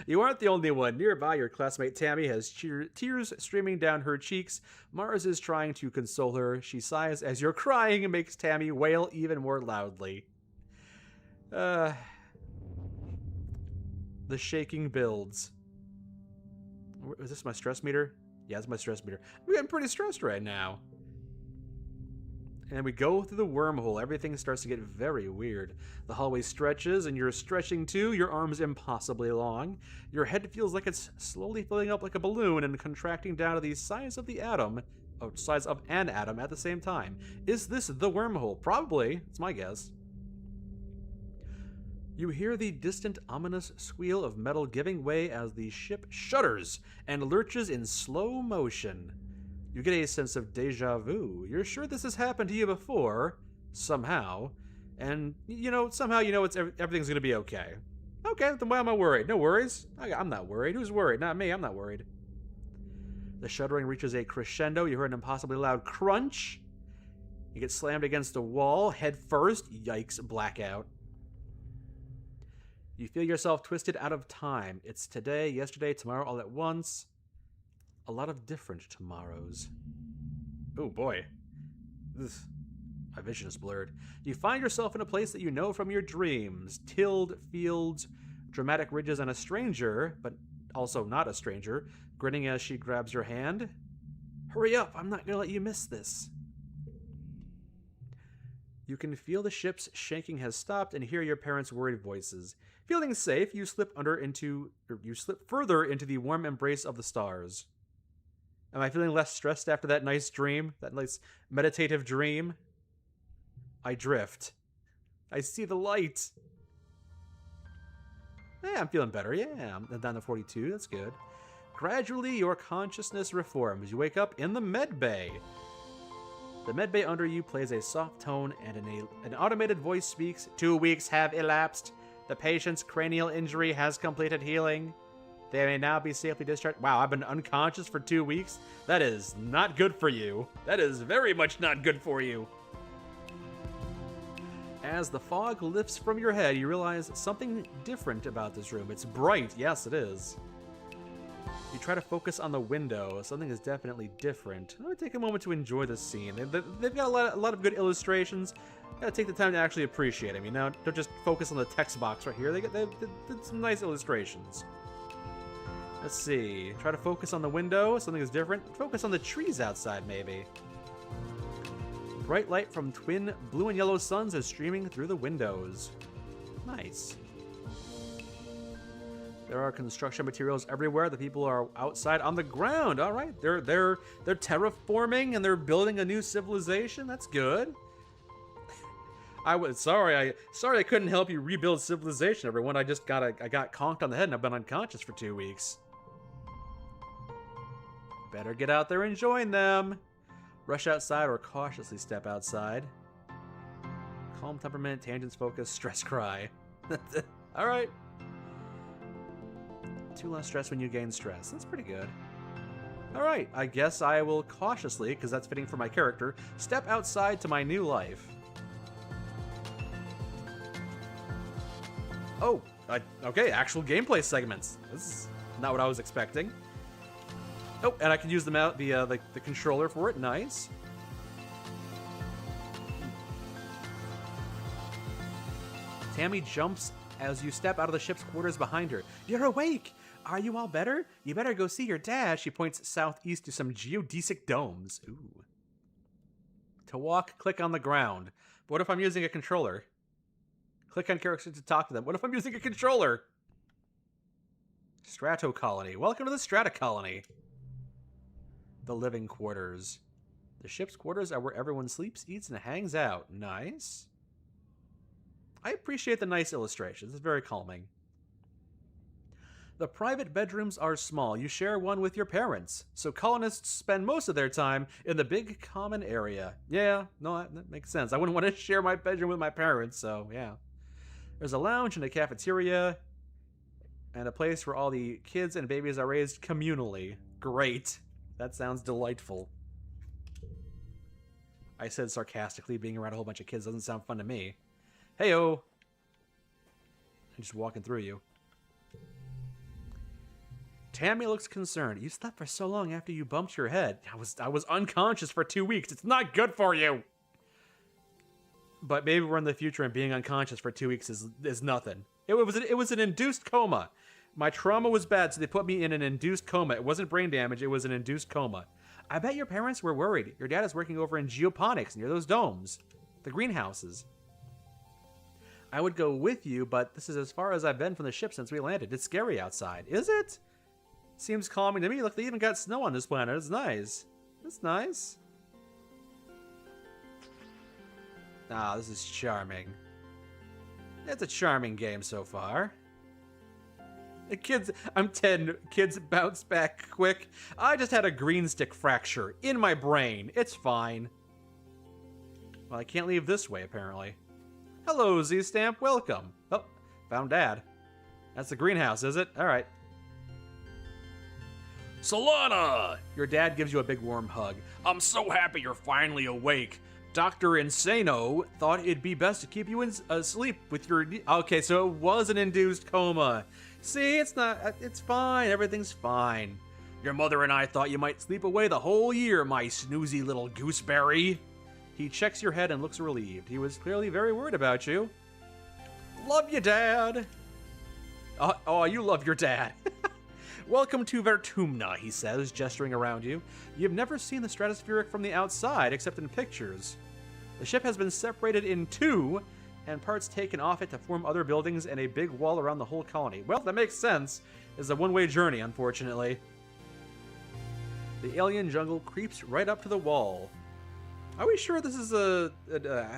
You aren't the only one. Nearby, your classmate Tammy has tears streaming down her cheeks. Mars is trying to console her. She sighs as you're crying and makes Tammy wail even more loudly. The shaking builds. Is this my stress meter? Yeah, it's my stress meter. I'm getting pretty stressed right now. And we go through the wormhole. Everything starts to get very weird. The hallway stretches, and you're stretching too. Your arm's impossibly long. Your head feels like it's slowly filling up like a balloon and contracting down to the size of the atom, or size of an atom at the same time. Is this the wormhole? Probably. It's my guess. You hear the distant, ominous squeal of metal giving way as the ship shudders and lurches in slow motion. You get a sense of deja vu. You're sure this has happened to you before, somehow, and somehow everything's gonna be okay. Okay, then why am I worried? No worries. I'm not worried. Who's worried? Not me. I'm not worried. The shuddering reaches a crescendo. You hear an impossibly loud crunch. You get slammed against a wall, head first. Yikes! Blackout. You feel yourself twisted out of time. It's today, yesterday, tomorrow, all at once. A lot of different tomorrows. Oh boy. Ugh. My vision is blurred. You find yourself in a place that you know from your dreams. Tilled fields, dramatic ridges, and a stranger, but also not a stranger, grinning as she grabs your hand. Hurry up, I'm not gonna let you miss this. You can feel the ship's shaking has stopped and hear your parents' worried voices. Feeling safe, you slip further into the warm embrace of the stars. Am I feeling less stressed after that nice dream? That nice meditative dream? I drift. I see the light. Yeah, I'm feeling better. Yeah, I'm down to 42. That's good. Gradually, your consciousness reforms. You wake up in the med bay. The med bay under you plays a soft tone, and an automated voice speaks. 2 weeks have elapsed. The patient's cranial injury has completed healing. They may now be safely discharged. Wow, I've been unconscious for 2 weeks? That is not good for you. That is very much not good for you. As the fog lifts from your head, you realize something different about this room. It's bright. Yes, it is. You try to focus on the window. Something is definitely different. I'm going to take a moment to enjoy this scene. They've got a lot of good illustrations. Gotta take the time to actually appreciate them. Don't just focus on the text box right here. They did some nice illustrations. Let's see. Try to focus on the window. Something is different. Focus on the trees outside, maybe. Bright light from twin blue and yellow suns is streaming through the windows. Nice. There are construction materials everywhere. The people are outside on the ground. All right, they're terraforming and they're building a new civilization. That's good. Sorry I couldn't help you rebuild civilization, everyone. I got conked on the head and I've been unconscious for 2 weeks. Better get out there and join them. Rush outside or cautiously step outside. Calm temperament, tangents focus, stress cry. All right. 2 less stress when you gain stress. That's pretty good. All right, I guess I will cautiously, because that's fitting for my character, step outside to my new life. Oh, okay, actual gameplay segments. This is not what I was expecting. Oh, and I can use the controller for it. Nice. Tammy jumps as you step out of the ship's quarters behind her. You're awake! Are you all better? You better go see your dad. She points southeast to some geodesic domes. Ooh. To walk, click on the ground. But what if I'm using a controller? Click on characters to talk to them. What if I'm using a controller? Strato Colony. Welcome to the Strata Colony. The living quarters. The ship's quarters are where everyone sleeps, eats, and hangs out. Nice. I appreciate the nice illustrations. It's very calming. The private bedrooms are small. You share one with your parents. So colonists spend most of their time in the big common area. Yeah, no, that makes sense. I wouldn't want to share my bedroom with my parents, so yeah. There's a lounge and a cafeteria and a place where all the kids and babies are raised communally. Great. That sounds delightful. I said sarcastically, being around a whole bunch of kids doesn't sound fun to me. Heyo. I'm just walking through you. Tammy looks concerned. You slept for so long after you bumped your head. I was unconscious for 2 weeks. It's not good for you. but maybe we're in the future and being unconscious for 2 weeks is nothing. It was an induced coma. My trauma was bad, so they put me in an induced coma. It wasn't brain damage, it was an induced coma. I bet your parents were worried. Your dad is working over in geoponics near those domes. The greenhouses. I would go with you, but this is as far as I've been from the ship since we landed. It's scary outside. Is it? Seems calming to me. Look, they even got snow on this planet. It's nice. It's nice. Ah, this is charming. It's a charming game so far. The kids, I'm 10. Kids bounce back quick. I just had a green stick fracture in my brain. It's fine. Well, I can't leave this way, apparently. Hello, Z-Stamp. Welcome. Oh, found Dad. That's the greenhouse, is it? All right. Solana! Your dad gives you a big warm hug. I'm so happy you're finally awake. Dr. Insano thought it'd be best to keep you asleep with your... Okay, so it was an induced coma. See, it's fine. Everything's fine. Your mother and I thought you might sleep away the whole year, my snoozy little gooseberry. He checks your head and looks relieved. He was clearly very worried about you. Love you, Dad. Oh, you love your dad. Welcome to Vertumna, he says, gesturing around you. You've never seen the stratospheric from the outside, except in pictures. The ship has been separated in two, and parts taken off it to form other buildings and a big wall around the whole colony. Well, that makes sense. It's a one-way journey, unfortunately. The alien jungle creeps right up to the wall. Are we sure this is a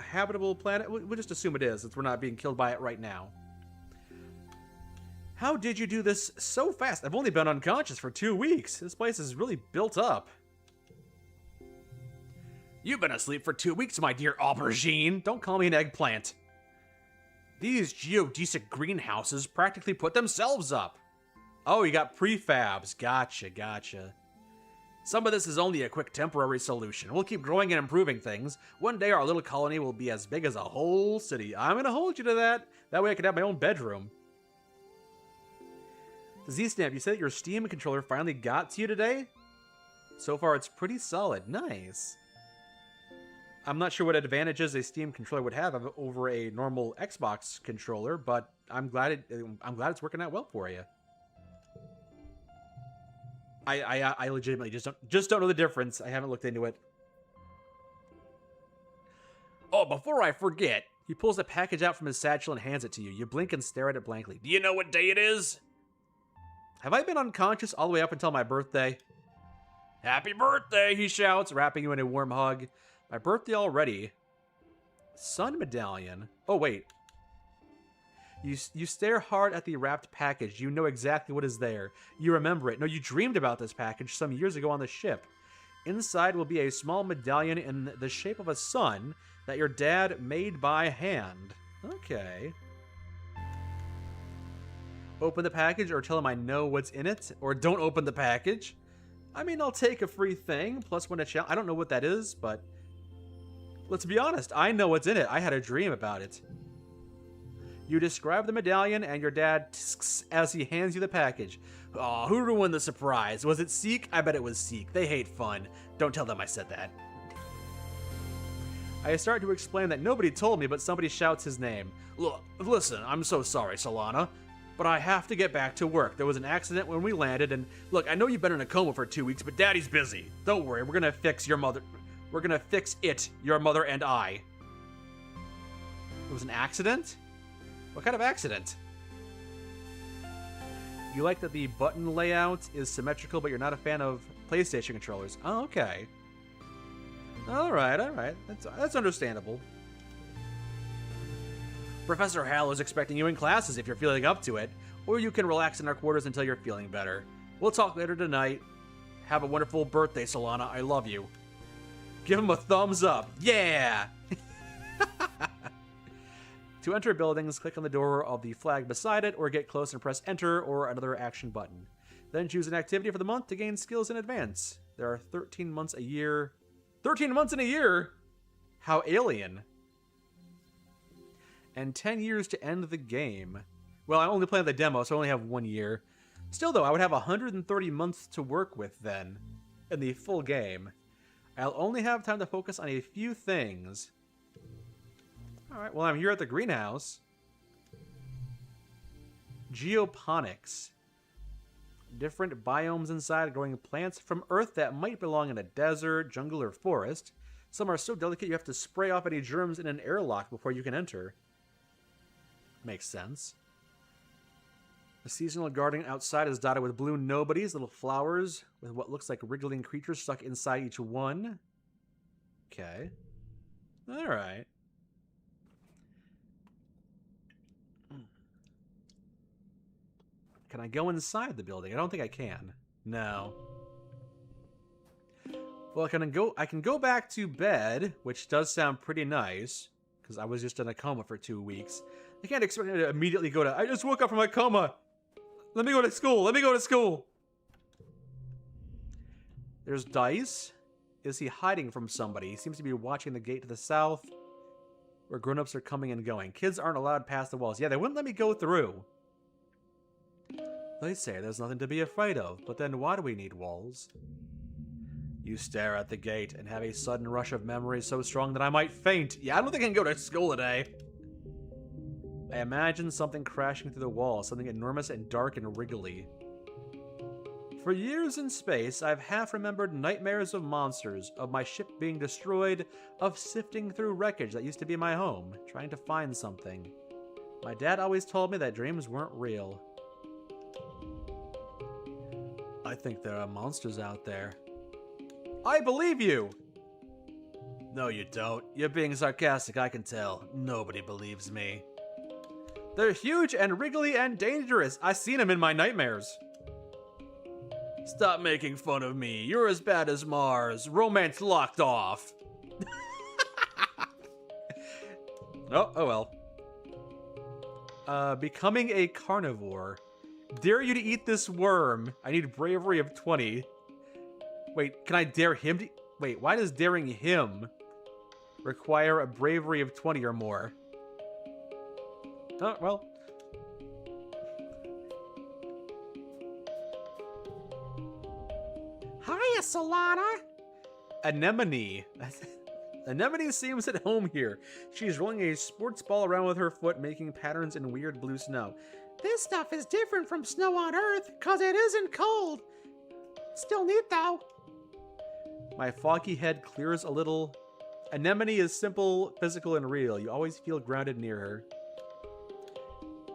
habitable planet? We'll just assume it is, since we're not being killed by it right now. How did you do this so fast? I've only been unconscious for 2 weeks. This place is really built up. You've been asleep for 2 weeks, my dear aubergine. Don't call me an eggplant. These geodesic greenhouses practically put themselves up. Oh, you got prefabs. Gotcha. Some of this is only a quick temporary solution. We'll keep growing and improving things. One day our little colony will be as big as a whole city. I'm gonna hold you to that. That way I can have my own bedroom. Z-Stamp, you said that your Steam controller finally got to you today? So far, it's pretty solid. Nice. I'm not sure what advantages a Steam controller would have over a normal Xbox controller, but I'm glad it's working out well for you. I legitimately just don't know the difference. I haven't looked into it. Oh, before I forget, he pulls a package out from his satchel and hands it to you. You blink and stare at it blankly. Do you know what day it is? Have I been unconscious all the way up until my birthday? Happy birthday, he shouts, wrapping you in a warm hug. My birthday already. Sun medallion. Oh, wait. You stare hard at the wrapped package. You know exactly what is there. You remember it. No, you dreamed about this package some years ago on the ship. Inside will be a small medallion in the shape of a sun that your dad made by hand. Okay. Open the package or tell him I know what's in it, or don't open the package. I mean, I'll take a free thing, plus one a challenge. I don't know what that is, but let's be honest, I know what's in it. I had a dream about it. You describe the medallion, and your dad tisks as he hands you the package. Oh, who ruined the surprise? Was it Seek? I bet it was Seek. They hate fun. Don't tell them I said that. I start to explain that nobody told me, but somebody shouts his name. Look, listen, I'm so sorry, Solana, but I have to get back to work. There was an accident when we landed, and look, I know you've been in a coma for 2 weeks, but Daddy's busy. Don't worry, we're gonna fix your mother. We're gonna fix it, your mother and I. It was an accident? What kind of accident? You like that the button layout is symmetrical, but you're not a fan of PlayStation controllers. Oh, okay. Alright. That's understandable. Professor Hal is expecting you in classes if you're feeling up to it, or you can relax in our quarters until you're feeling better. We'll talk later tonight. Have a wonderful birthday, Solana. I love you. Give him a thumbs up. Yeah! To enter buildings, click on the door of the flag beside it, or get close and press enter or another action button. Then choose an activity for the month to gain skills in advance. There are 13 months a year. 13 months in a year? How alien. And 10 years to end the game. Well, I only played the demo, so I only have 1 year. Still, though, I would have 130 months to work with then, in the full game. I'll only have time to focus on a few things. Alright, well, I'm here at the greenhouse. Geoponics. Different biomes inside, growing plants from Earth that might belong in a desert, jungle, or forest. Some are so delicate you have to spray off any germs in an airlock before you can enter. Makes sense. The seasonal garden outside is dotted with blue nobodies, little flowers with what looks like wriggling creatures stuck inside each one. Okay. Alright. Can I go inside the building? I don't think I can. No. Well, I can go back to bed, which does sound pretty nice, because I was just in a coma for 2 weeks. I can't expect me to immediately go to, I just woke up from my coma. Let me go to school. Let me go to school. There's Dice. Is he hiding from somebody? He seems to be watching the gate to the south, where grown-ups are coming and going. Kids aren't allowed past the walls. Yeah, they wouldn't let me go through. They say there's nothing to be afraid of, but then why do we need walls? You stare at the gate and have a sudden rush of memories so strong that I might faint. Yeah, I don't think I can go to school today. I imagine something crashing through the wall, something enormous and dark and wriggly. For years in space, I've half-remembered nightmares of monsters, of my ship being destroyed, of sifting through wreckage that used to be my home, trying to find something. My dad always told me that dreams weren't real. I think there are monsters out there. I believe you! No, you don't. You're being sarcastic, I can tell. Nobody believes me. They're huge and wriggly and dangerous. I've seen them in my nightmares. Stop making fun of me. You're as bad as Mars. Romance locked off. Oh well. Becoming a carnivore. Dare you to eat this worm. I need bravery of 20. Wait, can I dare him to... Wait, why does daring him require a bravery of 20 or more? Oh, well. Hiya, Solana! Anemone. Anemone seems at home here. She's rolling a sports ball around with her foot, making patterns in weird blue snow. This stuff is different from snow on Earth, cause it isn't cold. Still neat, though. My foggy head clears a little. Anemone is simple, physical, and real. You always feel grounded near her.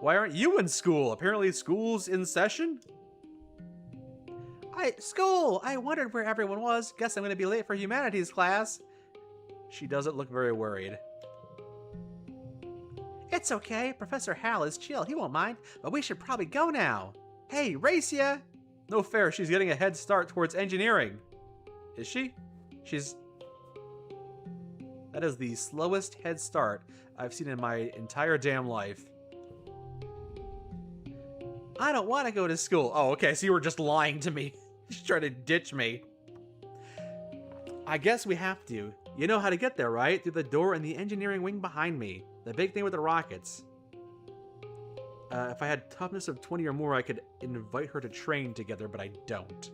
Why aren't you in school? Apparently school's in session? School! I wondered where everyone was. Guess I'm gonna be late for humanities class. She doesn't look very worried. It's okay. Professor Hal is chill. He won't mind. But we should probably go now. Hey, race ya! No fair. She's getting a head start towards engineering. Is she? That is the slowest head start I've seen in my entire damn life. I don't want to go to school. Oh, okay, so you were just lying to me. She's trying to ditch me. I guess we have to. You know how to get there, right? Through the door in the engineering wing behind me. The big thing with the rockets. If I had toughness of 20 or more, I could invite her to train together, but I don't.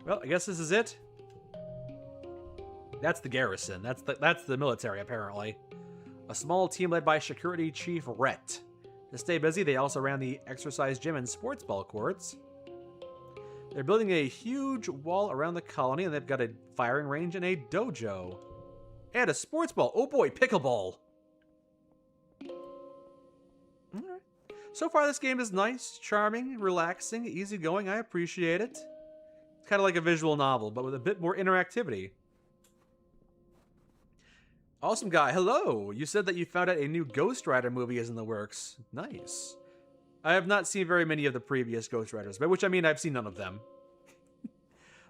Well, I guess this is it. That's the garrison. That's the military, apparently. A small team led by Security Chief Rhett. To stay busy, they also ran the exercise gym and sports ball courts. They're building a huge wall around the colony, and they've got a firing range and a dojo. And a sports ball. Oh boy, pickleball. Alright. So far, this game is nice, charming, relaxing, easygoing. I appreciate it. It's kind of like a visual novel, but with a bit more interactivity. Awesome guy, hello! You said that you found out a new Ghost Rider movie is in the works. Nice. I have not seen very many of the previous Ghost Riders, by which I mean I've seen none of them.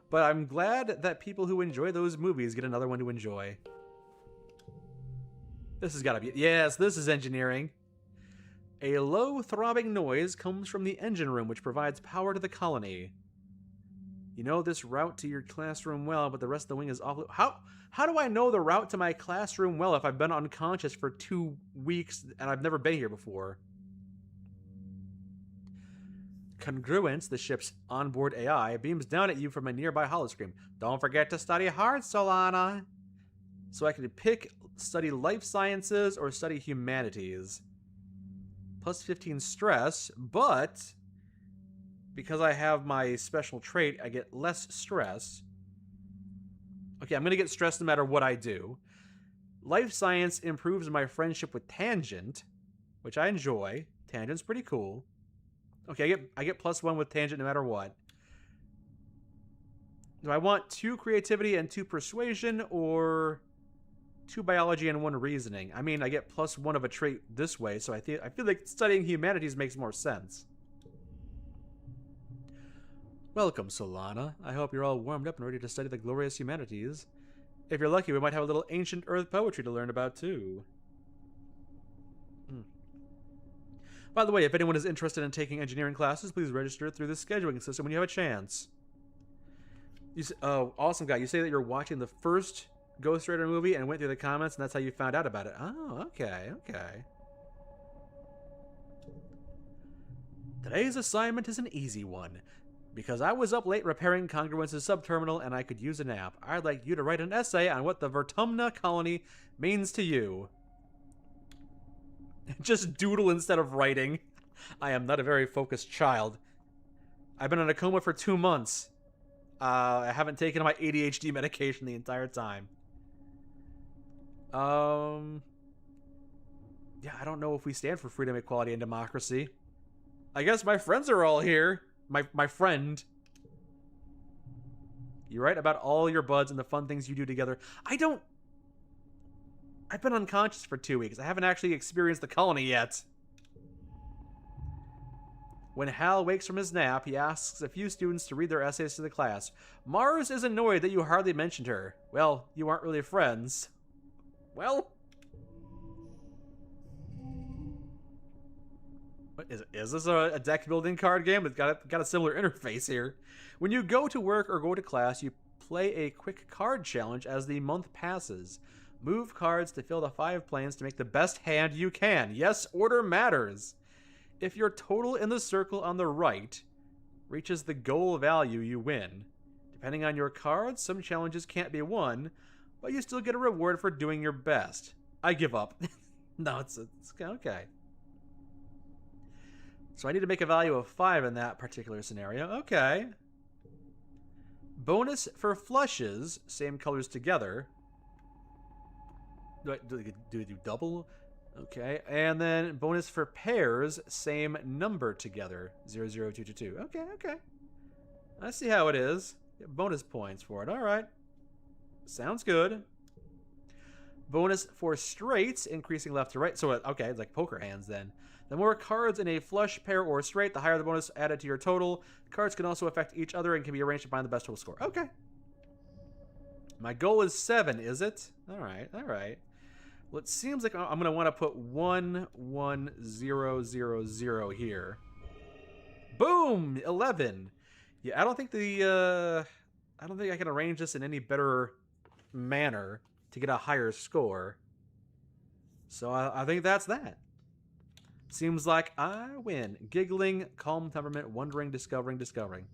But I'm glad that people who enjoy those movies get another one to enjoy. This has got to be... Yes, this is engineering. A low throbbing noise comes from the engine room, which provides power to the colony. You know this route to your classroom well, but the rest of the wing is awful. How do I know the route to my classroom well if I've been unconscious for 2 weeks and I've never been here before? Congruence, the ship's onboard AI, beams down at you from a nearby holoscreen. Don't forget to study hard, Solana. So study life sciences or study humanities. Plus 15 stress, but because I have my special trait, I get less stress. Okay, I'm going to get stressed no matter what I do. Life science improves my friendship with Tangent, which I enjoy. Tangent's pretty cool. Okay, I get plus 1 with Tangent no matter what. Do I want 2 creativity and 2 persuasion, or 2 biology and 1 reasoning? I mean, I get plus 1 of a trait this way, so I feel like studying humanities makes more sense. Welcome, Solana. I hope you're all warmed up and ready to study the glorious humanities. If you're lucky, we might have a little ancient Earth poetry to learn about, too. By the way, if anyone is interested in taking engineering classes, please register through the scheduling system when you have a chance. Oh, awesome guy. You say that you're watching the first Ghost Rider movie and went through the comments, and that's how you found out about it. Oh, okay, okay. Today's assignment is an easy one. Because I was up late repairing Congruence's subterminal and I could use a nap, I'd like you to write an essay on what the Vertumna colony means to you. Just doodle instead of writing. I am not a very focused child. I've been in a coma for 2 months. I haven't taken my ADHD medication the entire time. Yeah, I don't know if we stand for freedom, equality, and democracy. I guess my friends are all here. My friend. You write about all your buds and the fun things you do together. I've been unconscious for 2 weeks. I haven't actually experienced the colony yet. When Hal wakes from his nap, he asks a few students to read their essays to the class. Mars is annoyed that you hardly mentioned her. Well, you aren't really friends. Well... Is this a deck building card game? It's got a similar interface here. When you go to work or go to class, you play a quick card challenge as the month passes. Move cards to fill the 5 planes to make the best hand you can. Yes, order matters. If your total in the circle on the right reaches the goal value, you win. Depending on your cards, some challenges can't be won, but you still get a reward for doing your best. I give up. No, it's okay. So I need to make a value of 5 in that particular scenario. Okay. Bonus for flushes, same colors together. Do I do double? Okay. And then bonus for pairs, same number together. 0, 0, 2, 2, 2. Okay, okay. I see how it is. Get bonus points for it. All right. Sounds good. Bonus for straights, increasing left to right. So, okay, it's like poker hands then. The more cards in a flush, pair, or straight, the higher the bonus added to your total. Cards can also affect each other and can be arranged to find the best total score. Okay. My goal is 7, is it? All right, all right. Well, it seems like I'm going to want to put 1, 1, 0, 0, 0 here. Boom! 11. Yeah, I don't think I can arrange this in any better manner to get a higher score. So I think that's that. Seems like I win. Giggling, calm temperament, wondering, discovering, discovering.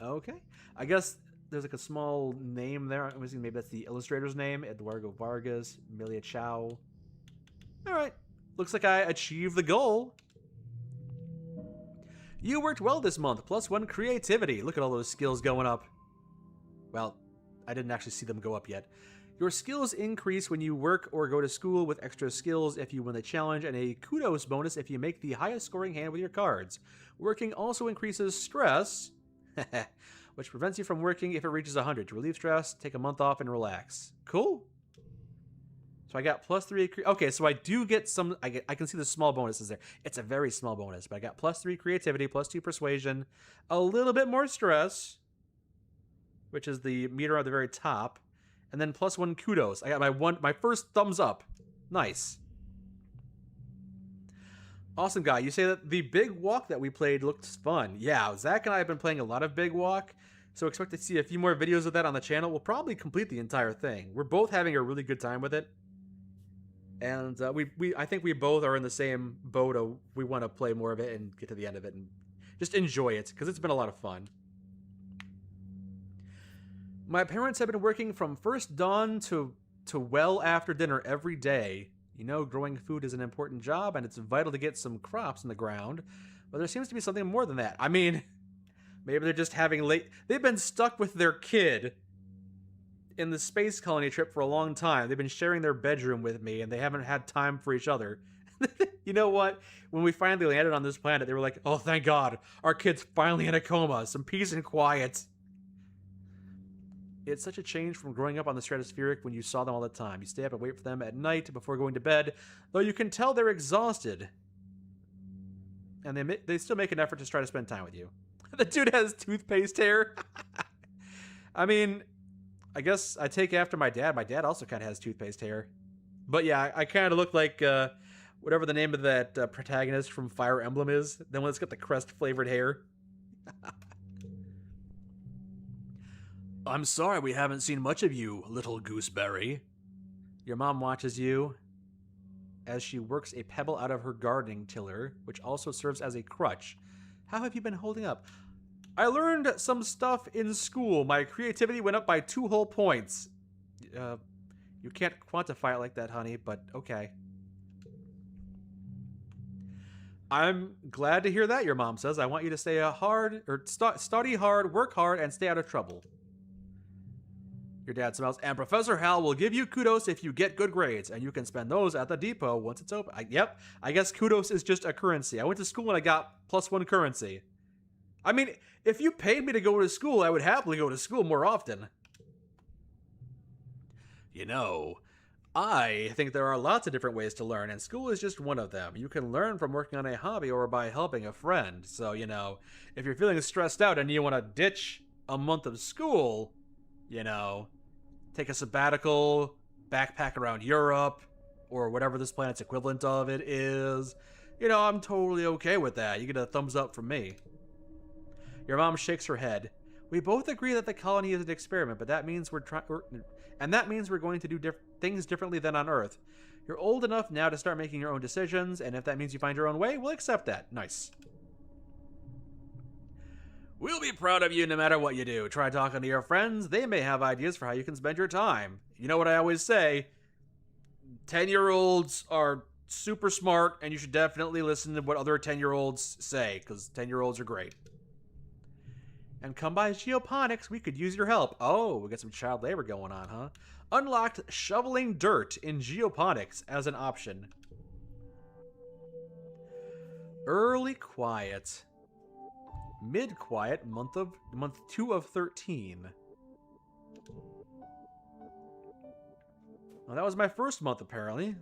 Okay. I guess there's like a small name there. I'm assuming maybe that's the illustrator's name. Eduardo Vargas, Milia Chow. Alright. Looks like I achieved the goal. You worked well this month. +1 creativity. Look at all those skills going up. Well, I didn't actually see them go up yet. Your skills increase when you work or go to school with extra skills if you win the challenge, and a kudos bonus if you make the highest scoring hand with your cards. Working also increases stress, which prevents you from working if it reaches 100. To relieve stress, take a month off and relax. Cool. So I got +3. Okay, so I do get some. I can see the small bonuses there. It's a very small bonus, but I got +3 creativity, +2 persuasion, a little bit more stress, which is the meter at the very top. And then +1 kudos. I got my first thumbs up. Nice. Awesome guy. You say that the Big Walk that we played looked fun. Yeah, Zach and I have been playing a lot of Big Walk, so expect to see a few more videos of that on the channel. We'll probably complete the entire thing. We're both having a really good time with it. And I think we both are in the same boat of we want to play more of it and get to the end of it and just enjoy it, because it's been a lot of fun. My parents have been working from first dawn to well after dinner every day. You know, growing food is an important job, and it's vital to get some crops in the ground. But there seems to be something more than that. I mean, maybe they're just having late... They've been stuck with their kid in the space colony trip for a long time. They've been sharing their bedroom with me, and they haven't had time for each other. You know what? When we finally landed on this planet, they were like, oh, thank God, our kid's finally in a coma. Some peace and quiet. It's such a change from growing up on the stratospheric when you saw them all the time. You stay up and wait for them at night before going to bed, though you can tell they're exhausted. And they still make an effort to try to spend time with you. The dude has toothpaste hair. I mean, I guess I take after my dad. My dad also kind of has toothpaste hair. But yeah, I kind of look like whatever the name of that protagonist from Fire Emblem is. The one that's got the crest-flavored hair. I'm sorry we haven't seen much of you, little gooseberry. Your mom watches you as she works a pebble out of her gardening tiller, which also serves as a crutch. How have you been holding up? I learned some stuff in school. My creativity went up by 2 whole points. You can't quantify it like that, honey, but okay. I'm glad to hear that, your mom says. I want you to stay study hard, work hard, and stay out of trouble. Your dad smiles, and Professor Hal will give you kudos if you get good grades, and you can spend those at the depot once it's open. Yep, I guess kudos is just a currency. I went to school and I got +1 currency. I mean, if you paid me to go to school, I would happily go to school more often. You know, I think there are lots of different ways to learn, and school is just one of them. You can learn from working on a hobby or by helping a friend. So, you know, if you're feeling stressed out and you want to ditch a month of school, you know, take a sabbatical, backpack around Europe, or whatever this planet's equivalent of it is, you know, I'm totally okay with that. You get a thumbs up from me. Your mom shakes her head. We both agree that the colony is an experiment, but that means we're going to do things differently than on Earth. You're old enough now to start making your own decisions, and if that means you find your own way, we'll accept that. Nice. We'll be proud of you no matter what you do. Try talking to your friends. They may have ideas for how you can spend your time. You know what I always say? 10-year-olds are super smart, and you should definitely listen to what other 10-year-olds say, because 10-year-olds are great. And come by Geoponics, we could use your help. Oh, we got some child labor going on, huh? Unlocked shoveling dirt in Geoponics as an option. Early quiet. Mid-quiet, month 2 of 13. Well, that was my first month, apparently.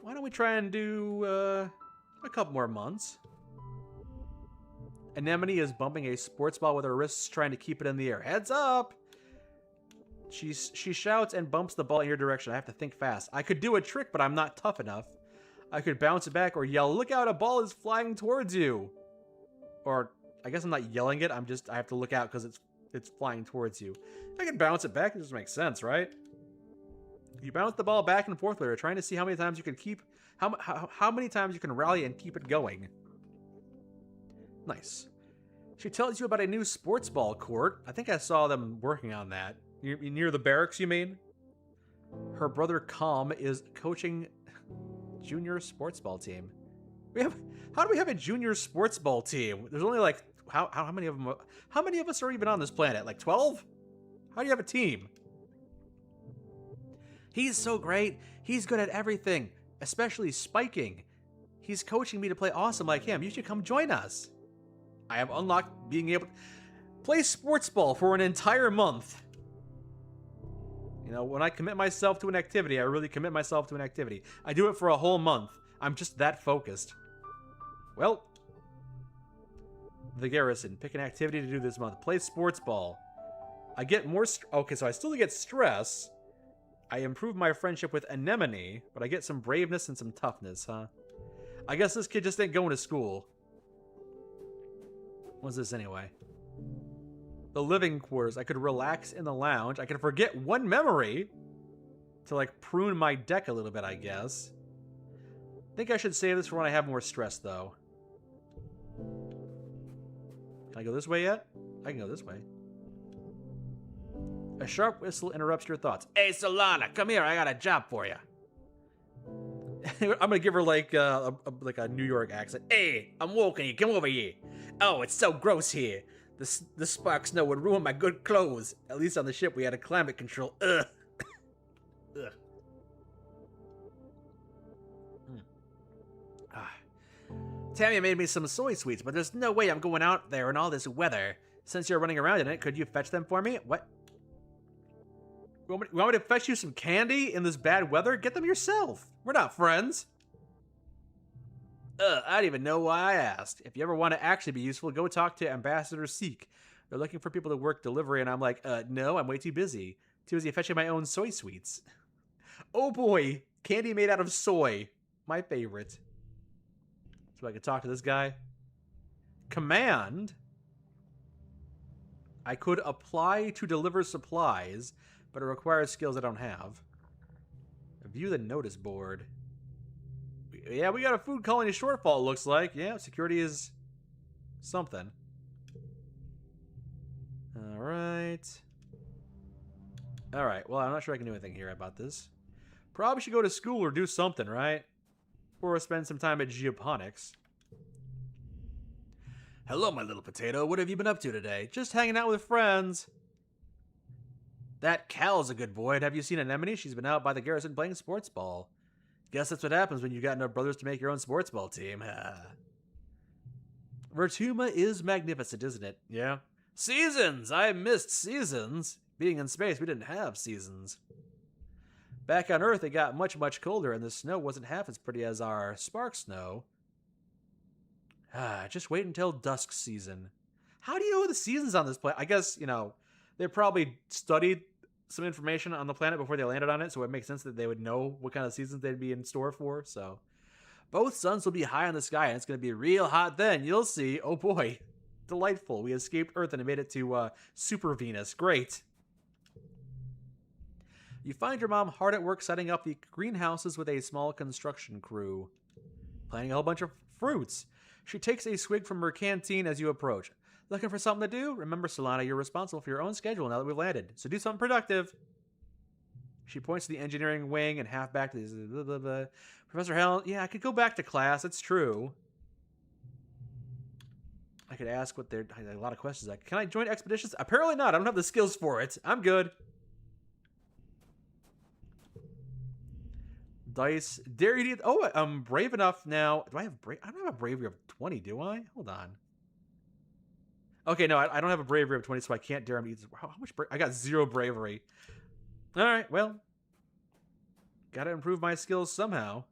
Why don't we try and do a couple more months? Anemone is bumping a sports ball with her wrists, trying to keep it in the air. Heads up! She shouts and bumps the ball in your direction. I have to think fast. I could do a trick, but I'm not tough enough. I could bounce it back or yell, look out, a ball is flying towards you! Or, I guess I'm not yelling it, I have to look out because it's flying towards you. If I can bounce it back, it just makes sense, right? You bounce the ball back and forth with her, trying to see how many times you can how many times you can rally and keep it going. Nice. She tells you about a new sports ball court. I think I saw them working on that. Near the barracks, you mean? Her brother Calm is coaching junior sports ball team. How do we have a junior sports ball team? There's only like how many of them? How many of us are even on this planet? Like 12? How do you have a team? He's so great. He's good at everything, especially spiking. He's coaching me to play awesome like him. You should come join us. I have unlocked being able to play sports ball for an entire month. You know, when I commit myself to an activity, I really commit myself to an activity. I do it for a whole month. I'm just that focused. Well, the garrison. Pick an activity to do this month. Play sports ball. I get more... Okay, so I still get stress. I improve my friendship with Anemone, but I get some braveness and some toughness, huh? I guess this kid just ain't going to school. What's this anyway? The living quarters. I could relax in the lounge. I could forget one memory to, like, prune my deck a little bit, I guess. I think I should save this for when I have more stress, though. Can I go this way yet? I can go this way. A sharp whistle interrupts your thoughts. Hey, Solana, come here. I got a job for you. I'm gonna give her like a New York accent. Hey, I'm woken. You come over here. Oh, it's so gross here. The spark snow would ruin my good clothes. At least on the ship we had a climate control. Ugh. Ugh. Tammy made me some soy sweets, but there's no way I'm going out there in all this weather. Since you're running around in it, could you fetch them for me? What? You want me to fetch you some candy in this bad weather? Get them yourself. We're not friends. I don't even know why I asked. If you ever want to actually be useful, go talk to Ambassador Seek. They're looking for people to work delivery, and I'm like, no, I'm way too busy. Too busy fetching my own soy sweets. Oh boy, candy made out of soy. My favorite. So I can talk to this guy. Command. I could apply to deliver supplies, but it requires skills I don't have. View the notice board. Yeah, we got a food colony shortfall, it looks like. Yeah, security is something. Alright. Alright, well, I'm not sure I can do anything here about this. Probably should go to school or do something, right? Or spend some time at geoponics. Hello, my little potato. What have you been up to today? Just hanging out with friends. That Cal's a good boy. And have you seen Anemone? She's been out by the garrison playing sports ball. Guess that's what happens when you've got enough brothers to make your own sports ball team. Vertuma is magnificent, isn't it? Yeah. Seasons! I missed seasons. Being in space, we didn't have seasons. Back on Earth, it got much, much colder, and the snow wasn't half as pretty as our spark snow. Just wait until dusk season. How do you know the seasons on this planet? I guess, you know, they probably studied some information on the planet before they landed on it, so it makes sense that they would know what kind of seasons they'd be in store for, so. Both suns will be high in the sky, and it's going to be real hot then. You'll see. Oh boy. Delightful. We escaped Earth and made it to Super Venus. Great. You find your mom hard at work setting up the greenhouses with a small construction crew. Planting a whole bunch of fruits. She takes a swig from her canteen as you approach. Looking for something to do? Remember, Solana, you're responsible for your own schedule now that we've landed. So do something productive. She points to the engineering wing and half back to this. Blah, blah, blah. Professor Helen, yeah, I could go back to class. It's true. I could ask what they're... A lot of questions. Like, can I join expeditions? Apparently not. I don't have the skills for it. I'm good. Dice. Dare you... Oh, I'm brave enough now. Do I have brave... I don't have a bravery of 20, do I? Hold on. Okay, no, I don't have a bravery of 20, so I can't dare him to eat this. How much I got 0 bravery. All right, well. Gotta improve my skills somehow.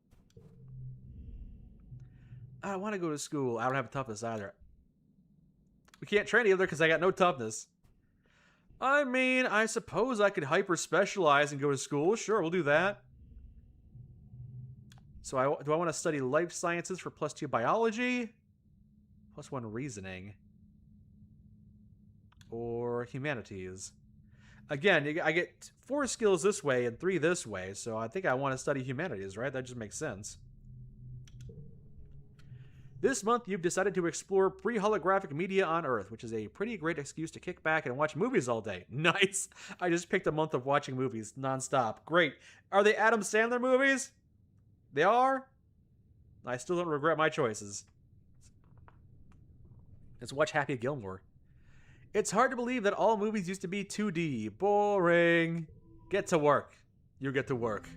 I don't want to go to school. I don't have toughness either. We can't train either because I got no toughness. I mean, I suppose I could hyper-specialize and go to school. Sure, we'll do that. So do I want to study life sciences for +2 biology? +1 reasoning. Or humanities. Again, I get 4 skills this way and 3 this way, so I think I want to study humanities, right? That just makes sense. This month, you've decided to explore pre-holographic media on Earth, which is a pretty great excuse to kick back and watch movies all day. Nice! I just picked a month of watching movies nonstop. Great. Are they Adam Sandler movies? They are? I still don't regret my choices. Let's watch Happy Gilmore. It's hard to believe that all movies used to be 2D. Boring. Get to work. You get to work.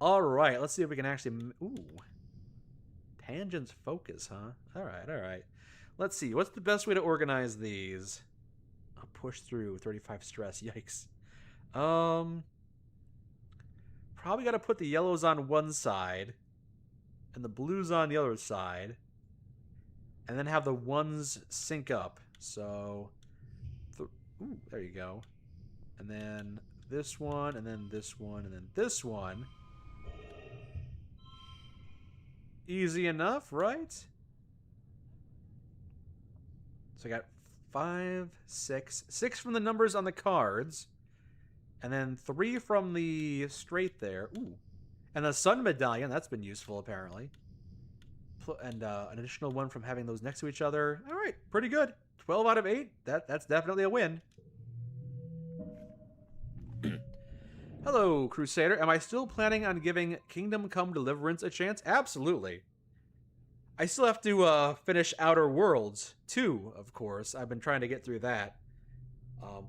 Alright, let's see if we can actually... Ooh. Tangents focus, huh? Alright, alright. Let's see. What's the best way to organize these? I'll push through. 35 stress. Yikes. Probably got to put the yellows on one side. And the blues on the other side. And then have the ones sync up. So, ooh, there you go. And then this one, and then this one, and then this one. Easy enough, right? So I got 5, 6. 6 from the numbers on the cards. And then 3 from the straight there. Ooh. And the sun medallion, that's been useful apparently. And an additional 1 from having those next to each other. All right, pretty good. 12 out of 8. That's definitely a win. Hello, Crusader. Am I still planning on giving Kingdom Come Deliverance a chance? Absolutely. I still have to finish Outer Worlds 2, of course. I've been trying to get through that.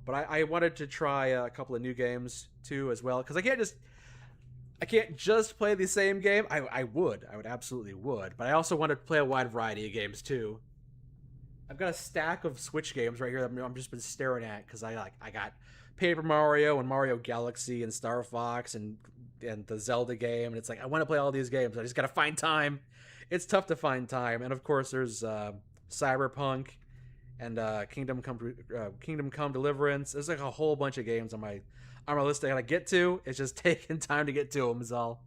But I wanted to try a couple of new games too as well, because I can't just play the same game. I would absolutely would, but I also wanted to play a wide variety of games too. I've got a stack of Switch games right here that I'm just been staring at because I got Paper Mario and Mario Galaxy and Star Fox and the Zelda game, and it's like I want to play all these games. I just gotta find time. It's tough to find time, and of course there's Cyberpunk and Kingdom Come Deliverance. There's like a whole bunch of games on my list I gotta get to. It's just taking time to get to them is all.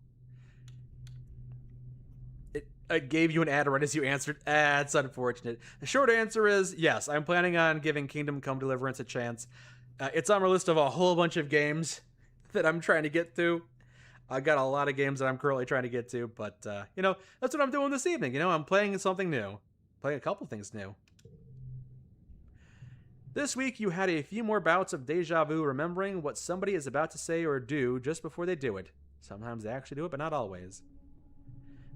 It gave you an ad right as you answered. It's unfortunate. The short answer is yes, I'm planning on giving Kingdom Come Deliverance a chance. It's on my list of a whole bunch of games that I'm trying to get to. I've got a lot of games that I'm currently trying to get to, but, that's what I'm doing this evening. I'm playing something new. Playing a couple things new. This week, you had a few more bouts of deja vu remembering what somebody is about to say or do just before they do it. Sometimes they actually do it, but not always.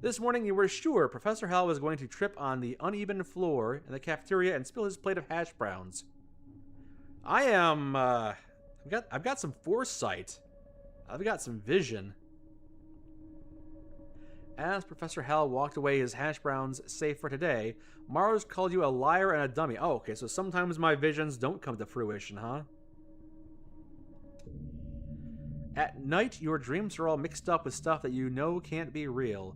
This morning, you were sure Professor Hal was going to trip on the uneven floor in the cafeteria and spill his plate of hash browns. I am, I've got some foresight. I've got some vision. As Professor Hal walked away, his hash browns safe for today, Mars called you a liar and a dummy. Oh, okay, so sometimes my visions don't come to fruition, huh? At night, your dreams are all mixed up with stuff that you know can't be real.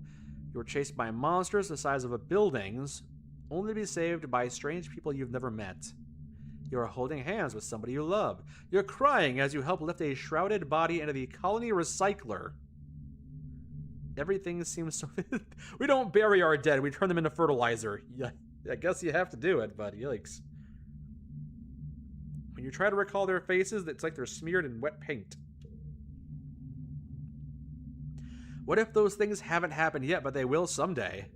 You're chased by monsters the size of buildings, only to be saved by strange people you've never met. You're holding hands with somebody you love. You're crying as you help lift a shrouded body into the colony recycler. Everything seems so... We don't bury our dead, we turn them into fertilizer. Yeah, I guess you have to do it, but yikes. When you try to recall their faces, it's like they're smeared in wet paint. What if those things haven't happened yet, but they will someday?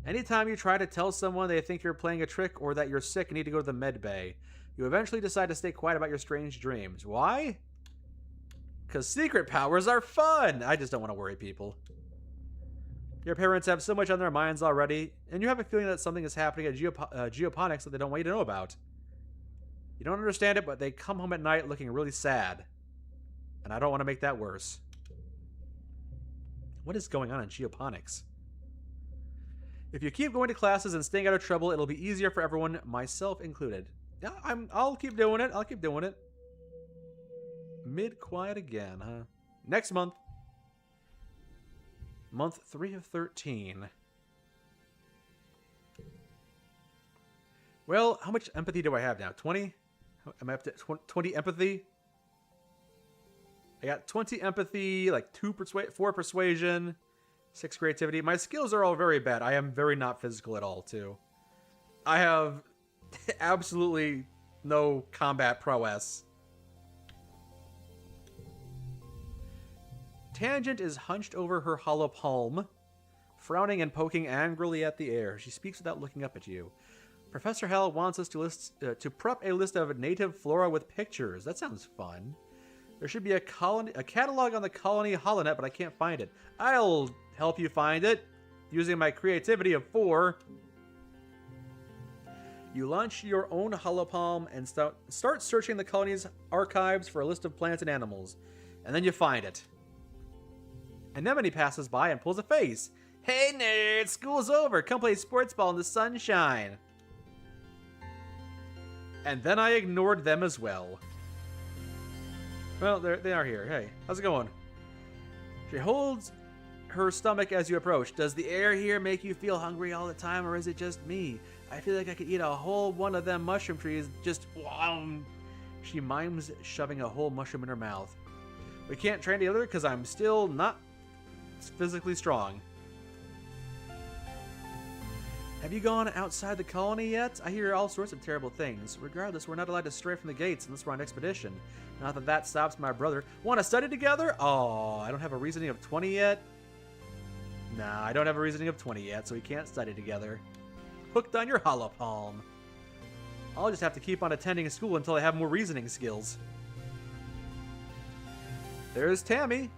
Anytime you try to tell someone they think you're playing a trick or that you're sick and need to go to the med bay, you eventually decide to stay quiet about your strange dreams. Why? Because secret powers are fun! I just don't want to worry people. Your parents have so much on their minds already, and you have a feeling that something is happening at Geoponics that they don't want you to know about. You don't understand it, but they come home at night looking really sad. And I don't want to make that worse. What is going on in Geoponics? If you keep going to classes and staying out of trouble, it'll be easier for everyone, myself included. Yeah, I'll keep doing it. I'll keep doing it. Mid-quiet again, huh? Next month. Month 3 of 13. Well, how much empathy do I have now? 20? Am I up to 20 empathy? I got 20 empathy, like 4 persuasion, 6 creativity. My skills are all very bad. I am very not physical at all, too. I have absolutely no combat prowess. Tangent is hunched over her hollow palm, frowning and poking angrily at the air. She speaks without looking up at you. Professor Hal wants us to prep a list of native flora with pictures. That sounds fun. There should be a catalog on the Colony Holonet, but I can't find it. I'll help you find it, using my creativity of 4. You launch your own holopalm and start searching the colony's archives for a list of plants and animals. And then you find it. Anemone passes by and pulls a face. Hey nerds, school's over. Come play sports ball in the sunshine. And then I ignored them as well. Well, they are here. Hey, how's it going? She holds her stomach as you approach. Does the air here make you feel hungry all the time, or is it just me? I feel like I could eat a whole one of them mushroom trees just... She mimes shoving a whole mushroom in her mouth. We can't train together because I'm still not physically strong. Have you gone outside the colony yet? I hear all sorts of terrible things. Regardless, we're not allowed to stray from the gates unless we're on expedition. Not that that stops my brother. Want to study together? Oh, I don't have a reasoning of 20 yet. Nah, I don't have a reasoning of 20 yet, so we can't study together. Hooked on your holopalm. I'll just have to keep on attending school until I have more reasoning skills. There's Tammy.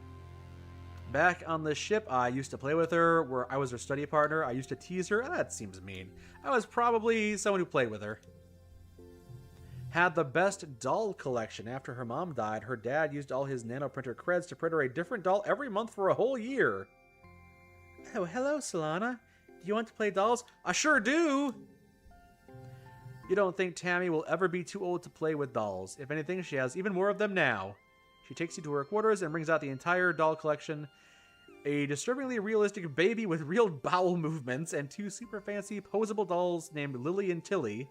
Back on the ship, I used to play with her, where I was her study partner. I used to tease her. That seems mean. I was probably someone who played with her. Had the best doll collection. After her mom died, her dad used all his nanoprinter creds to print her a different doll every month for a whole year. Oh, hello, Solana. Do you want to play dolls? I sure do! You don't think Tammy will ever be too old to play with dolls. If anything, she has even more of them now. She takes you to her quarters and brings out the entire doll collection. A disturbingly realistic baby with real bowel movements and 2 super fancy posable dolls named Lily and Tilly,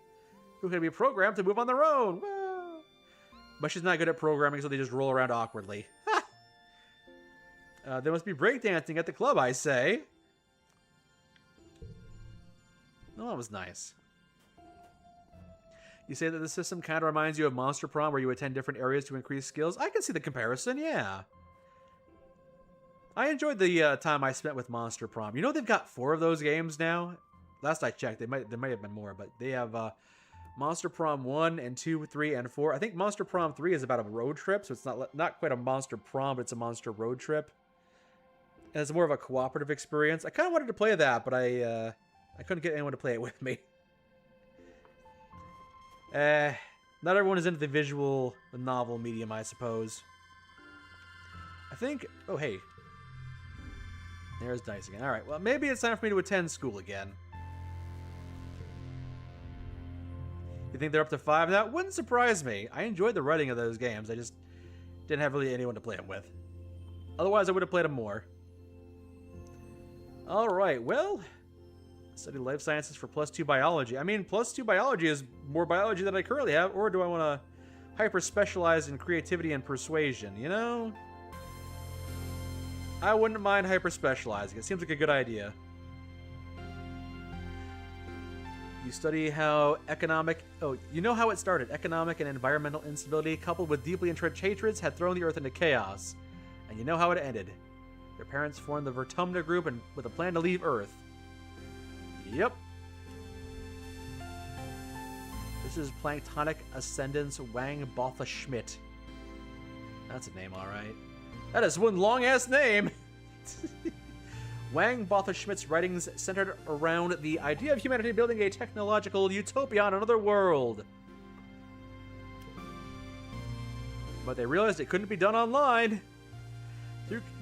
who can be programmed to move on their own. Whoa. But she's not good at programming, so they just roll around awkwardly. There must be breakdancing at the club, I say. Oh, that was nice. You say that the system kind of reminds you of Monster Prom, where you attend different areas to increase skills. I can see the comparison, yeah. I enjoyed the time I spent with Monster Prom. You know they've got 4 of those games now? Last I checked, there might have been more, but they have Monster Prom 1 and 2, 3, and 4. I think Monster Prom 3 is about a road trip, so it's not quite a Monster Prom, but it's a Monster Road Trip. And it's more of a cooperative experience. I kind of wanted to play that, but I couldn't get anyone to play it with me. Not everyone is into the visual novel medium, I suppose. I think... Oh, hey. There's Dice again. Alright, well, maybe it's time for me to attend school again. You think they're up to 5 now? Wouldn't surprise me. I enjoyed the writing of those games. I just didn't have really anyone to play them with. Otherwise, I would have played them more. Alright, well... Study life sciences for +2 biology. I mean, +2 biology is more biology than I currently have, or do I want to hyper-specialize in creativity and persuasion, you know? I wouldn't mind hyper-specializing. It seems like a good idea. You study how economic... Oh, you know how it started. Economic and environmental instability, coupled with deeply entrenched hatreds, had thrown the Earth into chaos. And you know how it ended. Your parents formed the Vertumna Group and with a plan to leave Earth. Yep. This is Planktonic Ascendance Wang Botha Schmidt. That's a name, alright. That is one long-ass name! Wang Botha Schmidt's writings centered around the idea of humanity building a technological utopia on another world. But they realized it couldn't be done online.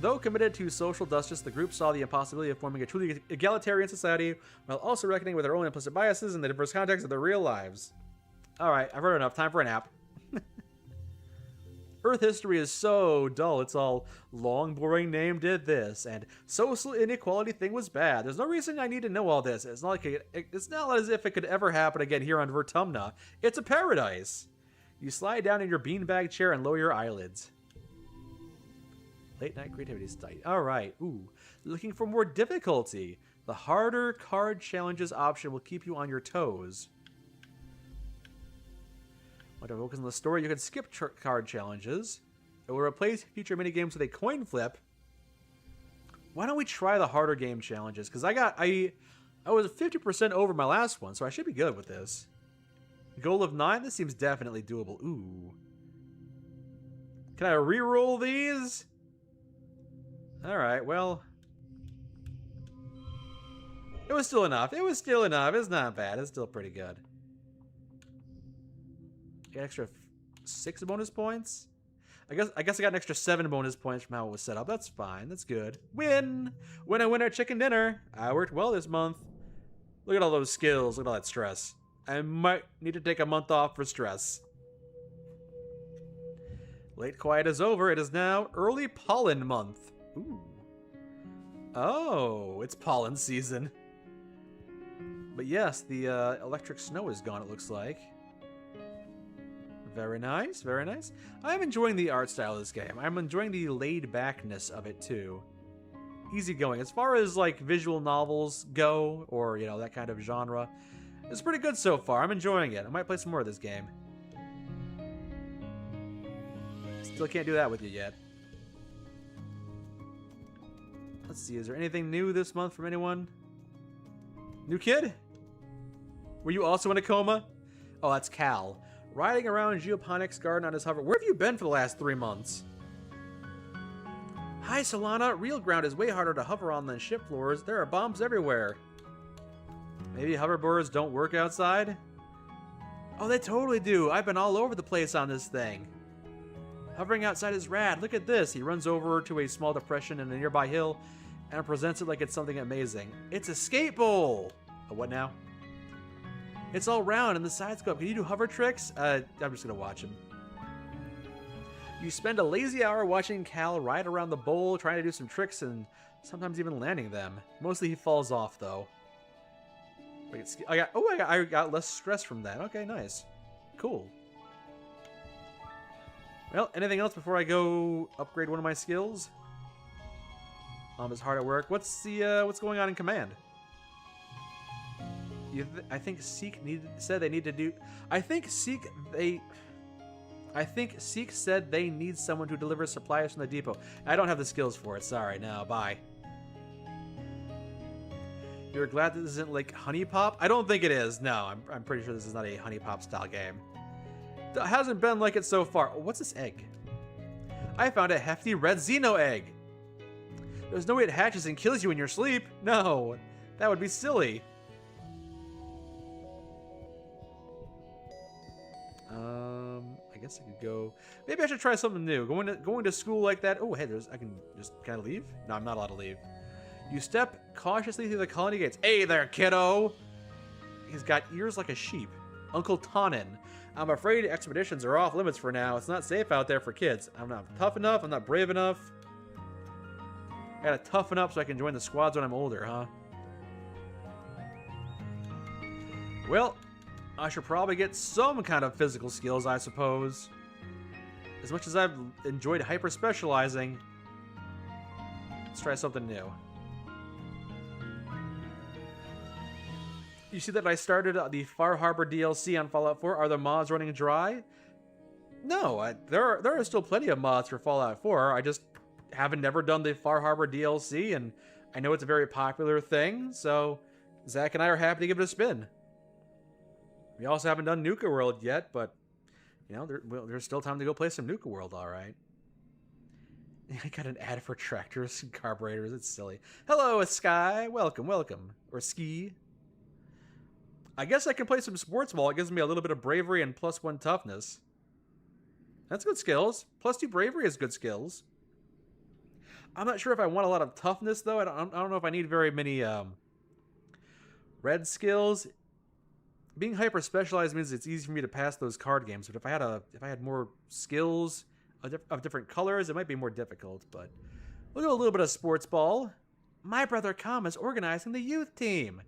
Though committed to social justice, the group saw the impossibility of forming a truly egalitarian society while also reckoning with their own implicit biases and the diverse context of their real lives. Alright, I've heard enough. Time for a nap. Earth history is so dull. It's all long, boring name did this, and social inequality thing was bad. There's no reason I need to know all this. It's not as if it could ever happen again here on Vertumna. It's a paradise. You slide down in your beanbag chair and lower your eyelids. Late night creativity study. Alright, ooh. Looking for more difficulty. The harder card challenges option will keep you on your toes. Want to focus on the story? You can skip card challenges. It will replace future minigames with a coin flip. Why don't we try the harder game challenges? Because I was 50% over my last one, so I should be good with this. Goal of 9? This seems definitely doable. Ooh. Can I re-roll these? Alright, well... It was still enough. It was still enough. It's not bad. It's still pretty good. Get extra 6 bonus points? I guess I got an extra 7 bonus points from how it was set up. That's fine. That's good. Win! Winner, chicken dinner. I worked well this month. Look at all those skills. Look at all that stress. I might need to take a month off for stress. Late quiet is over. It is now early pollen month. Ooh. Oh, it's pollen season. But yes, the electric snow is gone, it looks like. Very nice, very nice. I'm enjoying the art style of this game. I'm enjoying the laid-backness of it, too. Easygoing. As far as, like, visual novels go, or, you know, that kind of genre, it's pretty good so far. I'm enjoying it. I might play some more of this game. Still can't do that with you yet. Let's see, is there anything new this month from anyone? New kid? Were you also in a coma? Oh, that's Cal. Riding around Geoponics Garden on his hover. Where have you been for the last 3 months? Hi, Solana. Real ground is way harder to hover on than ship floors. There are bombs everywhere. Maybe hoverboards don't work outside? Oh, they totally do. I've been all over the place on this thing. Hovering outside is rad. Look at this. He runs over to a small depression in a nearby hill and presents it like it's something amazing. It's a skate bowl! A what now? It's all round and the sides go up. Can you do hover tricks? I'm just gonna watch him. You spend a lazy hour watching Cal ride around the bowl, trying to do some tricks and sometimes even landing them. Mostly he falls off though. I got less stress from that. Okay, nice. Cool. Well, anything else before I go upgrade one of my skills? Is hard at work. What's going on in command? I think Seek said they need to do. I think Seek said they need someone to deliver supplies from the depot. I don't have the skills for it. Sorry. No, bye. You're glad this isn't like Honey Pop? I don't think it is. No, I'm pretty sure this is not a Honey Pop style game. It hasn't been like it so far. Oh, what's this egg? I found a hefty red Xeno egg. There's no way it hatches and kills you in your sleep. No, that would be silly. I guess I could go. Maybe I should try something new. Going to school like that. Oh, hey, I can just kind of leave. No, I'm not allowed to leave. You step cautiously through the colony gates. Hey there, kiddo. He's got ears like a sheep. Uncle Tonin. I'm afraid expeditions are off limits for now. It's not safe out there for kids. I'm not tough enough. I'm not brave enough. I gotta toughen up so I can join the squads when I'm older, huh? Well, I should probably get some kind of physical skills, I suppose. As much as I've enjoyed hyper-specializing, let's try something new. You see that I started the Far Harbor DLC on Fallout 4. Are the mods running dry? No, there are still plenty of mods for Fallout 4. I just haven't never done the Far Harbor DLC, and I know it's a very popular thing, so Zach and I are happy to give it a spin. We also haven't done Nuka World yet, but, you know, there's still time to go play some Nuka World, all right. I got an ad for tractors and carburetors. It's silly. Hello, Sky. Welcome, welcome. Or Ski. I guess I can play some sports ball. It gives me a little bit of bravery and +1 toughness. That's good skills. +2 bravery is good skills. I'm not sure if I want a lot of toughness, though. I don't know if I need very many red skills. Being hyper-specialized means it's easy for me to pass those card games, but if I had more skills of different colors, it might be more difficult, but we'll do a little bit of sports ball. My brother Kam is organizing the youth team.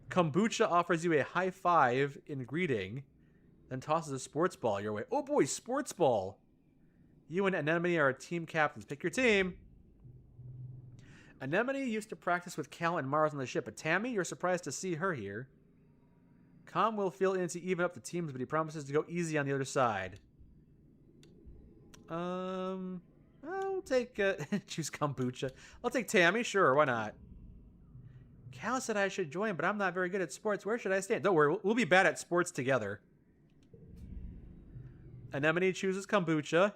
Kombucha offers you a high five in greeting, then tosses a sports ball your way. Oh boy, sports ball! You and Anemone are team captains. Pick your team. Anemone used to practice with Cal and Mars on the ship, but Tammy, you're surprised to see her here. Kam will fill in to even up the teams, but he promises to go easy on the other side. I'll take, choose Kombucha. I'll take Tammy, sure, why not? Cal said I should join, but I'm not very good at sports. Where should I stand? Don't worry, we'll be bad at sports together. Anemone chooses Kombucha.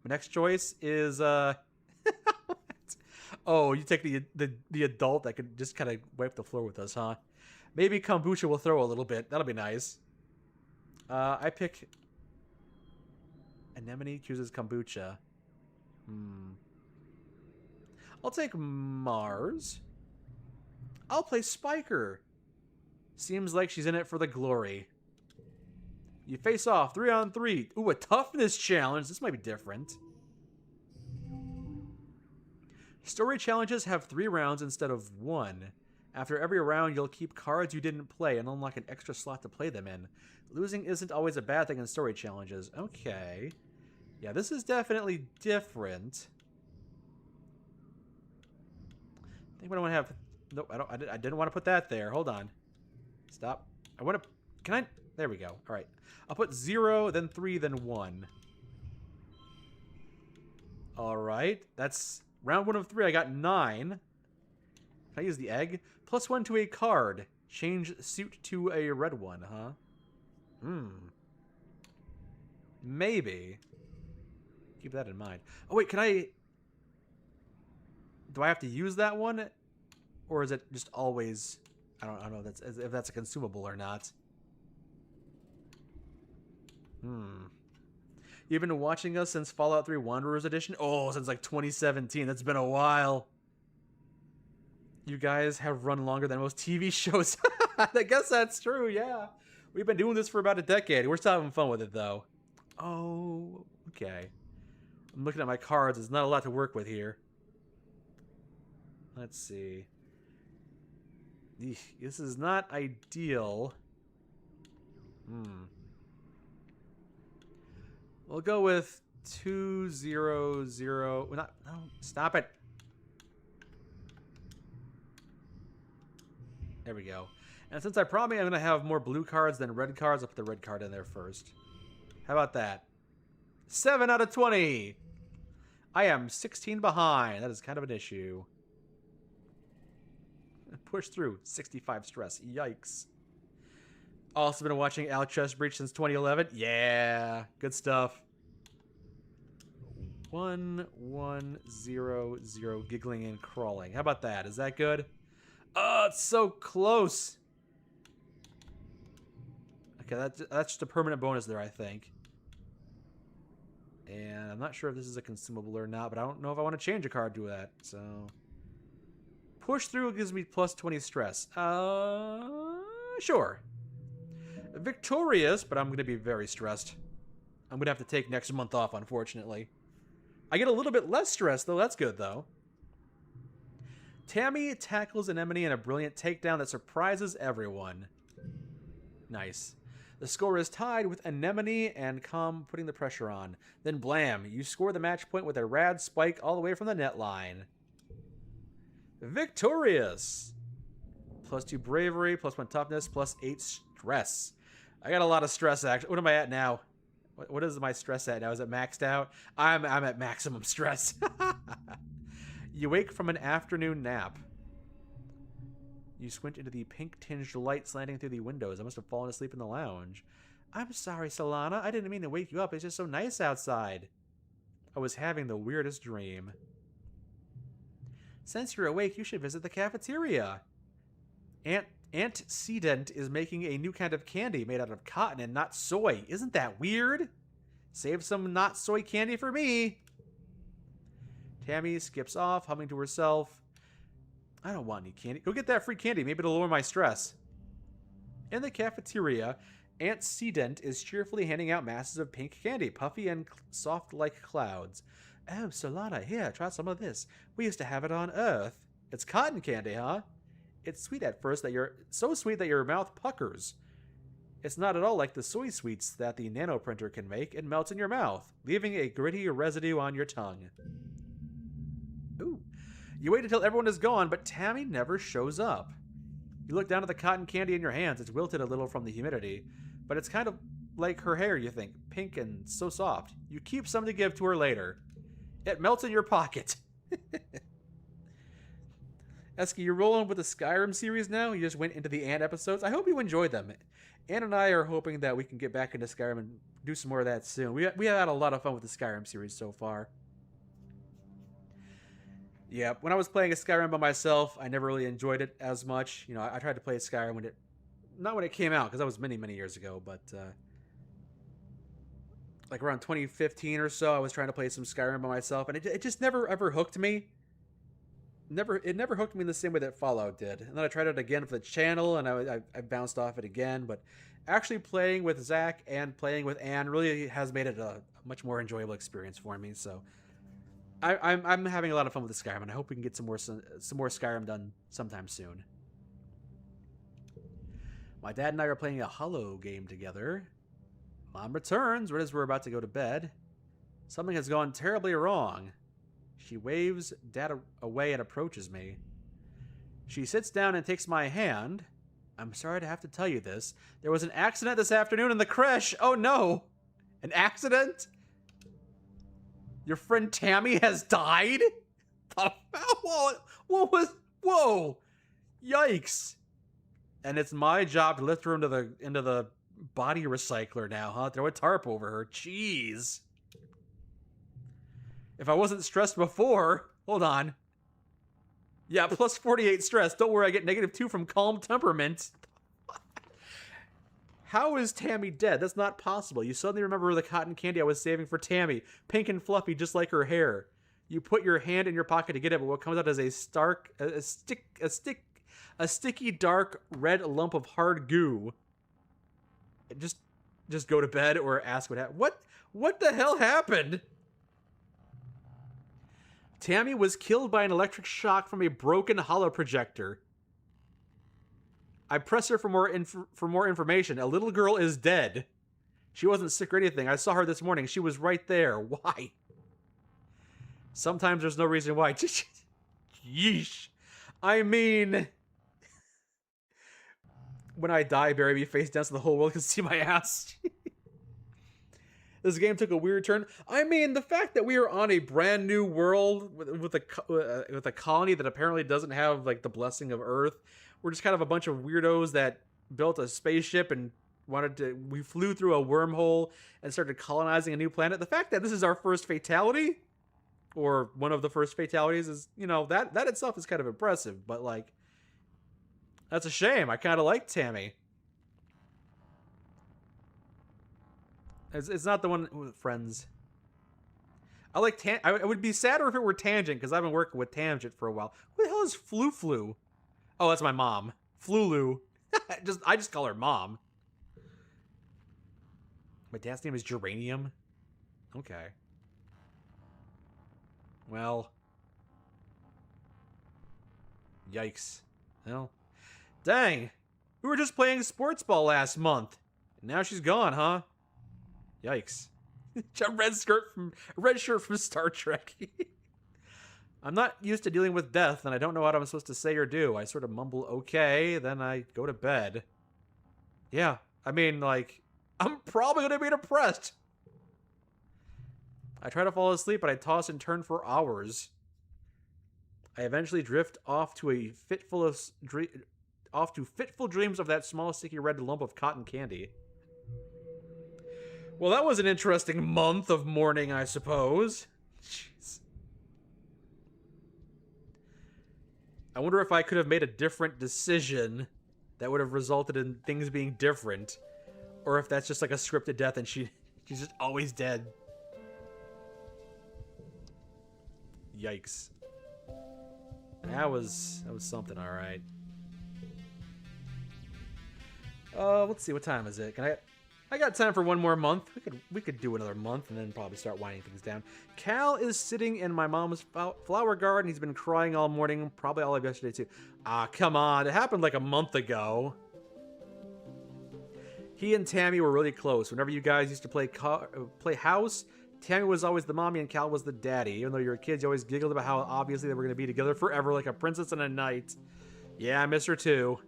My next choice is, oh, you take the adult that could just kind of wipe the floor with us, huh? Maybe Kombucha will throw a little bit. That'll be nice. I pick... Anemone chooses Kombucha. I'll take Mars. I'll play Spiker. Seems like she's in it for the glory. You face off 3-on-3. Ooh, a toughness challenge. This might be different. Story challenges have 3 rounds instead of 1. After every round, you'll keep cards you didn't play and unlock an extra slot to play them in. Losing isn't always a bad thing in story challenges. Okay. Yeah, this is definitely different. I think what I want to have... No, I didn't want to put that there. Hold on. Stop. I want to... Can I... There we go. All right. I'll put 0, then 3, then 1. All right. That's round 1 of 3. I got 9. Can I use the egg? +1 to a card. Change suit to a red one, huh? Maybe. Keep that in mind. Oh, wait, can I... Do I have to use that one? Or is it just always... I don't know if that's a consumable or not. You've been watching us since Fallout 3 Wanderers Edition? Oh, since like 2017. That's been a while. You guys have run longer than most TV shows. I guess that's true, yeah. We've been doing this for about a decade. We're still having fun with it, though. Oh, okay. I'm looking at my cards. There's not a lot to work with here. Let's see. Eesh, this is not ideal. We'll go with 2, 0, 0. No, stop it. There we go. And since I probably am going to have more blue cards than red cards, I'll put the red card in there first. How about that? 7 out of 20. I am 16 behind. That is kind of an issue. Push through. 65 stress. Yikes. Also been watching Al Chess Breach since 2011. Yeah. Good stuff. 1, 1, 0, 0. Giggling and crawling. How about that? Is that good? Oh, it's so close. Okay, that's just a permanent bonus there, I think. And I'm not sure if this is a consumable or not, but I don't know if I want to change a card to that, so... Push through gives me plus 20 stress. Sure. Victorious, but I'm going to be very stressed. I'm going to have to take next month off, unfortunately. I get a little bit less stress, though. That's good, though. Tammy tackles Anemone in a brilliant takedown that surprises everyone. Nice. The score is tied with Anemone and Com putting the pressure on. Then blam, you score the match point with a rad spike all the way from the net line. Victorious! Plus 2 bravery, plus 1 toughness, plus 8 stress. I got a lot of stress, actually. What am I at now? What is my stress at now? Is it maxed out? I'm at maximum stress. You wake from an afternoon nap. You squint into the pink-tinged light slanting through the windows. I must have fallen asleep in the lounge. I'm sorry, Solana. I didn't mean to wake you up. It's just so nice outside. I was having the weirdest dream. Since you're awake, you should visit the cafeteria. Antecedent is making a new kind of candy made out of cotton and not soy. Isn't that weird? Save some not soy candy for me. Tammy skips off, humming to herself. I don't want any candy. Go get that free candy. Maybe it'll lower my stress. In the cafeteria, Antecedent is cheerfully handing out masses of pink candy, puffy and soft like clouds. Oh, Solana, here, try some of this. We used to have it on Earth. It's cotton candy, huh? It's sweet at first so sweet that your mouth puckers. It's not at all like the soy sweets that the nanoprinter can make. It melts in your mouth, leaving a gritty residue on your tongue. Ooh. You wait until everyone is gone, but Tammy never shows up. You look down at the cotton candy in your hands. It's wilted a little from the humidity, but it's kind of like her hair, you think. Pink and so soft. You keep some to give to her later. It melts in your pocket. Esky, you're rolling with the Skyrim series now? You just went into the Ant episodes? I hope you enjoyed them. Ann and I are hoping that we can get back into Skyrim and do some more of that soon. We have had a lot of fun with the Skyrim series so far. Yeah, when I was playing a Skyrim by myself, I never really enjoyed it as much. You know, I tried to play Skyrim not when it came out, because that was many, many years ago, but like around 2015 or so, I was trying to play some Skyrim by myself, and it just never ever hooked me. It never hooked me in the same way that Fallout did. And then I tried it again for the channel, and I bounced off it again. But actually playing with Zach and playing with Anne really has made it a much more enjoyable experience for me. So I'm having a lot of fun with the Skyrim, and I hope we can get some more Skyrim done sometime soon. My dad and I are playing a Hollow game together. Mom returns right as we're about to go to bed. Something has gone terribly wrong. She waves Dad away and approaches me. She sits down and takes my hand. I'm sorry to have to tell you this. There was an accident this afternoon in the creche. Oh no! An accident? Your friend Tammy has died? Whoa! Yikes! And it's my job to lift her into the body recycler now, huh? Throw a tarp over her. Jeez. If I wasn't stressed before, hold on. Yeah, plus 48 stress. Don't worry, I get -2 from calm temperament. How is Tammy dead? That's not possible. You suddenly remember the cotton candy I was saving for Tammy. Pink and fluffy, just like her hair. You put your hand in your pocket to get it, but what comes out is a sticky, dark, red lump of hard goo. Just go to bed or ask what happened. What the hell happened? Tammy was killed by an electric shock from a broken holo projector. I press her for more information. A little girl is dead. She wasn't sick or anything. I saw her this morning. She was right there. Why? Sometimes there's no reason why. Yeesh. I mean, when I die, bury me face down so the whole world can see my ass. This game took a weird turn. I mean, the fact that we are on a brand new world with a colony that apparently doesn't have like the blessing of Earth. We're just kind of a bunch of weirdos that built a spaceship and we flew through a wormhole and started colonizing a new planet. The fact that this is our first fatality, or one of the first fatalities, is, you know, that itself is kind of impressive. But like, that's a shame. I kind of like Tammy. It's not the one with Friends. I like I would be sadder if it were Tangent, because I've been working with Tangent for a while. Who the hell is Flu? Oh, that's my mom. Flulu. I just call her Mom. My dad's name is Geranium. Okay. Well. Yikes. Well. Dang. We were just playing sports ball last month. And now she's gone, huh? Yikes. A red shirt from Star Trek. I'm not used to dealing with death, and I don't know what I'm supposed to say or do. I sort of mumble, okay, then I go to bed. Yeah, I mean, like, I'm probably going to be depressed. I try to fall asleep, but I toss and turn for hours. I eventually drift off to fitful dreams of that small, sticky red lump of cotton candy. Well, that was an interesting month of mourning, I suppose. Jeez. I wonder if I could have made a different decision that would have resulted in things being different. Or if that's just like a scripted death and she's just always dead. Yikes. That was something, alright. Let's see, what time is it? I got time for one more month. We could do another month and then probably start winding things down. Cal is sitting in my mom's flower garden. He's been crying all morning, probably all of yesterday too. Ah, come on. It happened like a month ago. He and Tammy were really close. Whenever you guys used to play house, Tammy was always the mommy and Cal was the daddy. Even though you were kids, you always giggled about how obviously they were going to be together forever like a princess and a knight. Yeah, I miss her too.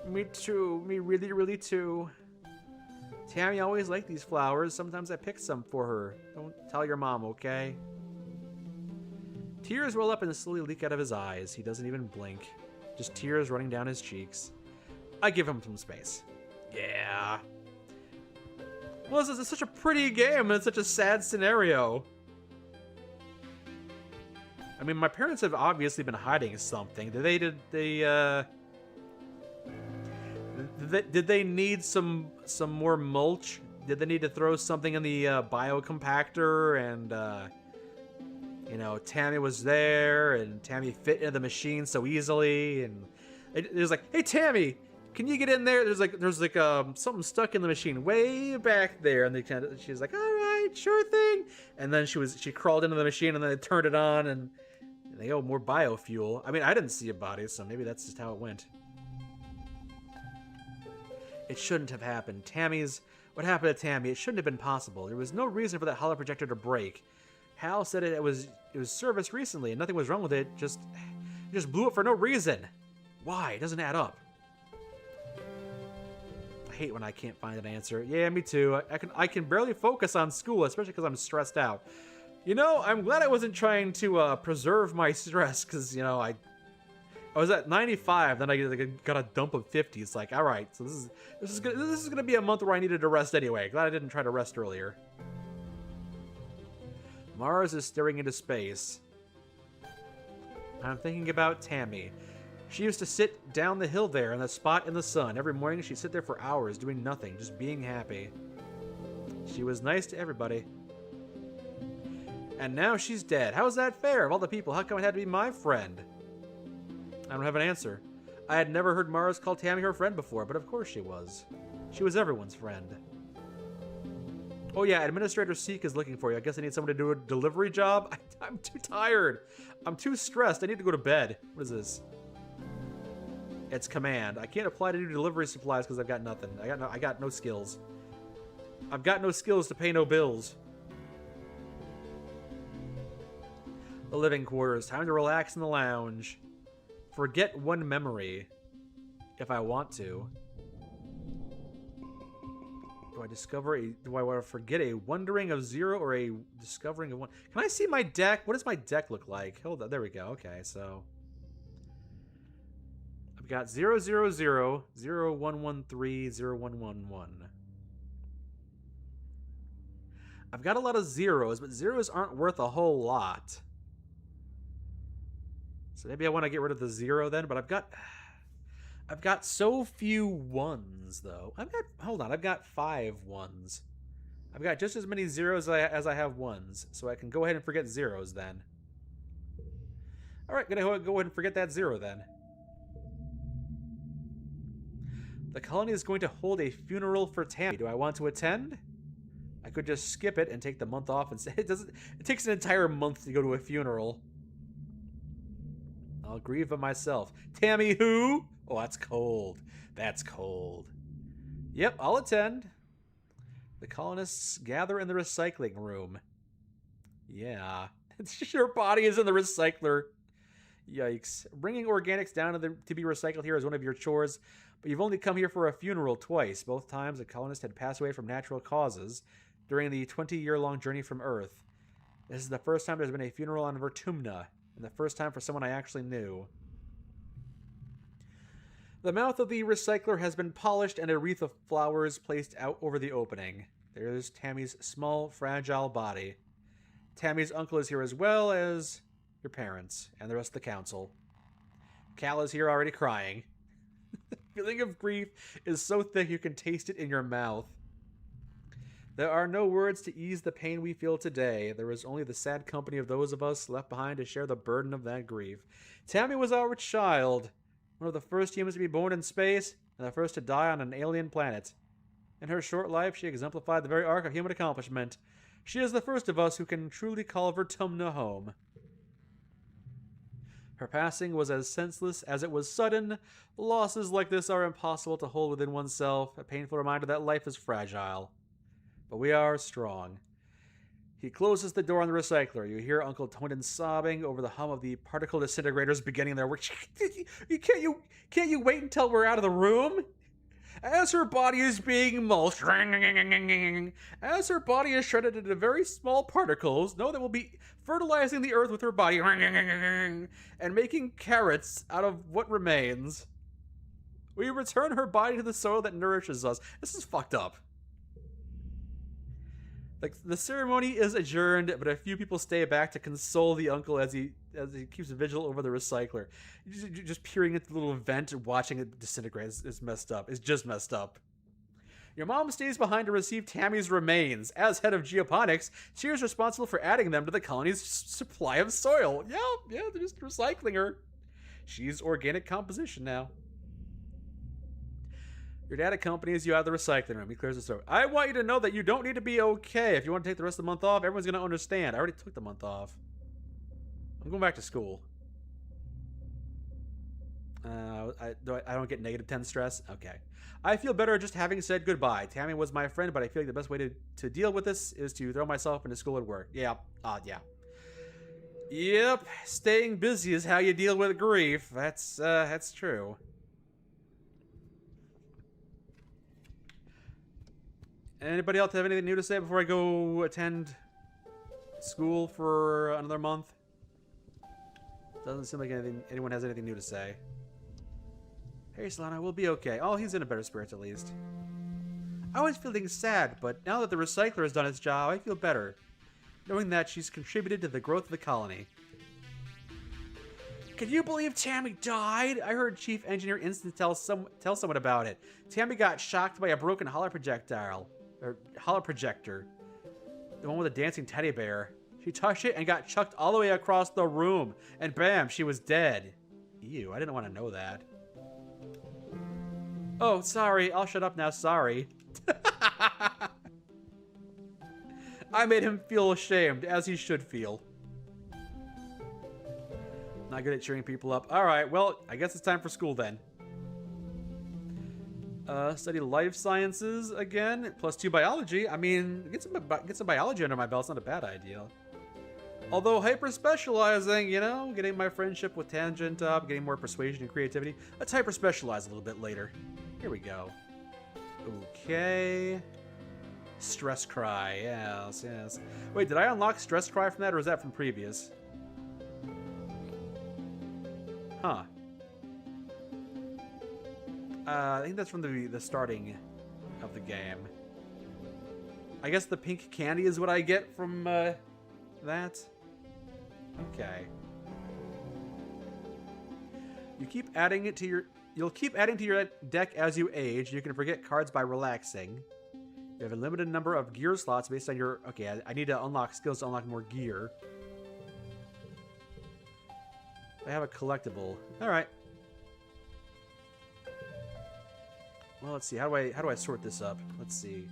Me too. Me really, really too. Tammy always liked these flowers. Sometimes I pick some for her. Don't tell your mom, okay? Tears well up and slowly leak out of his eyes. He doesn't even blink. Just tears running down his cheeks. I give him some space. Yeah. Well, this is such a pretty game and it's such a sad scenario. I mean, my parents have obviously been hiding something. Did they need some more mulch? Did they need to throw something in the biocompactor? And you know, Tammy was there, and Tammy fit into the machine so easily. And it was like, "Hey, Tammy, can you get in there?" There's like something stuck in the machine way back there. And she's like, "All right, sure thing." And then she crawled into the machine, and then they turned it on, and they more biofuel. I mean, I didn't see a body, so maybe that's just how it went. It shouldn't have happened. What happened to Tammy? It shouldn't have been possible. There was no reason for that holo projector to break. Hal said it was serviced recently and nothing was wrong with it. It just blew up for no reason. Why? It doesn't add up. I hate when I can't find an answer. Yeah, me too. I can barely focus on school, especially because I'm stressed out. You know, I'm glad I wasn't trying to preserve my stress, because, you know, I was at 95, then I got a dump of 50. It's like, all right, so this is gonna be a month where I needed to rest anyway. Glad I didn't try to rest earlier. Mars is staring into space. I'm thinking about Tammy. She used to sit down the hill there in the spot in the sun. Every morning she'd sit there for hours doing nothing, just being happy. She was nice to everybody. And now she's dead. How's that fair? Of all the people, how come it had to be my friend? I don't have an answer. I had never heard Mars call Tammy her friend before, but of course she was. She was everyone's friend. Oh yeah, Administrator Seek is looking for you. I guess I need someone to do a delivery job. I'm too tired. I'm too stressed. I need to go to bed. What is this? It's command. I can't apply to do delivery supplies because I've got nothing. I got no skills. I've got no skills to pay no bills. The living quarters. Time to relax in the lounge. Forget one memory. If I want to. Do I want to forget a wondering of 0 or a discovering of 1? Can I see my deck? What does my deck look like? Hold on. There we go. Okay, so I've got 0, 0, 0, 0, 1, 1, 3, 0, 1, 1, 1. I've got a lot of zeros, but zeros aren't worth a whole lot. So maybe I want to get rid of the 0 then, but I've got so few 1s though. Hold on, I've got 5 1s. I've got just as many zeros as I have 1s, so I can go ahead and forget zeros then. All right, gonna go ahead and forget that 0 then. The colony is going to hold a funeral for Tammy. Do I want to attend? I could just skip it and take the month off and say it takes an entire month to go to a funeral. I'll grieve by myself. Tammy who? Oh, that's cold. That's cold. Yep, I'll attend. The colonists gather in the recycling room. Yeah. Your body is in the recycler. Yikes. Bringing organics down to be recycled here is one of your chores, but you've only come here for a funeral twice. Both times a colonist had passed away from natural causes during the 20-year-long journey from Earth. This is the first time there's been a funeral on Vertumna, and the first time for someone I actually knew. The mouth of the recycler has been polished and a wreath of flowers placed out over the opening. There's Tammy's small, fragile body. Tammy's uncle is here as well as your parents and the rest of the council. Cal is here already crying. The feeling of grief is so thick you can taste it in your mouth. There are no words to ease the pain we feel today. There is only the sad company of those of us left behind to share the burden of that grief. Tammy was our child, one of the first humans to be born in space, and the first to die on an alien planet. In her short life, she exemplified the very arc of human accomplishment. She is the first of us who can truly call Vertumna home. Her passing was as senseless as it was sudden. Losses like this are impossible to hold within oneself, a painful reminder that life is fragile. But we are strong. He closes the door on the recycler. You hear Uncle Tonin sobbing over the hum of the particle disintegrators beginning their work. Can't you wait until we're out of the room? As her body is being mulched, as her body is shredded into very small particles, know that we'll be fertilizing the earth with her body and making carrots out of what remains. We return her body to the soil that nourishes us. This is fucked up. Like, the ceremony is adjourned, but a few people stay back to console the uncle as he keeps vigil over the recycler. Just peering into the little vent and watching it disintegrate is messed up. It's just messed up. Your mom stays behind to receive Tammy's remains. As head of geoponics, she is responsible for adding them to the colony's supply of soil. Yeah, they're just recycling her. She's organic composition now. Your dad accompanies you out of the recycling room. He clears his throat. I want you to know that you don't need to be okay. If you want to take the rest of the month off, everyone's going to understand. I already took the month off. I'm going back to school. I don't get negative 10 stress? Okay. I feel better just having said goodbye. Tammy was my friend, but I feel like the best way to deal with this is to throw myself into school and work. Yeah. Yeah. Yep. Staying busy is how you deal with grief. That's true. Anybody else have anything new to say before I go attend school for another month? Doesn't seem like anyone has anything new to say. Hey, Solana, we'll be okay. Oh, he's in a better spirits at least. I was feeling sad, but now that the recycler has done its job, I feel better, knowing that she's contributed to the growth of the colony. Can you believe Tammy died? I heard Chief Engineer Instant tell someone about it. Tammy got shocked by a broken holo projectile. Or holo projector. The one with the dancing teddy bear. She touched it and got chucked all the way across the room. And bam, she was dead. Ew, I didn't want to know that. Oh, sorry. I'll shut up now. Sorry. I made him feel ashamed, as he should feel. Not good at cheering people up. Alright, well, I guess it's time for school then. Study life sciences again. +2 biology. I mean, get some biology under my belt's not a bad idea. Although hyper-specializing, you know, getting my friendship with Tangent up, getting more persuasion and creativity. Let's hyper-specialize a little bit later. Here we go. Okay. Stress Cry. Yes, yes. Wait, did I unlock Stress Cry from that, or is that from previous? Huh. I think that's from the starting of the game. I guess the pink candy is what I get from that. Okay. You'll keep adding to your deck as you age. You can forget cards by relaxing. You have a limited number of gear slots based on your... Okay, I need to unlock skills to unlock more gear. I have a collectible. All right. Well, let's see. How do I sort this up? Let's see.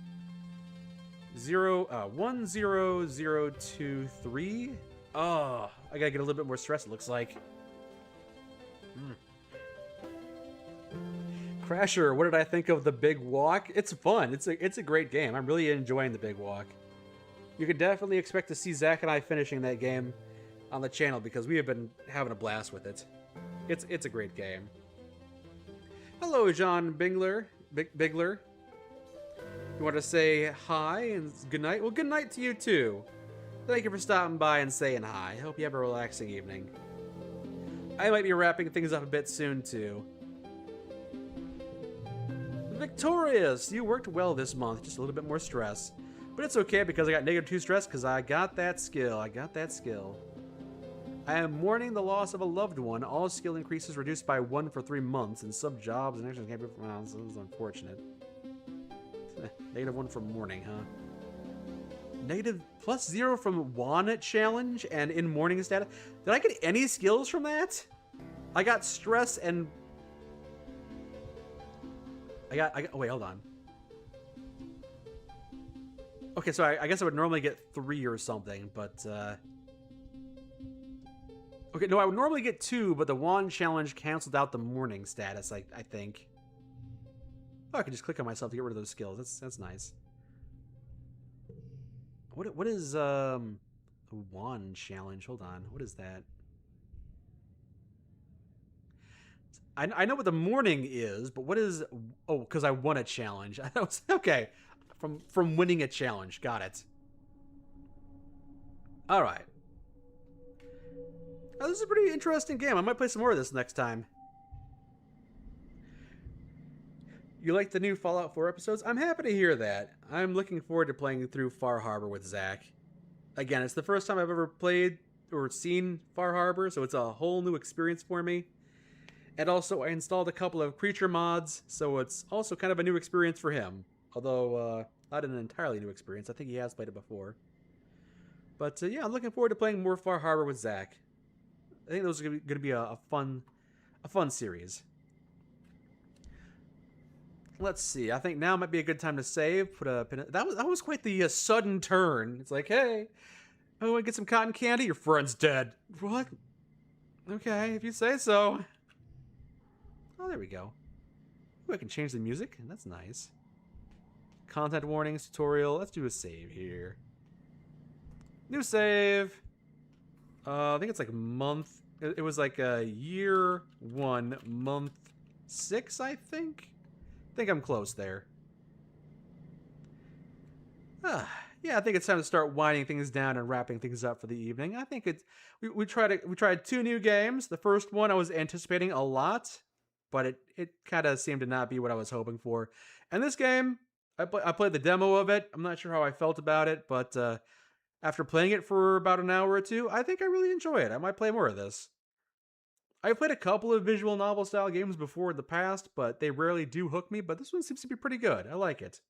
1 0 0 2 3. Oh, I gotta get a little bit more stress. It looks like. Crasher, what did I think of the Big Walk? It's fun. It's a great game. I'm really enjoying the Big Walk. You can definitely expect to see Zach and I finishing that game on the channel because we have been having a blast with it. It's a great game. Hello, John Bigler. Bigler. You want to say hi and good night? Well, good night to you too. Thank you for stopping by and saying hi. Hope you have a relaxing evening. I might be wrapping things up a bit soon too. Victorious! You worked well this month, just a little bit more stress. But it's okay because I got -2 stress because I got that skill. I am mourning the loss of a loved one. All skill increases reduced by 1 for 3 months, and some jobs and actions can't be pronounced. So this is unfortunate. -1 from mourning, huh? +0 from Walnut Challenge and in mourning status. Did I get any skills from that? I got stress and... I got oh wait, hold on. Okay, so I guess I would normally get 3 or something, but okay, no, I would normally get 2, but the Wand Challenge canceled out the mourning status, I think. Oh, I can just click on myself to get rid of those skills. That's nice. What is the Wand Challenge? Hold on. What is that? I know what the mourning is, but what is... Oh, because I won a challenge. I was okay. From winning a challenge. Got it. All right. Oh, this is a pretty interesting game. I might play some more of this next time. You like the new Fallout 4 episodes? I'm happy to hear that. I'm looking forward to playing through Far Harbor with Zach. Again, it's the first time I've ever played or seen Far Harbor, so it's a whole new experience for me. And also, I installed a couple of creature mods, so it's also kind of a new experience for him. Although, not an entirely new experience. I think he has played it before. But, yeah, I'm looking forward to playing more Far Harbor with Zach. I think those are going to be a fun series. Let's see. I think now might be a good time to save. Put a pin. That was quite the sudden turn. It's like, hey, I want to get some cotton candy. Your friend's dead. What? Okay, if you say so. Oh, there we go. Ooh, I can change the music. That's nice. Content warnings, tutorial. Let's do a save here. New save. I think it's like month. It was like year 1, month 6, I think. I think I'm close there. Yeah, I think it's time to start winding things down and wrapping things up for the evening. I think it's we tried 2 new games. The first one I was anticipating a lot, but it kind of seemed to not be what I was hoping for. And this game, I played the demo of it. I'm not sure how I felt about it, but after playing it for about an hour or 2, I think I really enjoy it. I might play more of this. I've played a couple of visual novel style games before in the past, but they rarely do hook me, but this one seems to be pretty good. I like it.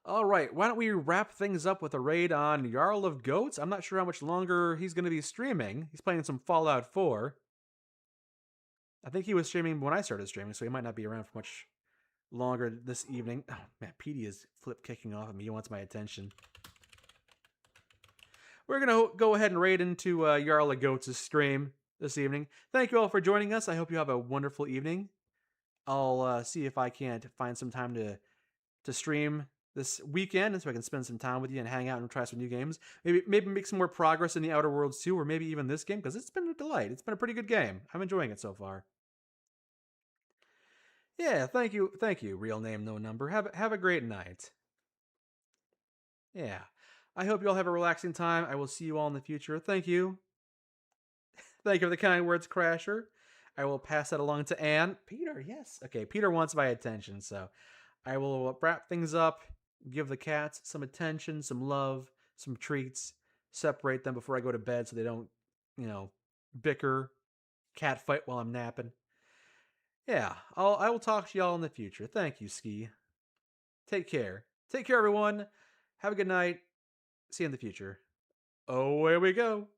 Alright, why don't we wrap things up with a raid on Jarl of Goats? I'm not sure how much longer he's going to be streaming. He's playing some Fallout 4. I think he was streaming when I started streaming, so he might not be around for much longer this evening. Oh man, Petey is flip kicking off at me. He wants my attention. We're going to go ahead and raid into Jarl of Goats' stream this evening. Thank you all for joining us. I hope you have a wonderful evening. I'll see if I can't find some time to stream this weekend, so I can spend some time with you and hang out and try some new games. Maybe make some more progress in the Outer Worlds 2, or maybe even this game, because it's been a delight. It's been a pretty good game. I'm enjoying it so far. Yeah, thank you, real name, no number. Have a great night. Yeah, I hope you all have a relaxing time. I will see you all in the future. Thank you. Thank you for the kind words, Crasher. I will pass that along to Anne. Peter, yes. Okay, Peter wants my attention, so I will wrap things up, give the cats some attention, some love, some treats, separate them before I go to bed so they don't, bicker, cat fight while I'm napping. Yeah, I will talk to y'all in the future. Thank you, Ski. Take care. Take care, everyone. Have a good night. See you in the future. Away we go.